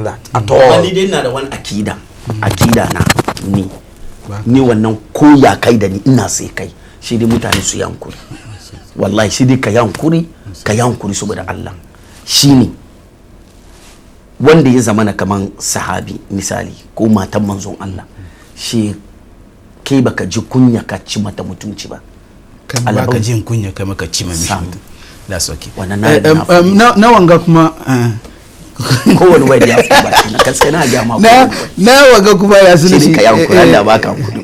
that at all. Wani dai na da wani akida na ni wannan ko ya kai da ni ina sai kai shi dai mutane su yankuri wallahi shi dai ka yankuri saboda Allah shine wanda ya zama na kaman sahabi misali ko matan manzon Allah shi kai baka ji kunya ka ci mata mutunci ba kan baka jin kunya kai maka ci mata mutunci. That's okay. Na wanga kuma kowane wani ya fi baki na gaske na ga ma na wanga kuma ya suna shi ka yankuri Allah baka kudu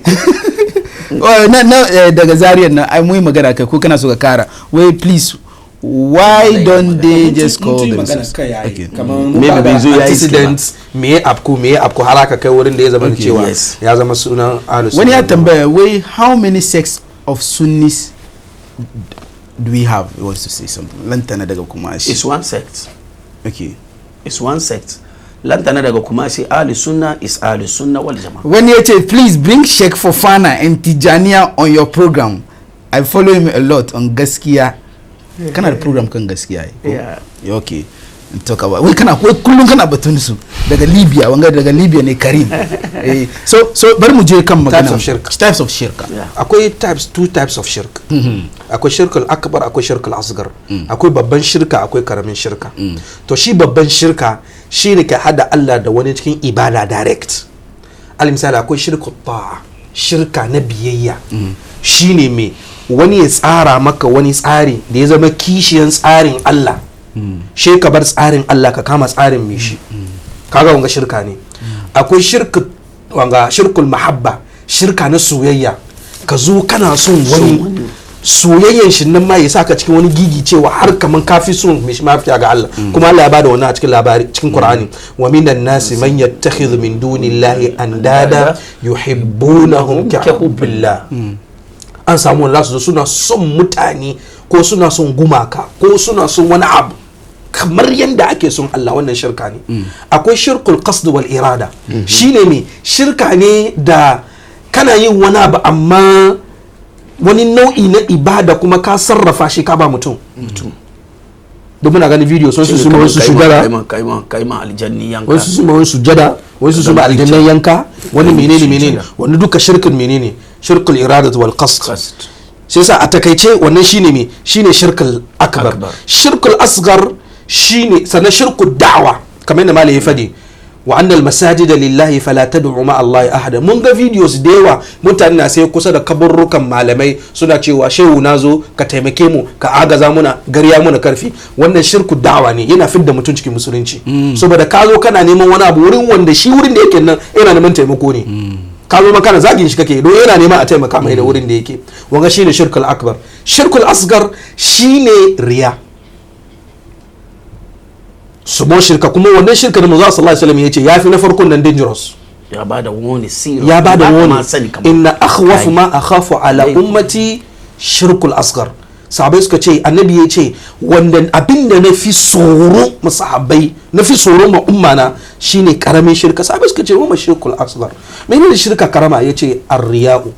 daga zariyar nan ai muyi magana kai ko kana so ka kara wai please why don't they just call themselves maybe bai zo ya incident me apko har aka kai wurin da ya zama cewa ya zama sunan ahlus wani ya tambaya wai how many sects of sunnis do we have? He wants to say something. Lantana daga Kumashi. It's one sect. Okay. It's one sect. Lantana daga Kumashi, Ahlu Sunnah is Ahlu Sunnah wal Jama'ah. When you say, please bring Sheikh Fofana and Tijania on your program. I follow him a lot on Gaskiya. Can I program kan Gaskiya? Yeah. Okay. And talk about. We kullum kana batun su daga Libya. Wanga daga Libya ne Karim. So bari mu je kan magana. Types of shirk. Akwai two types of shirk. Akwai shirkul akbar akwai shirkul asgar. Akwai babban shirka akwai karamin shirka. To shi babban shirka shine ka hada Allah da wani cikin ibada direct. Al misali akwai shirkul ta'a shirka na biyayya. Shine me wani ya tsara maka wani tsari da ya zama kishiyan tsarin Allah. She ka bar tsarin Allah ka kama tsarin mai shi kaga wanga shirka ne. Akwai shirkul mahabba shirka na soyayya ka zo kana son wani soyayyen shi nan ma ya saka cikin wani gigi cewa har kaman kafi son mai mafiya ga Allah kuma Allah ya bada wannan a cikin labari cikin Qur'ani wa minan nasi man yattakhidhu min dunillahi andada yuhibbunahum ka hubbillah. An samu Allah su suna son mutane ko suna son gumaka ko suna son wani abu kamar yadda ake son Allah, wannan shirka ne. Akwai shirkul qasd wal irada, shine me shirka ne da kana yin wani abu amma wani nau'i na ibada kuma ka sarrafa shi ka ba mutum. Da muna ganin video sun su ma wasu sujada, kai ma aljanni yanka, wasu su ma wasu sujada, wasu su ma aljannan yanka, wani menene wani duka shirkin menene shirkul irada wal qasd. sai sa a takaice wannan shine me shine shirkul akbar. Shirkul asghar shine sannan shirkul da'wa kamar yadda malai ya fadi wa annal masajida lillahi fala tad'u ma Allah ahada. Mun ga videos da yawa mutane na sai kusa da kaburrukan malamai suna cewa shehu nazo ka taimake mu ka agaza muna gariya muna karfi. Wannan shirku da'wa ne, yana fidda mutum cikin musulunci saboda ka zo kana neman wani abu wurin wanda shi wurin da yake nan yana neman taimako ne. Ka zo makana zagin shi kake don yana neman a taimaka mai da wurin da yake. Wanga shine shirkul akbar. Shirkul asgar shine riya, sumo shirka, kuma wannan shirka da manzo sallallahu alaihi wasallam yace yafi na farkon nan dangerous. Ya bada wani sirri, ya bada wani inna akhwafu ma akhafu ala ummati shirkul asgar. Sahabbai suka ce annabi ya ce wanda abinda na fi tsoro masahabbai na fi tsoro ma umma na shine karamin shirka. Sahabbai suka ce wa shirkul asgar menene shirka karama? yace ar-riya'u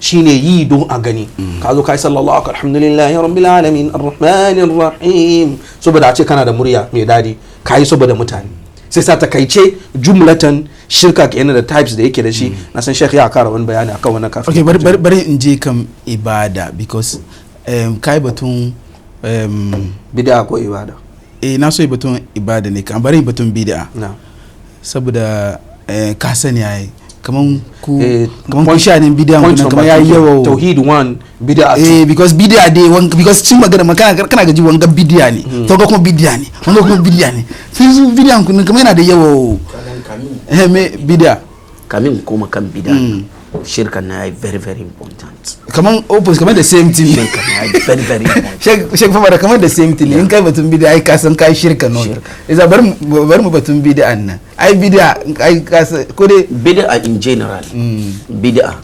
shine yi don a gani. ka zo kai sallallahu alaihi alhamdulillahi rabbil alamin arrahmanir rahim saboda a ce kana da murya mai dadi kai saboda mutane. sai sa takaice jumlatan shirka ke yana da types da yake da shi. na san shekhi ya kara wani bayani akan wannan kafin. Okay, bari in je kan ibada because kai batun bid'a ko ibada. Na so batun ibada ne kan bari batun bid'a saboda ka sani ai kaman ku shanin bid'a kun kaman yayi yawa tauhid 1 bid'a because bid'a dai because cin magana kana gaji wanga bid'a ne to ga kuma bid'a ne wanga kuma bid'a ne sai su bid'a kun kaman yana da yawa me bid'a kamin kuma kan bid'a shirka na very very important. Kaman opposite kaman the same thing. Shirka na very very important. Shek fa kaman the same thing. In kai batun bid'a ai ka san kai shirka no. Iza bar mu batun bid'a nan. Ai bid'a ai ka san ko dai bid'a in general. Bid'a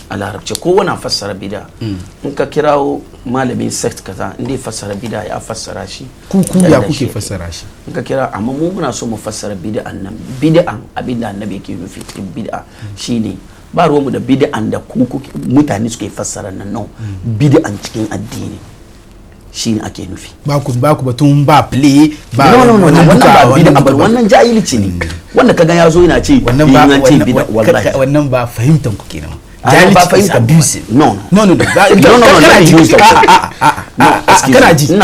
a larabci ko wani fassara bid'a. In ka kirawo malamin sect kaza inda fassara bid'a ya fassara shi. Ku ya kuke fassara shi. In ka kira amma mu muna so mu fassara bid'an nan. Bid'an abinda annabi yake nufi cikin bid'a shine ba ruwanmu da bid'an da mutane suke fassara nan no bid'an cikin addini shine ake nufi. ba ku batun ba play ba no wannan ba bid'a ba, wannan jahilci ne. wanda kaga yazo yana ce wannan ba bid'a wallahi wannan ba fahimtan ku kenan. jahilci ba fahimtan abuse. no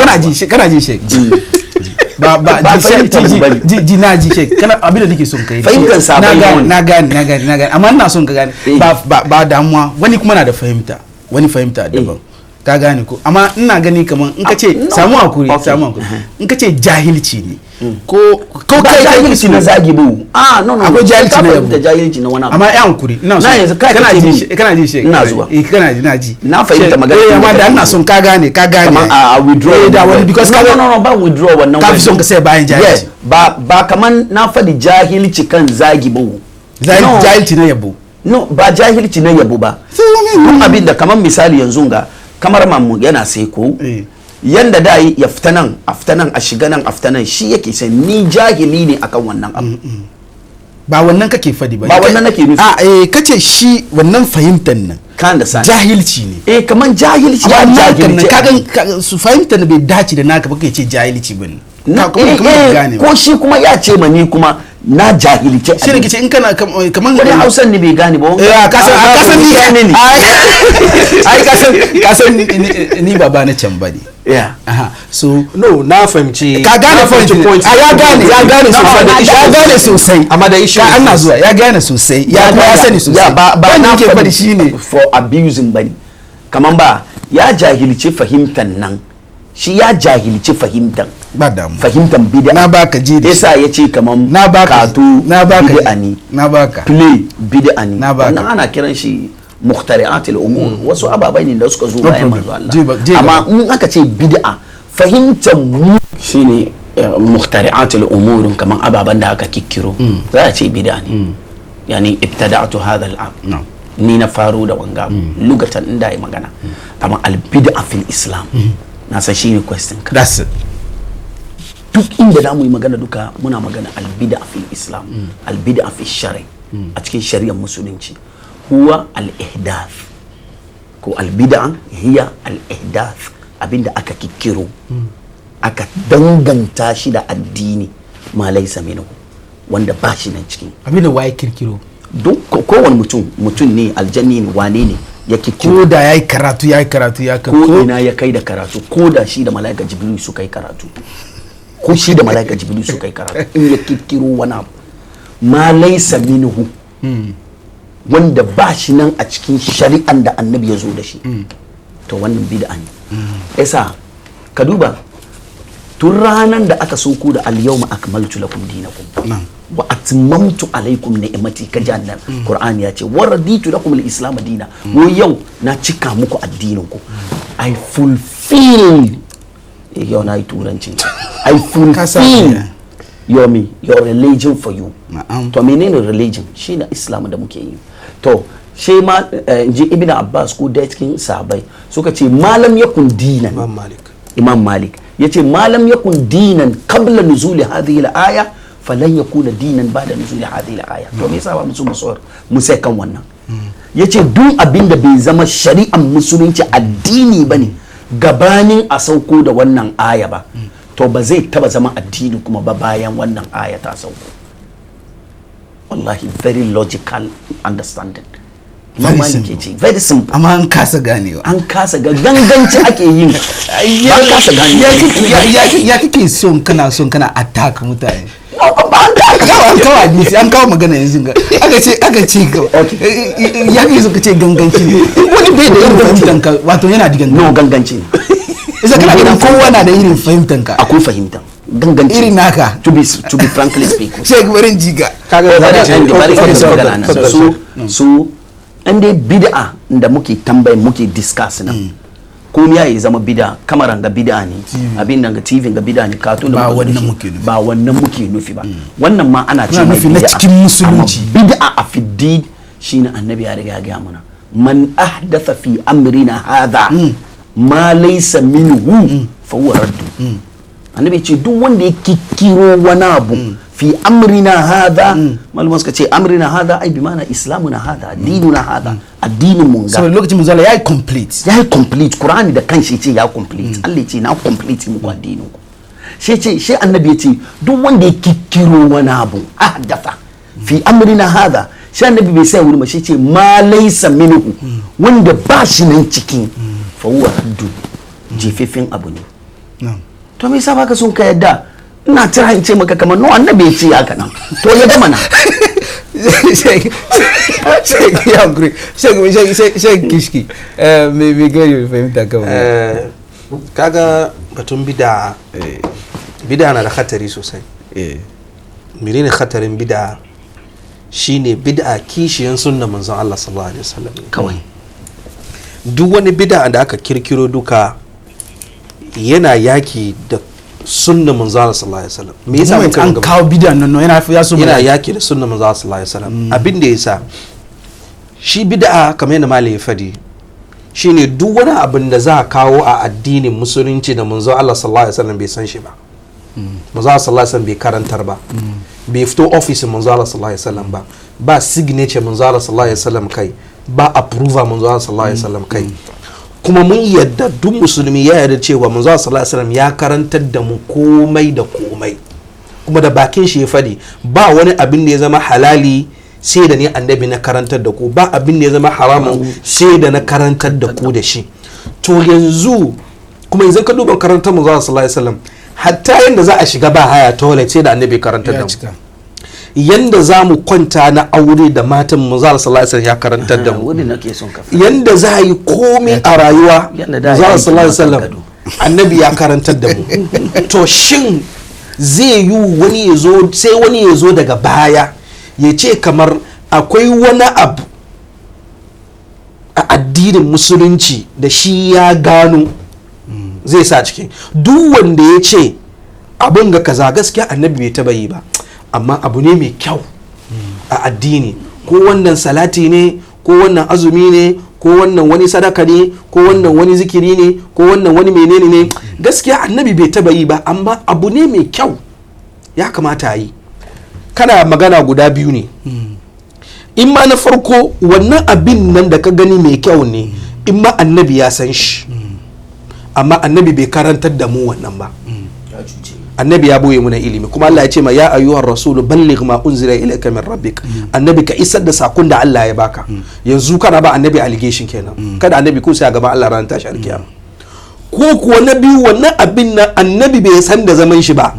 kana ji shek ba ji na ji shek kana abin da nake son kai fahimtar sabai na gane amma ina son ka gane ba damuwa wani kuma na da fahimta wani fahimta daban ka gane ko amma ina gani kaman in ka ce samu hakuri in ka ce jahilci ne ko kai jahilci na zagi bu no akwai jahilci na yabo da jahilci na wani abu amma ya hankuri ina so kana ji shek ina zuwa kana ji na fahimta magana amma da ina son ka gane kaman a withdraw da wani because no ba withdraw wannan ka fi son ka sai bayan jahilci ba kaman na fadi jahilci kan zagi bu jahilci na yabo no ba jahilci na yabo ba duk abin da kaman misali yanzu ga kamar mamu yana sai ko yanda da ya fita nan a shiga nan a fita nan shi yake sai ni jahili ne akan wannan abu ba wannan kake fadi ba wannan nake nufi kace shi wannan fahimtar nan kan da sani jahilci ne kaman jahilci ya jahilci kaga su fahimtar bai dace da naka ba kai ce jahilci bane ko shi kuma ya ce mani kuma na jahilci shi ne kace in kana kaman wani hausan ne bai gane ba kasan ni gane ne ai kasan ni baba na can bane so no na fahimci ka gane point ya gane sosai amma da issue ka ana zuwa ya gane sosai ya sani sosai ba na ke fadi shine for abusing bane kaman ba ya jahilci fahimtar nan shi ya jahilci fahimtar ba damu fahimtar bid'a na baka ji da yasa yace kaman na baka bid'a ne na baka play bid'a ne wannan ana kiran shi muhtari'at al-umur wasu ababai ne da suka zo bayan manzo Allah amma in aka ce bid'a fahimtar mu shine muhtari'at al-umur kaman ababan da aka kikkiro za a ce bid'a ne yani ibtada'tu hadha al-amr ni na faro da wanga lugatan inda yi magana amma al-bid'a fil islam na san shine question ka that's it duk inda da mu yi magana duka muna magana albida fil islam albida fil shari a cikin shari'ar musulunci huwa al-ihdath ko albida hiya al-ihdath abinda aka kikkiro aka danganta shi da addini ma laysa minhu wanda ba shi nan cikin abinda waye kirkiro duk kowane mutum ne aljanni ne wane ne ya kikkiro ko da yayi karatu ya ko ina ya kai da karatu ko da shi da malaika jibril su kai karatu ko shi da malaika jibril su kai karatu in ya kikkiro wani abu ma laysa minhu wanda ba shi nan a cikin shari'an da annabi ya zo da shi to wannan bid'a ne yasa ka duba tun ranar da aka soko da al-yawma akmaltu lakum dinakum wa atmamtu alaykum ni'mati ka jannan qur'ani ya ce wa raditu lakum al-islam dina mu yau na cika muku addinin ku I fulfill yau na yi turanci I fulfill your religion for you to menene religion shine islam da muke yi to shi ma ji ibn abbas ko da cikin sahabbai suka ce malam yakun dinan imam malik yace malam yakun dinan qabla nuzuli hadhihi al-aya falan yakuna dinan ba'da nuzuli hadhihi al-aya to me yasa ba mu sai kan wannan yace duk abinda bai zama shari'an musulunci addini bane gabanin a sauko da wannan aya ba to ba zai taba zama addini kuma ba bayan wannan aya ta sauko wallahi very logical understanding very simple amma an kasa ganewa ganganci ake yin an kasa ganewa ya kake son kana attack mutane an kawo hadisi an kawo magana yanzu ga aka ce ya ke so ka ce ganganci wani bai da irin fahimtanka wato yana da ganganci no ganganci ne isa kana ganin kowa na da irin fahimtanka akwai fahimtan ganganci irin naka to be frankly speaking sai barin jiga kaga su an dai bid'a da muke tambayin muke discuss nan ko ya yi zama bid'a kamaran ga bid'a ne abin nan ga TV ga bid'a ne kato da ba wannan muke nufi ba wannan ma ana ce mai bid'a na cikin musulunci bid'a a fiddin shine annabi ya riga ya mana man ahdatha fi amrina hadha ma laysa minhu fa huwa raddu annabi ce duk wanda ya kikkiro wani abu fi amrina hadha malama suka ce amrina hadha ai bi mana islamuna hadha dinuna hadha addinin mun ga saboda lokacin manzala yayi complete qur'ani da kanshi ce ya complete Allah ya ce na complete muku addinin ku shi annabi ya ce duk wanda ya kikkiro wani abu ahdatha fi amrina hadha shi annabi bai sai wuri ma shi ce ma laysa minhu wanda ba shi nan cikin fa huwa raddu jefefin abu ne to me yasa baka son ka yadda ina tira in ce maka kamar no annabi ya ce haka nan to ya gama na sai kishki me gari fahimta kawai kaga batun bida na da khatari sosai menene khatarin bida shine bid'a kishiyan sunna manzon Allah sallallahu alaihi wasallam kawai duk wani bid'a da aka kirkiro duka yana yaki da sunna manzo Allah sallallahu alaihi wasallam me yasa muka an kawo bid'a nan yana yaki da sunna manzo Allah sallallahu alaihi wasallam abin da yasa shi bid'a kamar yana malai fadi shine duk wani abin da za a kawo a addinin musulunci da manzo Allah sallallahu alaihi wasallam bai san shi ba manzo Allah sallallahu alaihi wasallam bai karantar ba bai fito office manzo Allah sallallahu alaihi wasallam ba signature manzo Allah sallallahu alaihi wasallam kai ba approval manzo Allah sallallahu alaihi wasallam kai kuma mun yadda duk musulmi ya yarda cewa manzo sallallahu alaihi wasallam ya karantar da mu komai da komai kuma da bakin shi ya fadi ba wani abin da ya zama halali sai da ni annabi na karantar da ku ba abin da ya zama haramun sai da na karantar da ku da shi to yanzu kuma yanzu ka duba karantar manzo sallallahu alaihi wasallam hatta yanda za a shiga ba haya toilet sai da annabi karantar da mu yanda za mu kwanta na aure da matan mu za sallallahu alaihi wasallam ya karantar da mu yanda za a yi komai a rayuwa za sallallahu alaihi wasallam annabi ya karantar da mu to shin zai yi wani ya zo sai wani ya zo daga baya ya ce kamar akwai wani abu a addinin musulunci da shi ya gano zai sa cikin duk wanda ya ce abin ga kaza gaskiya annabi bai taba yi ba amma abu ne mai kyau a addini ko wannan salati ne ko wannan azumi ne ko wannan wani sadaka ne ko wannan wani zikiri ne ko wannan wani menene ne, gaskiya annabi bai taba yi ba, amma abu ne mai kyau ya kamata a yi. Kana magana guda biyu ne, in ma na farko wannan abin nan da ka gani mai kyau ne, in ma annabi ya san shi, amma annabi bai karantar da mu wannan ba. Annabi ya boye muna ilimi, kuma Allah ya ce ma ya ayyuhar rasulu balligh ma unzila ilayka min rabbik. Annabi ka isar da sakon da Allah ya baka. Yanzu kana ba annabi allegation kenan, kada annabi ko sai a gaban Allah ran tashi alkiyama. Ko kuwa na biyu wannan abin nan annabi bai san da zaman shi ba,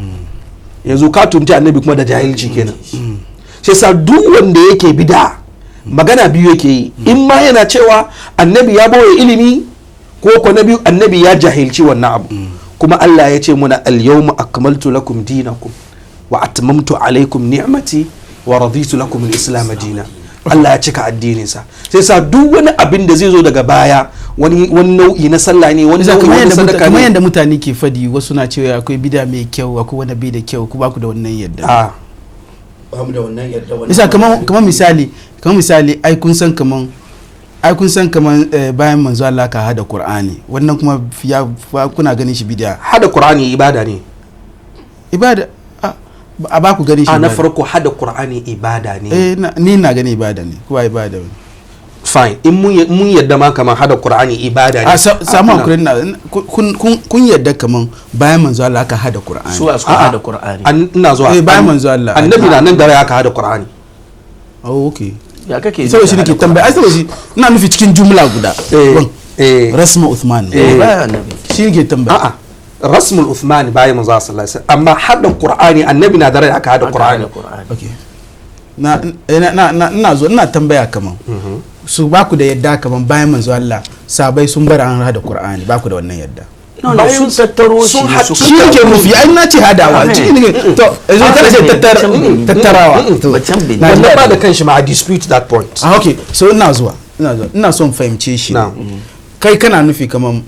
yanzu ka tunta annabi kuma da jahilci kenan. Sai sa duk wanda yake bid'a magana biyu yake yi, in ma yana cewa annabi ya boye ilimi, ko ko na biyu annabi ya jahilci wannan abu. Kuma Allah ya ce muna al-yawma akmaltu lakum dinakum wa atmamtu alaykum ni'mati wa raditu lakum al-islam dinan. Allah ya cika addininsa. Sai sa duk wani abin da zai zo daga baya, wani nau'i na sallah ne, wani nau'i na sadaka ne, kamar yanda mutane ke fadi, wasu na cewa akwai bida mai kyau, akwai wanda bai da kyau, ku ba ku da wannan yadda. Ba mu da wannan yadda. Isa kamar misali ai kun san kaman bayan manzo Allah ka hada Qur'ani, wannan kuma kuna ganin shi bid'a. Hada Qur'ani ibada ne. Ibada a ba ku ganin shi. Na farko hada Qur'ani ibada ne. Ni na gani ibada ne, kuwa ibada ne. Fine, in mun yadda ma kaman hada Qur'ani ibada ne. Samu kun yadda kaman bayan manzo Allah ka hada Qur'ani. Su hada Qur'ani. Ina zuwa. Bayan manzo Allah. Annabi na nan da aka hada Qur'ani. Oh, okay. Ya kake saboda shi nake tambaya, saboda shi ina nufi cikin jumla guda. Rasmu Uthman. Shi nake tambaya. Rasmul Uthman bayan manzo sallallahu alaihi wasallam, amma hada Qur'ani annabi na da aka hada Qur'ani. Okay. ina tambaya kaman su ba ku da yadda kaman bayan manzo Allah sabai sun bar an hada Qur'ani, ba ku da wannan yadda. sun tattaro shi ke nufi ai na ce hadawa to yanzu kada sai tattarawa wannan ba da kanshi ma I dispute that point. Okay, so ina son fahimce shi. Kai kana nufi kaman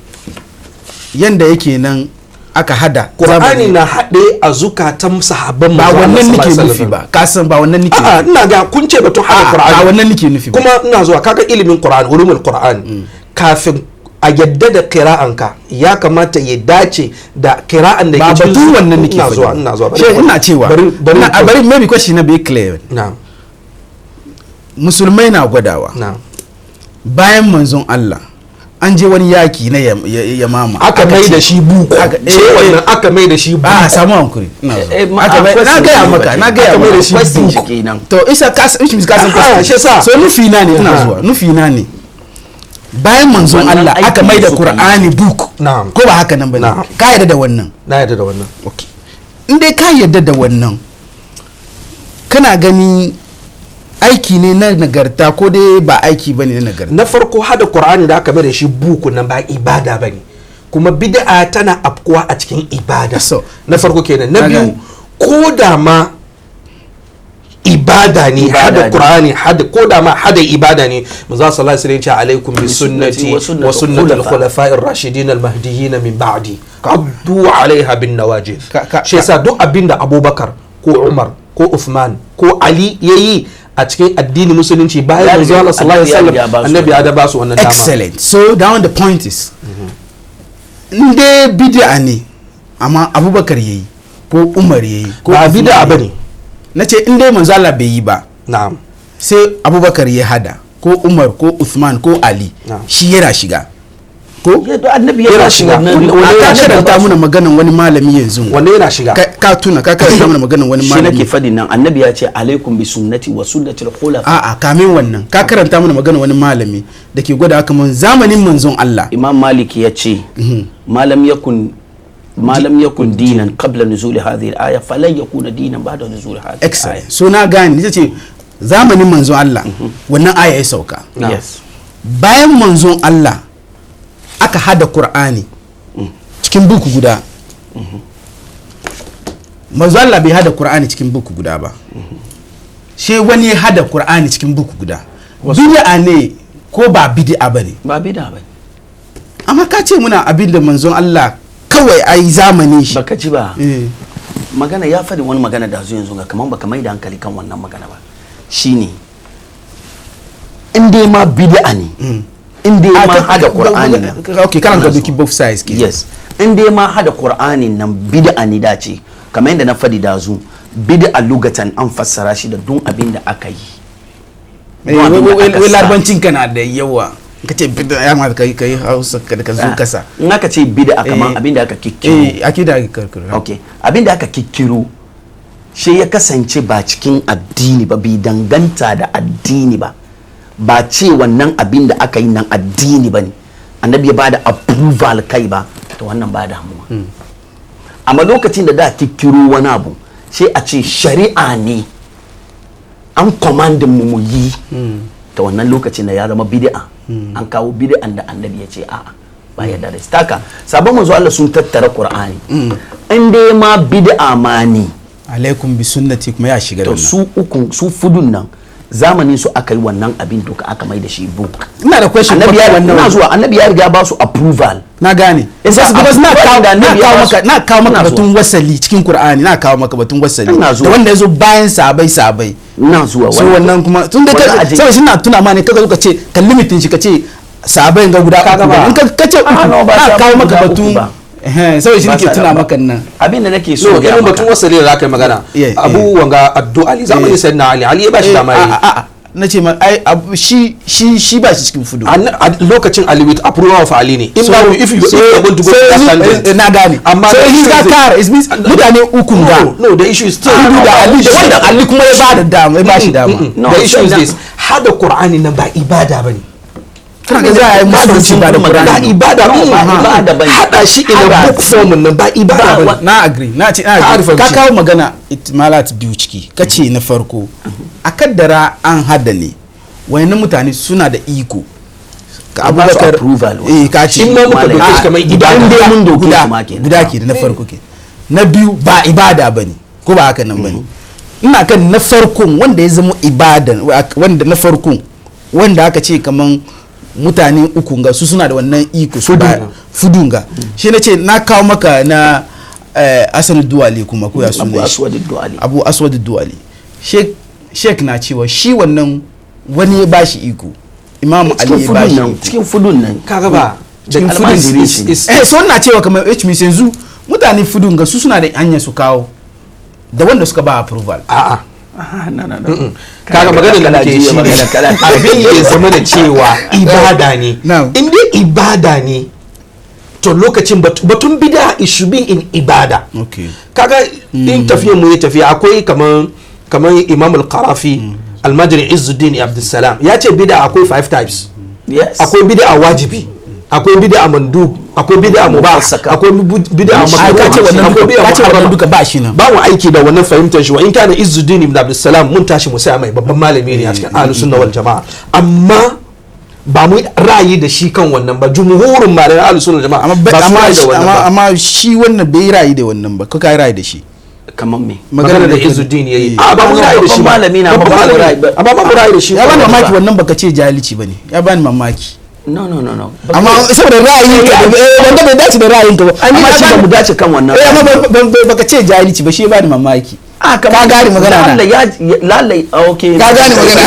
yanda yake nan aka hada Qur'ani na haɗe a zukatan sahabban ba wannan nake nufi ba, ka san ba wannan nake nufi. Ina ga kun ce batun hada Qur'ani ba wannan nake nufi ba. Kuma ina zuwa kaga ilimin Qur'ani, ulumul Qur'ani kafin a yadda da kira'anka ya kamata ya dace da kira'an da ke cikin batun wannan nake faɗi. Ina zuwa ina cewa bari maybe question na be clear. Musulmai na gwadawa bayan manzon Allah an je wani yaki na Yamama aka mai da shi buku, wannan aka mai da shi buku. Samu hankuri na gaya maka da shi buku. To isa kasan so nufi na ne, ina zuwa nufi na ne bayan manzon Allah aka mai da Qur'ani book, ko ba haka nan bane? Ka yarda da wannan? Na yarda da wannan. Okay, in dai ka yarda da wannan, kana gani aiki ne na nagarta ko dai ba aiki bane na nagarta? Na farko hada Qur'ani da aka mai da shi book nan ba ibada bane, kuma bid'a tana afkuwa a cikin ibada. Na farko kenan. Na biyu, ko da ma ibada ne hada Qur'ani, ko da ma hada ibada ne, manzo sallallahu alaihi wasallam ya ce alaikum bi sunnati wa sunnati al-khulafa'ir rashidin al-mahdiyyin min ba'di addu 'alayha bin nawajid. Shi yasa duk abinda Abubakar ko Umar ko Uthman ko Ali yayi a cikin addini musulunci bayan manzo sallallahu alaihi wasallam, annabi ya da ba su wannan dama. Excellent. So down the point is inde bid'a ne amma Abubakar yayi ko Umar yayi ko ba bid'a bane. Na ce in dai manzo Allah bai yi ba, na'am, sai Abubakar ya hada ko Umar ko Uthman ko Ali, shi yana shiga ko annabi yana shiga. Ka karanta mana maganan wani malami yanzu, wanne yana shiga? Ka tuna ka karanta mana maganan wani malami. Shi nake fadi nan, annabi ya ce alaikum bi sunnati wa sunnati al-khulafa. Kamin wannan ka karanta mana maganan wani malami da ke gwada haka mun zamanin manzon Allah. Imam Malik ya ce ما لم يكن دينا قبل نزول هذه الآية فلن يكون دينا بعد نزول هذه الآية. So na gani ce zamanin manzon Allah wannan aya ya sauka. Yes. Bayan manzon Allah aka hada Qur'ani cikin buku guda. Manzon Allah bai hada Qur'ani cikin buku guda ba. She wani ya hada Qur'ani cikin buku guda. Bid'a ne ko ba bid'a bane? Ba bid'a bane. Amma ka ce muna abinda manzon Allah kawai ai zamanin shi baka ji ba. Magana ya faɗi wani magana da yanzu ga kaman baka mai da hankali kan wannan magana ba, shine in dai ma bid'a ne in dai ma hada Qur'ani nan okay kana ga duki both sides ke yes in dai ma hada Qur'ani nan bid'a ne dace kamar yadda na fadi dazu bid'a lugatan an fassara shi da dun abin da aka yi wai larbancin kana da yawa kace bid'a ya ma kai Hausa ka zo kasa in aka ce bid'a kamar abin da aka kikkiro akida kirkiro okay abin da aka kikkiro shi ya kasance ba cikin addini ba bi danganta da addini ba ce wannan abin da aka yi nan addini ba ne annabi ya ba da approval kai ba to wannan ba damuwa amma lokacin da kikkiro wani abu sai a ce shari'a ne an commandin mu yi ta wannan lokacin da ya zama bid'a an kawo bid'an da annabi ya ce a'a ba ya da staka sabon manzo Allah sun tattara Qur'ani in dai ma bid'a ma ne alaikum bi sunnati kuma ya shiga da to su fudun nan zamanin su aka yi wannan abin duka aka mai da shi book ina da question annabi ya ina zuwa annabi ya riga ba su approval na gane na kawo maka batun wasali cikin Qur'ani na kawo maka batun wasali da wanda yazo bayan sabai ina zuwa so wannan kuma tun da sai shi na tuna ma ne kaga ka ce kan limitin shi ka ce sabai ga guda in ka ce na kawo maka batun sai shi nake tuna maka nan abin da nake so ga batun wasali da zaka yi magana abu wanga addu'a ali zamanin sayyidina ali ya ba shi dama na ce ma ai shi ba shi cikin fudu a lokacin ali with approval of ali ne in ba if you able to go to that standard na gane amma so he's got car is means mutane uku ga no the issue is still da ali da wanda ali kuma ya ba da dama ya ba shi dama the issue is this hada qur'ani nan ba ibada bane kana ga za a yi musulunci ba da Qur'ani ba ibada ba hada shi ina book form nan ba ibada ba na agree na ce ka kawo magana itmalat biyu ciki kace na farko a kaddara an hada ne wayannan mutane suna da iko ka abubakar ka ce in ma muka doke shi kamar ibada da mun doke guda ke da na farko ke na biyu ba ibada bane ko ba haka nan bane ina kan na farkon wanda ya zama ibada wanda na farkon wanda aka ce kaman mutane uku ga su suna da wannan iko su ba fudunga shi na ce na kawo maka na Asad Duwali kuma ko ya suna Abu Aswad Duwali Sheikh na cewa shi wannan wani ya bashi iko Imam Ali ya bashi cikin fudun nan kaga ba cikin fudun so na cewa kamar HMC yanzu mutane fudunga su suna da hanyar su kawo da wanda suka ba approval a'a kaga magana da nake shi abin ya zama da cewa ibada ne in dai ibada ne to lokacin batun bid'a it should be in ibada kaga in tafiya mu ya tafiya akwai kaman Imam al-Qarafi al-Majri Izzuddin Abdussalam ya ce bid'a akwai 5 types akwai bid'a wajibi akwai bid'a mandub akwai bid'a mubah akwai bid'a makruh akwai bid'a wannan duka ba shi nan ba mu aiki da wannan fahimtar shi wa in kana Izzuddin ibn Abdussalam mun tashi mu sai mai babban malami ne a cikin ahlus sunna wal jamaa amma ba mu ra'ayi da shi kan wannan ba jumhurin malaman ahlus sunna wal jamaa ba su ra'ayi da wannan ba amma shi wannan bai ra'ayi da wannan ba ko kai ra'ayi da shi kamar me magana da Izzuddin yayi ba mu ra'ayi da shi malami na ba amma ba mu ra'ayi da shi ya bani mamaki wannan baka ce jahilci bane ya bani mamaki no amma saboda ra'ayin ka wanda bai dace da ra'ayin ka ba amma shi ba mu dace kan wannan amma baka ce jahilci ba shi ya bani mamaki ka gane magana na lallai okay ka gane magana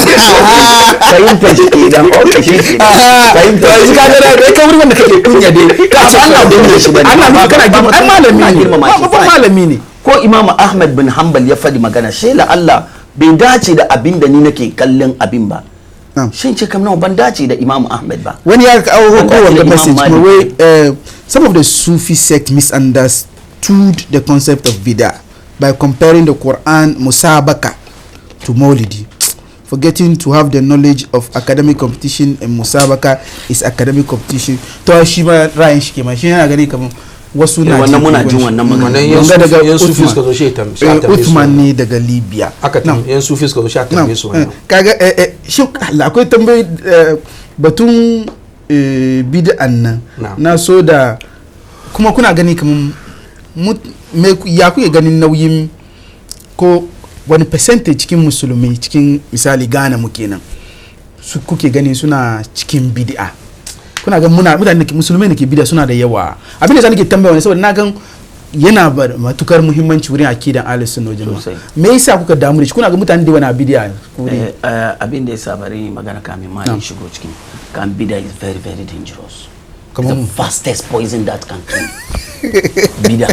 fahimta shi ke dan okay shi ke fahimta shi ka gane dai ka wurin wanda kake kunya dai ka ce Allah da shi bane amma kana girma ai malami ne ko Imam Ahmad bin Hanbal ya fadi magana shi la Allah bai dace da abin da ni nake kallon abin ba shin ce kam ban dace da Imam Ahmad ba wani ya kawo kowanne message kuma wai some of the Sufi sect misunderstood the concept of bid'ah by comparing the Quran musabaka to Maulidi, forgetting to have the knowledge of academic competition and musabaka is academic competition. To shi ma ra'ayin shi kenan shi yana gani kamar wasu na wannan muna jin wannan magana yan Sufi suka zo shi Uthman ne daga Libya aka yan Sufi suka zo shi tambaye su wannan kaga shi akwai tambayi batun bid'an nan na so da kuma kuna gani kamar ya kuke ganin nauyin ko wani percentage cikin musulmi cikin misali Ghana mu kenan su kuke gani suna cikin bid'a kuna ga mutane musulmai ne ke bid'a suna da yawa abin da nake tambaya wani saboda na gan yana ba matukar muhimmanci wurin akidan ahlus sunna jama'a. Sosai. Me yasa kuka damu da shi? Kuna ga mutane da wani bidiya abin da yasa bari magana kamin ma in shigo cikin kan bida is very very dangerous. Come It's on. the fastest poison that can kill. Bida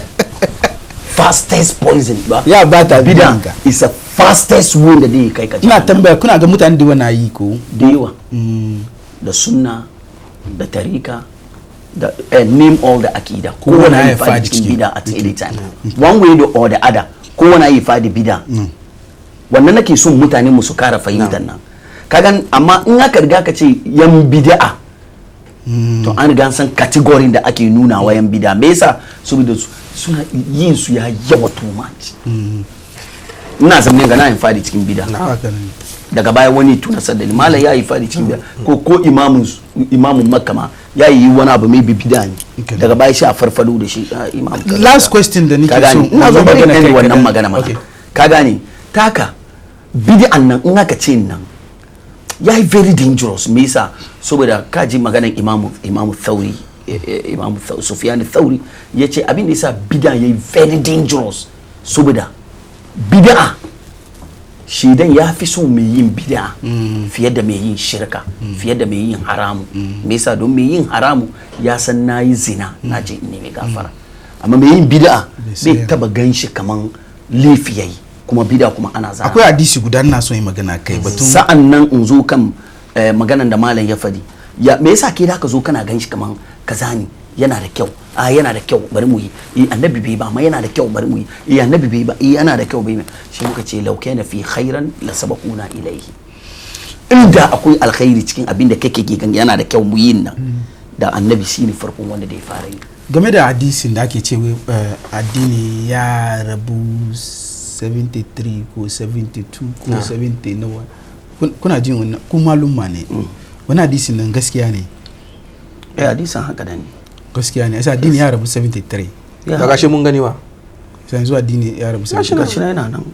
fastest poison ba Ya bata bida bidanka. is the fastest wound da zai kai ka ina jahannama. tambaya kuna ga mutane da wani yi ko da yawa da sunna da tarika da name all the akida kowane ya ya fadi fadi cikin ciki. bida at any time one way or the other kowane ya fadi bida wannan nake son mutane mu su kara fahimtar nan kagan amma in aka riga ka ce yan bid'a to an riga san category da ake nuna wa yan bid'a me yasa saboda suna yin su ya yawa too much ina zamanin ga na yin fadi cikin bid'a haka ne. daga baya wani tuna sadani malam ya yi fadi cikin bid'a ko imamun makka ma ya yi wani abu mai bibida ne Okay. daga baya shi a farfado da shi imam kaza. Last question da nake ka gane so ina zo bari kai ne wannan kaɗan. magana mana Okay. ka gane taka bid'an nan in aka ce nan ya yi very dangerous me yasa saboda ka ji maganar imamu thauri sufyan thauri ya ce abin da yasa bid'a ya yi very dangerous saboda bid'a shidan ya fi so mai yin bid'a fiye da mai yin shirka fiye da mai yin haramu me yasa don mai yin haramu ya san nayi zina na je in nemi gafara amma mai yin bid'a bai taba ganshi kaman laifi yayi kuma bid'a kuma ana zana akwai hadisi guda ina so yi magana kai batun sa'an nan in zo kan maganan da malam ya fadi ya me yasa ke da ka zo kana ganshi kaman kaza ne yana da kyau yana da kyau bari mu yi annabi bai ba amma yana da kyau bari mu yi annabi bai ba yana da kyau bai shi muka ce law kana fi khairan la sabaquna ilayhi inda akwai alkhairi cikin abin da kake gigan yana da kyau mu yin nan da annabi shine farkon wanda da ya fara yi game da hadisin da ake cewa addini ya rabu 73 ko 72 ko 70 nawa kuna jin wannan ku malumma ne wani hadisin nan gaskiya ne hadisin haka da ne gaskiya ne yasa addini ya rabu 73 daga shi mun gani ba sai zuwa addini ya rabu 73 gashi na yana nan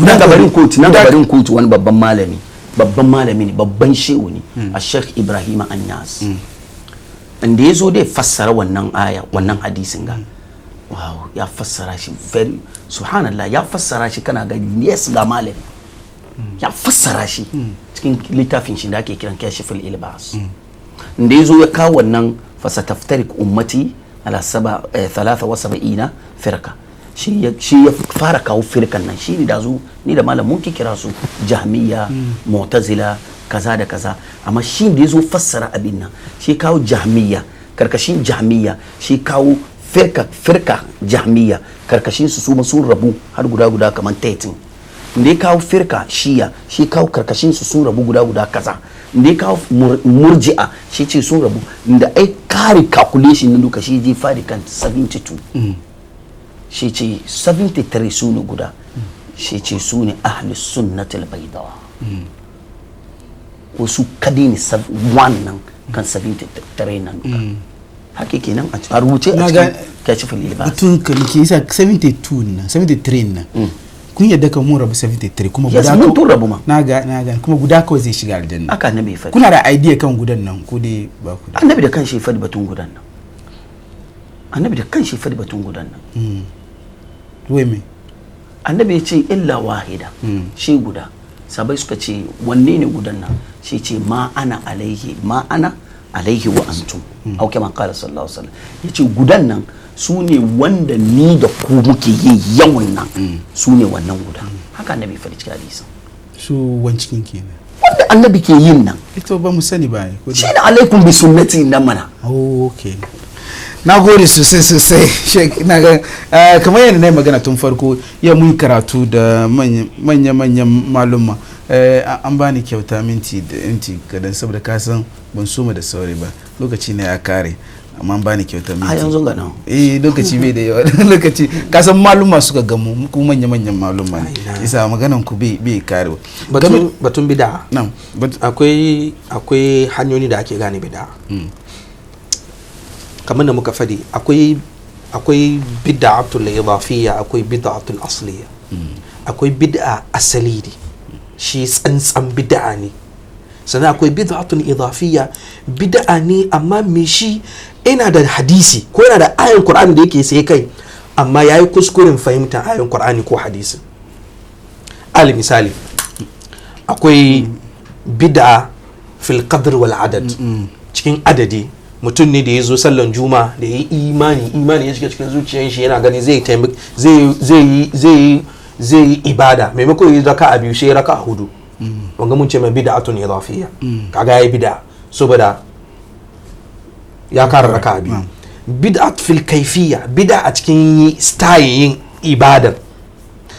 nan gabarin kotu wani babban malami ne babban shehu ne a Sheikh Ibrahim Anyas inda ya zo dai fassara wannan aya wannan hadisin ga wow ya fassara shi very subhanallah ya fassara shi kana gani yes ga malami ya fassara shi cikin littafin shi da ake kiran Kashiful Ilbas inda ya zo ya kawo wannan fasataftarik ummati ala 73 firka shi ya fara kawo firkan nan shi ne da zo ni da malam mun kira su jahmiya mu'tazila kaza da kaza amma shi da yazo fassara abin nan shi kawo jahmiya karkashin jahmiya shi kawo firka jahmiya karkashin su sun rabu har guda kamar 13 da ya kawo firka shiya shi kawo karkashin su sun rabu guda kaza da ya kawo murji'a shi ce sun rabu da ai kare calculation na duka shi je fadi kan 72 shi ce 73 su ne guda shi ce su ne ahli sunnatul baidawa wasu kadi ne wannan kan 73 nan duka haka kenan a rubuce a cikin Kashiful Ilbas batun ka ke yasa 72 nan 73 nan kun yadda kan mun rabu 73 kuma yes mun tun rabu ma na ga kuma guda kawai zai shiga aljanna aka annabi ya faɗi kuna da idea kan gudan nan ko dai ba ku da annabi da kanshi ya faɗi batun gudan nan annabi da kanshi ya faɗi batun gudan nan wai me annabi ya ce illa wahida shi guda sabai suka ce wanne ne gudan nan shi ce ma ana alaihi wa antum au kama qala sallallahu alaihi wasallam yace gudan nan su ne wanda ni da ku muke yin yawan nan su ne wannan guda haka annabi faɗi cikin hadisi su wancikin kenan wanda annabi ke yin nan ito ba mu sani ba shi ne alaikum bi sunnati nan mana okay na gode sosai shek ina ga kamar yadda na yi magana tun farko ya mun karatu da manya-manyan malumma an bani kyauta minti kadan saboda kasan ban soma da sauri ba lokaci ne ya kare amma an bani kyauta minti yanzu ga nan lokaci bai da yawa lokaci kasan malumma suka gamu ku manya-manyan malumma ne isa maganan ku bai kare batun bid'a akwai hanyoyi da ake gane bid'a kamar da muka fadi akwai bid'atul idafiyya akwai bid'atul asliya akwai bid'a asali ne shi tsantsan bid'a ne sannan akwai bid'atul idafiyya bid'a ne amma me shi yana da hadisi ko yana da ayan qur'ani da yake sai kai amma ya yi kuskuren fahimtar ayon Qur'ani ko hadisi. Al misali akwai bid'a fil qadr wal adad, cikin adadi. Mutum ne da ya zo sallan juma da ya yi imani ya shiga cikin zuciyar shi, yana gani zai yi ibada, maimakon yi raka a biyu sai raka a hudu. Wanga mun ce mai bid'atun idafiyya, kaga yayi bid'a saboda ya kara raka a biyu. Bid'at fil kaifiyya, bid'a a cikin style yin ibadar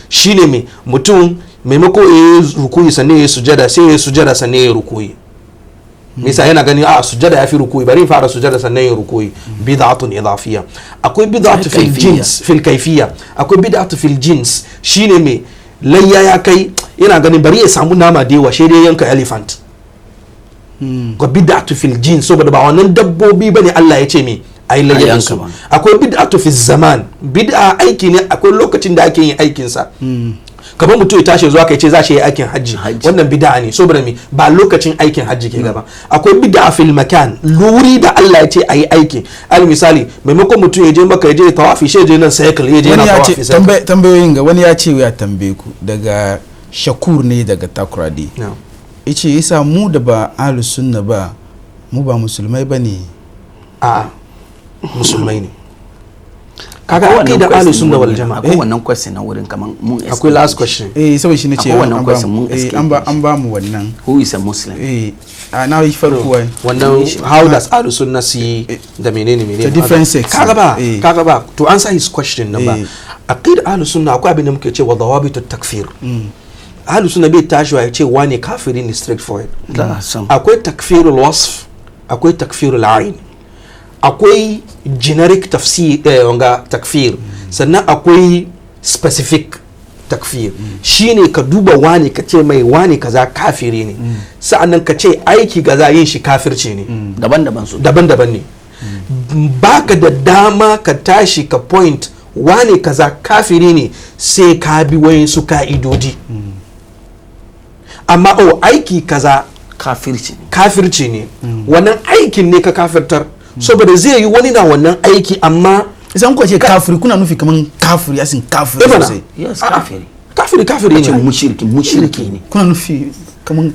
shine mai mutum maimakon ya yi rukuyi sannan ya yi sujada, sai ya yi sujada sannan ya yi rukuyi. Nisa yana gani a sujada ya fi rukuyi, bari fara sujada sannan ya rukuyi. Bid'atun idafiyya. Akwai bid'atu fil jins fil kaifiyya, akwai bid'atu fil jins shine mai layya ya kai yana gani bari ya samu nama da yawa sai dai yanka elephant. Ga bid'atu fil jins saboda ba wannan dabbobi bane Allah ya ce me ai layya su. Akwai bid'atu fil zaman, bid'a aiki ne, akwai lokacin da ake yin aikin sa. Kamar mutum ya tashi zuwa kai ce za shi yi aikin hajji, wannan bid'a ne saboda me ba lokacin aikin hajji ke gaba. Akwai bid'a fil makan, luri da Allah ya ce ayi aikin. Al misali maimakon mutum ya je maka ya je tawafi shi je nan cycle ya je na tawafi cycle. Tambayoyin ga wani ya ce ya tambaye ku daga Shakur ne daga Takoradi. Yace yasa mu da ba ahlus sunna ba, mu ba musulmai bane. A musulmai ne. Kaga aqida ahlus sunna wal jamaa. Akwai wannan question na wurin kaman mun akwai last question. Saboda shi nace wannan question mun an ba mu wannan. Who is a Muslim? Na yi farko wai. Wannan how does ahlus sunna see da menene the different sects. Kaga ba to answer his question number. Aqida ahlus sunna akwai abin da muke cewa dawabitut takfir. Ahlus sunna bai tashi ya ce wani kafiri ne straight forward. Akwai takfirul wasf, akwai takfirul ain. Akwai generic tafsir wanga takfir, sannan akwai specific takfir. Shine ka duba wani ka ce mai wani kaza kafiri ne, sa'annan ka ce aiki kaza yin shi kafirci ne. Daban-daban ne. Baka da dama ka tashi ka point wani kaza kafiri ne sai ka bi wayansu ka'idodi. Amma aiki kaza kafirci ne. Wannan aikin ne ka kafirtar. Saboda zai yi wani na wannan aiki amma idan ku ce kafiri kuna nufi kaman kafiri yasin kafiri sosai. Yes, kafiri ne. Mushriki ne. Kuna nufi kaman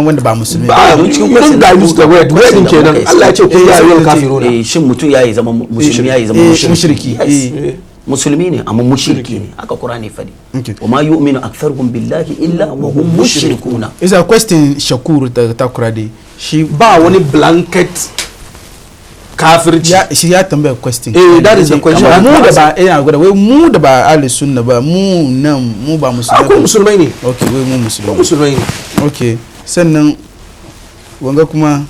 wanda ba musulmi ba. Mun da use the word kenan. Allah ya ce ku ya yi kafiruna. Shin mutum yayi zama musulmi yayi zama mushriki. Musulmi ne amma mushriki ne. Aka Qur'ani fadi. Wa ma yu'minu aktharuhum billahi illa wa hum mushrikuna. Is a question Shakur da Takoradi. Shi ba wani blanket kafirci shi ya tambaya question. That is the question. Mu da ba gwada wai mu da ba ahli sunna ba, mu ba musulmai. Akwai musulmai ne. Okay, wai mu musulmai ne. Okay, sannan wanga kuma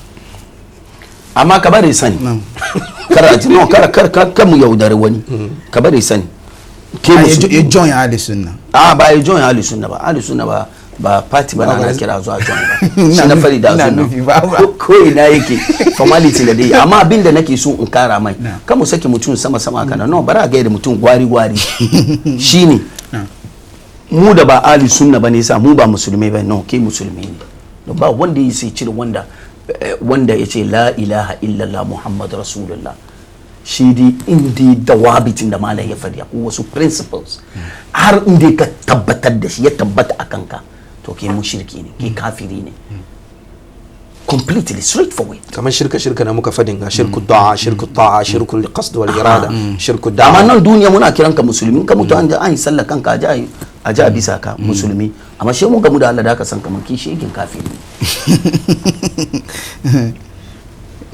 amma ka bari sani. Kar mu yaudare wani. Ka bari sani. Ke ya join ahli sunna. Ba ya join ahli sunna ba. Ahli sunna ba party ba na kira zuwa join ba. Shi na fari da sunna. Ko ina yake formality da dai, amma abinda nake so in kara mai. Kan mu saki mutum sama kana. No, bara ga da mutum gwari shine mu da ba ahli sunna bane sa mu ba musulmai ba. No, ke musulmi ne. Ba wanda yake cire wanda yace la ilaha illallah muhammad rasulullah. Shi dai indi dawabitin da malam ya faɗi ko wasu principles har inda ka tabbatar da shi ya tabbata a kanka to ke mushriki ne, ke kafiri ne. Completely straightforward. Kamar shirka na muka fadin ga shirku da'a, shirku ta'a, shirku qasd wal irada, shirku da'a. Amma nan duniya muna kiran ka musulmi, ka mutu an yi sallar kanka a ji a bisa ka musulmi, amma shi mun gamu da Allah da ka san kamar ki shegin kafiri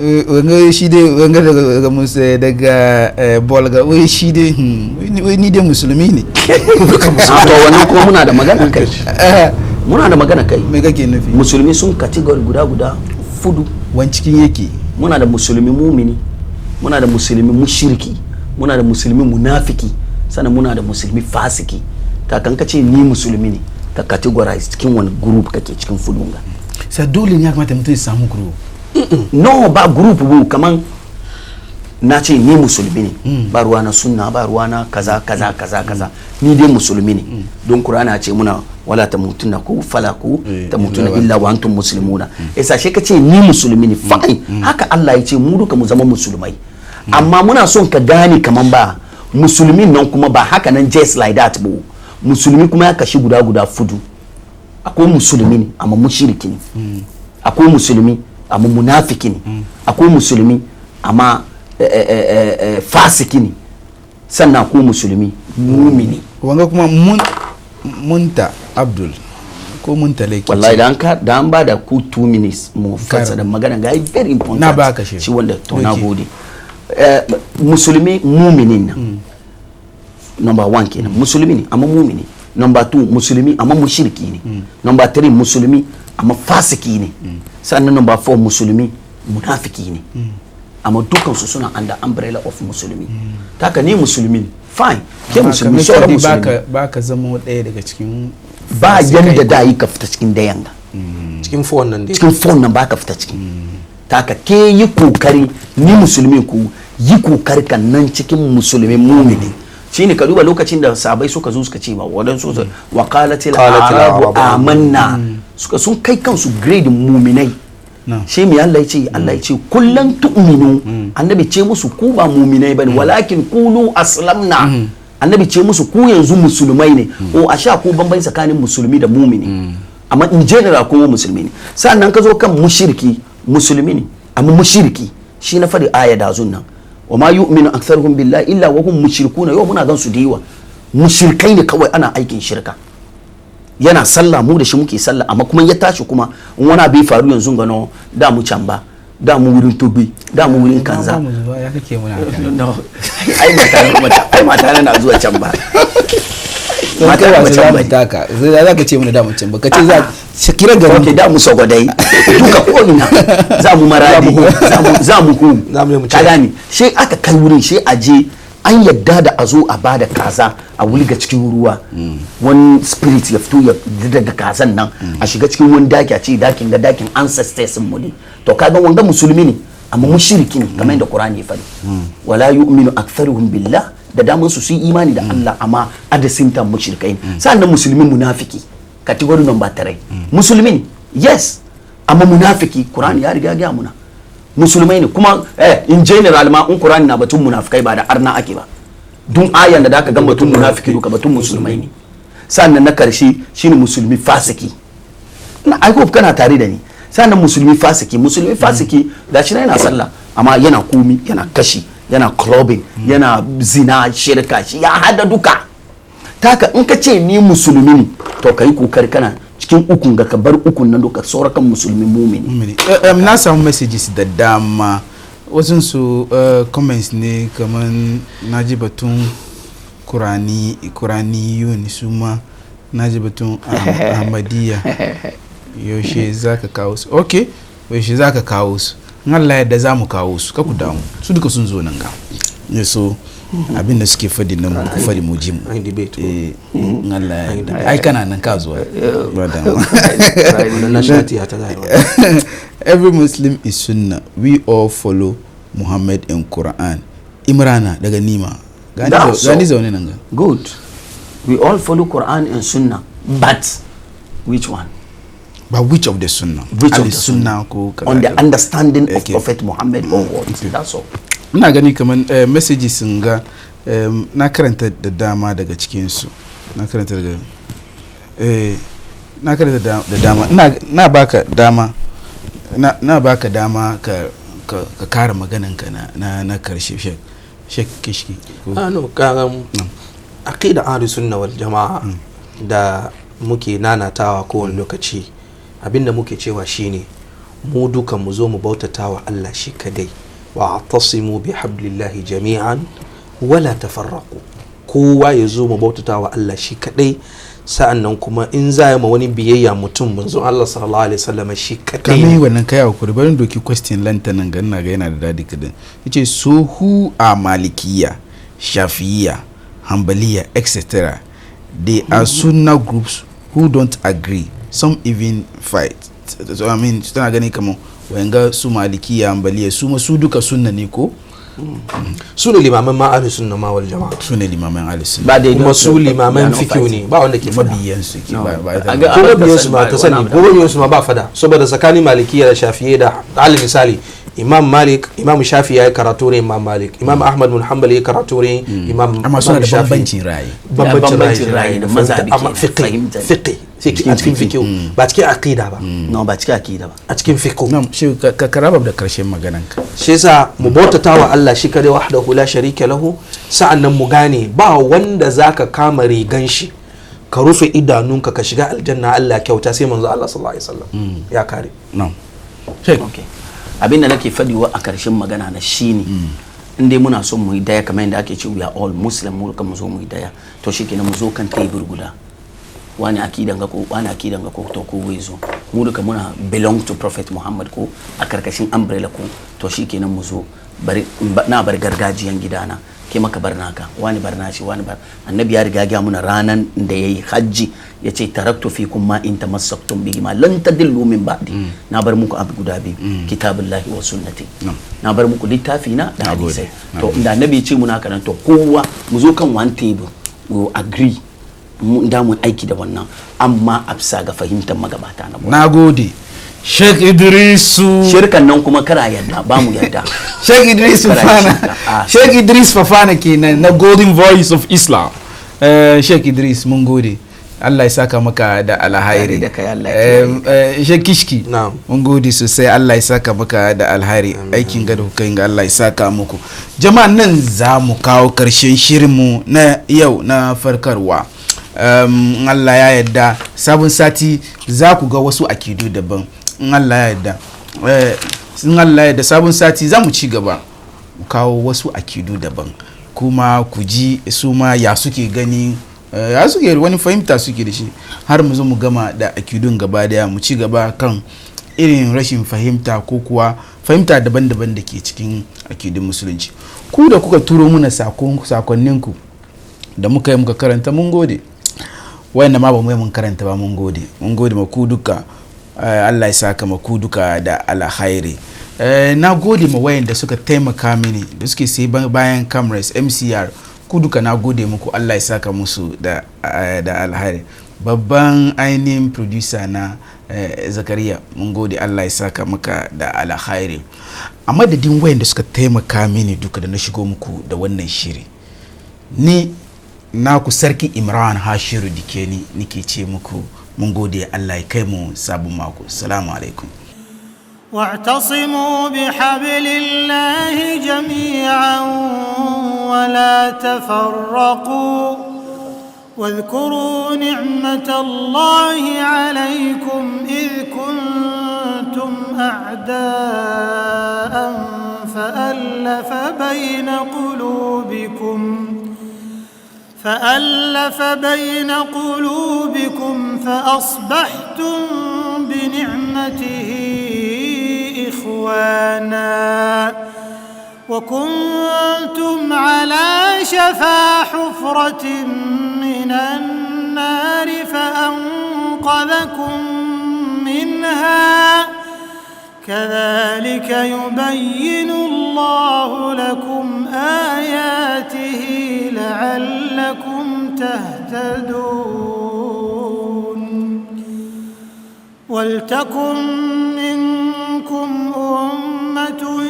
wanga shi dai wanga daga musa daga bolga wai shi dai wai ni dai musulmi ne. To wannan kuma muna da magana kai. Muna da magana kai. Me kake nufi? Musulmi sun category guda fudu wan cikin yake. Muna da musulmi mumini, muna da musulmi mushriki, muna da musulmi munafiki, sannan muna da musulmi fasiki. Kakan ka ce ni musulmi ne, ka categorize cikin wani group kake cikin fudunga. Sai dole ne ya kamata mutum ya samu group. No, ba group bu kaman na ce ni musulmi ne, ba ruwa na sunna, ba ruwa na kaza ni dai musulmi ne. Don Qur'ani ce muna wala tamutuna ku fala ku tamutuna illa wa antum muslimuna. Yasa shi ka ce ni musulmi ne, fine. Haka Allah ya ce mu duka mu zama musulmai. Amma muna son ka gane kaman ba musulmi nan kuma ba haka nan just like that ba musulmi kuma ya kashi guda fudu akwai musulmi ne amma mushriki ne akwai musulmi amma munafiki ne akwai musulmi amma fasiki ne sannan akwai musulmi mumini wanga kuma munta abdul ko munta lake wallahi da an ba da ku 2 minutes mu fasa da magana ga very important na baka shi wanda to na gode musulmi muminin nan number 1 kenan musulmi ne amma mumini number 2 musulmi amma mushriki ne number 3 musulmi amma fasiki ne sannan number 4 musulmi munafiki ne amma dukan su suna under umbrella of musulmi taka ni musulmi fine ke musulmi sauran musulmi baka zama daya daga cikin ba yanda da yi ka fita cikin dayan ga cikin phone nan dai cikin phone nan baka fita cikin taka ke yi kokari ni musulmi ku yi kokari kan nan cikin musulmi mumini shine ka duba lokacin da sahabbai suka zo suka ce ba wadansu wa qalatil arabu amanna suka sun kai kansu grade muminai shi mai Allah ya ce kullum tu'minu annabi ce musu ku ba muminai bane walakin qulu aslamna annabi ce musu ku yanzu musulmai ne o a sha ko bambanci tsakanin musulmi da mumini amma in general ko musulmi ne sannan ka zo kan mushriki musulmi ne amma mushriki shi na fadi aya da zunnan wa ma yu'minu aktharuhum billahi illa wa hum mushrikuna yau muna gan su diwa mushrikai ne kawai ana aikin shirka yana sallah mu da shi muke sallah amma kuma ya tashi kuma in wani abu ya faru yanzu gano da mu can ba da mu wurin tobi da mu wurin kanza ya kake muna ai mata na zuwa can ba mata na can ba taka za ka ce muna da mu can ba ka ce za shakira gari okay da mu sogwadai duka ko ina za mu maradi za mu ku ka gani shi aka kai wurin shi aje an yadda da a zo a bada kaza a wulga cikin ruwa wani spirit ya fito ya daga kazan nan a shiga cikin wani daki a ce dakin ancestors mu ne to kaga wanga musulmi ne amma mushriki ne kamar yadda Qur'ani ya faɗi wala yu'minu aktharuhum billah da daman su yi imani da Allah amma adasin ta mushrikai sannan musulmi munafiki category number 3 musulmi ne yes amma munafiki Qur'ani ya riga ga muna musulmai ne kuma in general ma in Qur'ani na batun munafikai ba da arna ake ba dun ayan da aka ga batun munafiki duka batun musulmai ne sannan na karshe shine musulmi fasiki na I hope kana tare da ni sannan musulmi fasiki da shi yana sallah amma yana komi yana kashi yana clubbing yana zina shirka shi ya hada duka taka in ka ce ni musulmi ne to kai kokari kana cikin ukun ga ka bar ukun nan duka saurakan musulmi mumini na samu messages da dama wasu su comments ne kaman naji batun Qur'ani yuni suma naji batun Ahmadiyya yaushe zaka kawo su okay yaushe zaka kawo su in Allah yadda zamu kawo su ka ku damu su duka sun zo nan ga ne so abin da suke fadi nan ku fadi mu ji mu in Allah yadda ai kana nan ka zuwa na shati ta zai every Muslim is sunnah we all follow Muhammad in Quran Imrana daga Nima gani zaune nan ga good we all follow Quran and sunnah but which one but which of the sunnah which of the sunnah on the understanding of Prophet Muhammad or what that's all ina gani kaman messages sun ga na karanta da dama daga cikin su na karanta da dama na baka dama na baka dama ka kara maganan ka na karshe shek kishki no karam aqida ahlus sunna wal jamaa da muke nanatawa kowane lokaci abinda muke cewa shine mu duka mu zo mu bautatawa Allah shi kadai wa atasimu bi hablillahi jami'an wala tafarraqu kowa ya zo mu bautatawa Allah shi kadai sa'annan kuma in za ma wani biyayya mutum manzo Allah sallallahu alaihi wasallam shi kadai kamar wannan kai hakuri barin doki question lanta nan ga ina ga yana da dadi kadan yace so who are malikiyya shafi'iyya hanbaliya etc they are sunnah groups who don't agree some even fight so I mean tana gani kamar wayanga su malikiya hanbaliya su duka sunna ne ko su ne limaman ma ahlus sunna ma wal jamaa su ne limaman ahlus sunna ba dai kuma su limaman fikihu ne ba wanda ke fada mabiyan su ke ba ko mabiyan su ma ta sani ko mabiyan su ma ba fada saboda tsakanin malikiya da shafi'iyya da misali imam malik imam shafi ya yi karatu wurin imam malik, imam ahmad bin hanbal ya yi karatu wurin imam amma suna da shafi. bambancin ra'ayi bambancin ra'ayi da mazhabi amma ke fahimta. fiqh a cikin fiqh ba cikin aqida ba no ba cikin akida ba a cikin fiqh. nan shi ka karaba da karshen maganan ka shi yasa mu bautata wa Allah shi kadai wahdahu la sharika lahu, sa'annan mu gane ba wanda zaka kama rigan shi ka rufe idanunka ka shiga aljanna Allah kyauta sai manzo Allah sallallahu alaihi wasallam ya kare. na'am sheik okay abinda nake fadiwa a karshen magana na shine in dai muna son mu yi daya kamar yadda ake ce we are all muslim mu kan mu zo mu yi daya to shikenan mu zo kan tebur guda wani akidan ga ko wani akidan ga ko to ko wai zo mu duka muna belong to prophet Muhammad ko a karkashin umbrella ko to shikenan mu zo bari na bar gargajiyan gidana ke maka bar naka wani bar nashi wani bar annabi ya riga ga muna ranan da yayi hajji yace taraktu fikum ma in tamassaktum bihi ma lan tadillu min ba'di na bar muku abu guda biyu kitabullahi wa sunnati na bar muku littafi na da hadisi to inda annabi ya ce muna kana to kowa mu zo kan one table we agree mu da mu aiki da wannan amma a bisa ga fahimtar magabata na gode Sheikh Idrisu shirkan nan kuma kara yadda ba mu yadda Sheikh Idris Fafana Sheikh Idris Fafana kenan na Golden Voice of Islam. Sheikh Idris mun gode Allah ya saka maka da alhairi. Sheikh Kishki mun gode sosai Allah ya saka maka da alhairi. Aikin gado kai ga Allah ya saka muku. Jama'an nan za mu kawo karshen shirinmu na yau na farkarwa. Allah ya yarda sabon sati za ku ga wasu akidu daban. In Allah ya yarda in Allah ya yarda sabon sati za mu ci gaba mu kawo wasu akidu daban kuma ku ji su ma ya suke gani ya suke wani fahimta suke da shi har mu zo mu gama da akidun gaba daya mu ci gaba kan irin rashin fahimta ko kuwa fahimta daban-daban da ke cikin akidun musulunci. Ku da kuka turo muna sakonninku da muka yi muka karanta mun gode, wayanda ma ba mu yi mun karanta ba mun gode ma ku duka. Allah ya saka ma ku duka da alkhairi. Na gode ma wayanda suka taimaka mini da suke sai bayan cameras MCR ku duka na gode muku Allah ya saka musu da alkhairi. Babban ainihin producer na Zakariya mun gode Allah ya saka maka da alkhairi. A madadin wayanda suka taimaka mini duka da na shigo muku da wannan shiri, ni naku Sarki Imran Hashiru Dikeni nike ce muku mun gode Allah ya kai mu sabon mako. Assalamu alaikum. واعتصموا بحبل الله جميعا ولا تفرقوا واذكروا نعمة الله عليكم إذ كنتم أعداء فألف بين قلوبكم فأصبحتم بنعمته إخوانا وكنتم على شفا حفرة من النار فأنقذكم منها كذلك يبين الله لكم آياته لعلكم تهتدون ولتكن منكم أمة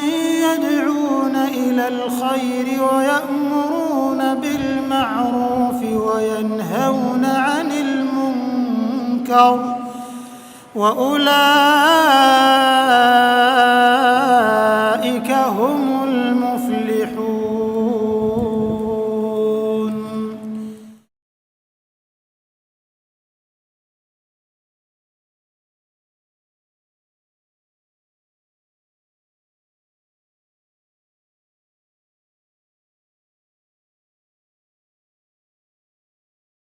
يدعون إلى الخير ويأمرون بالمعروف وينهون عن المنكر وأولئك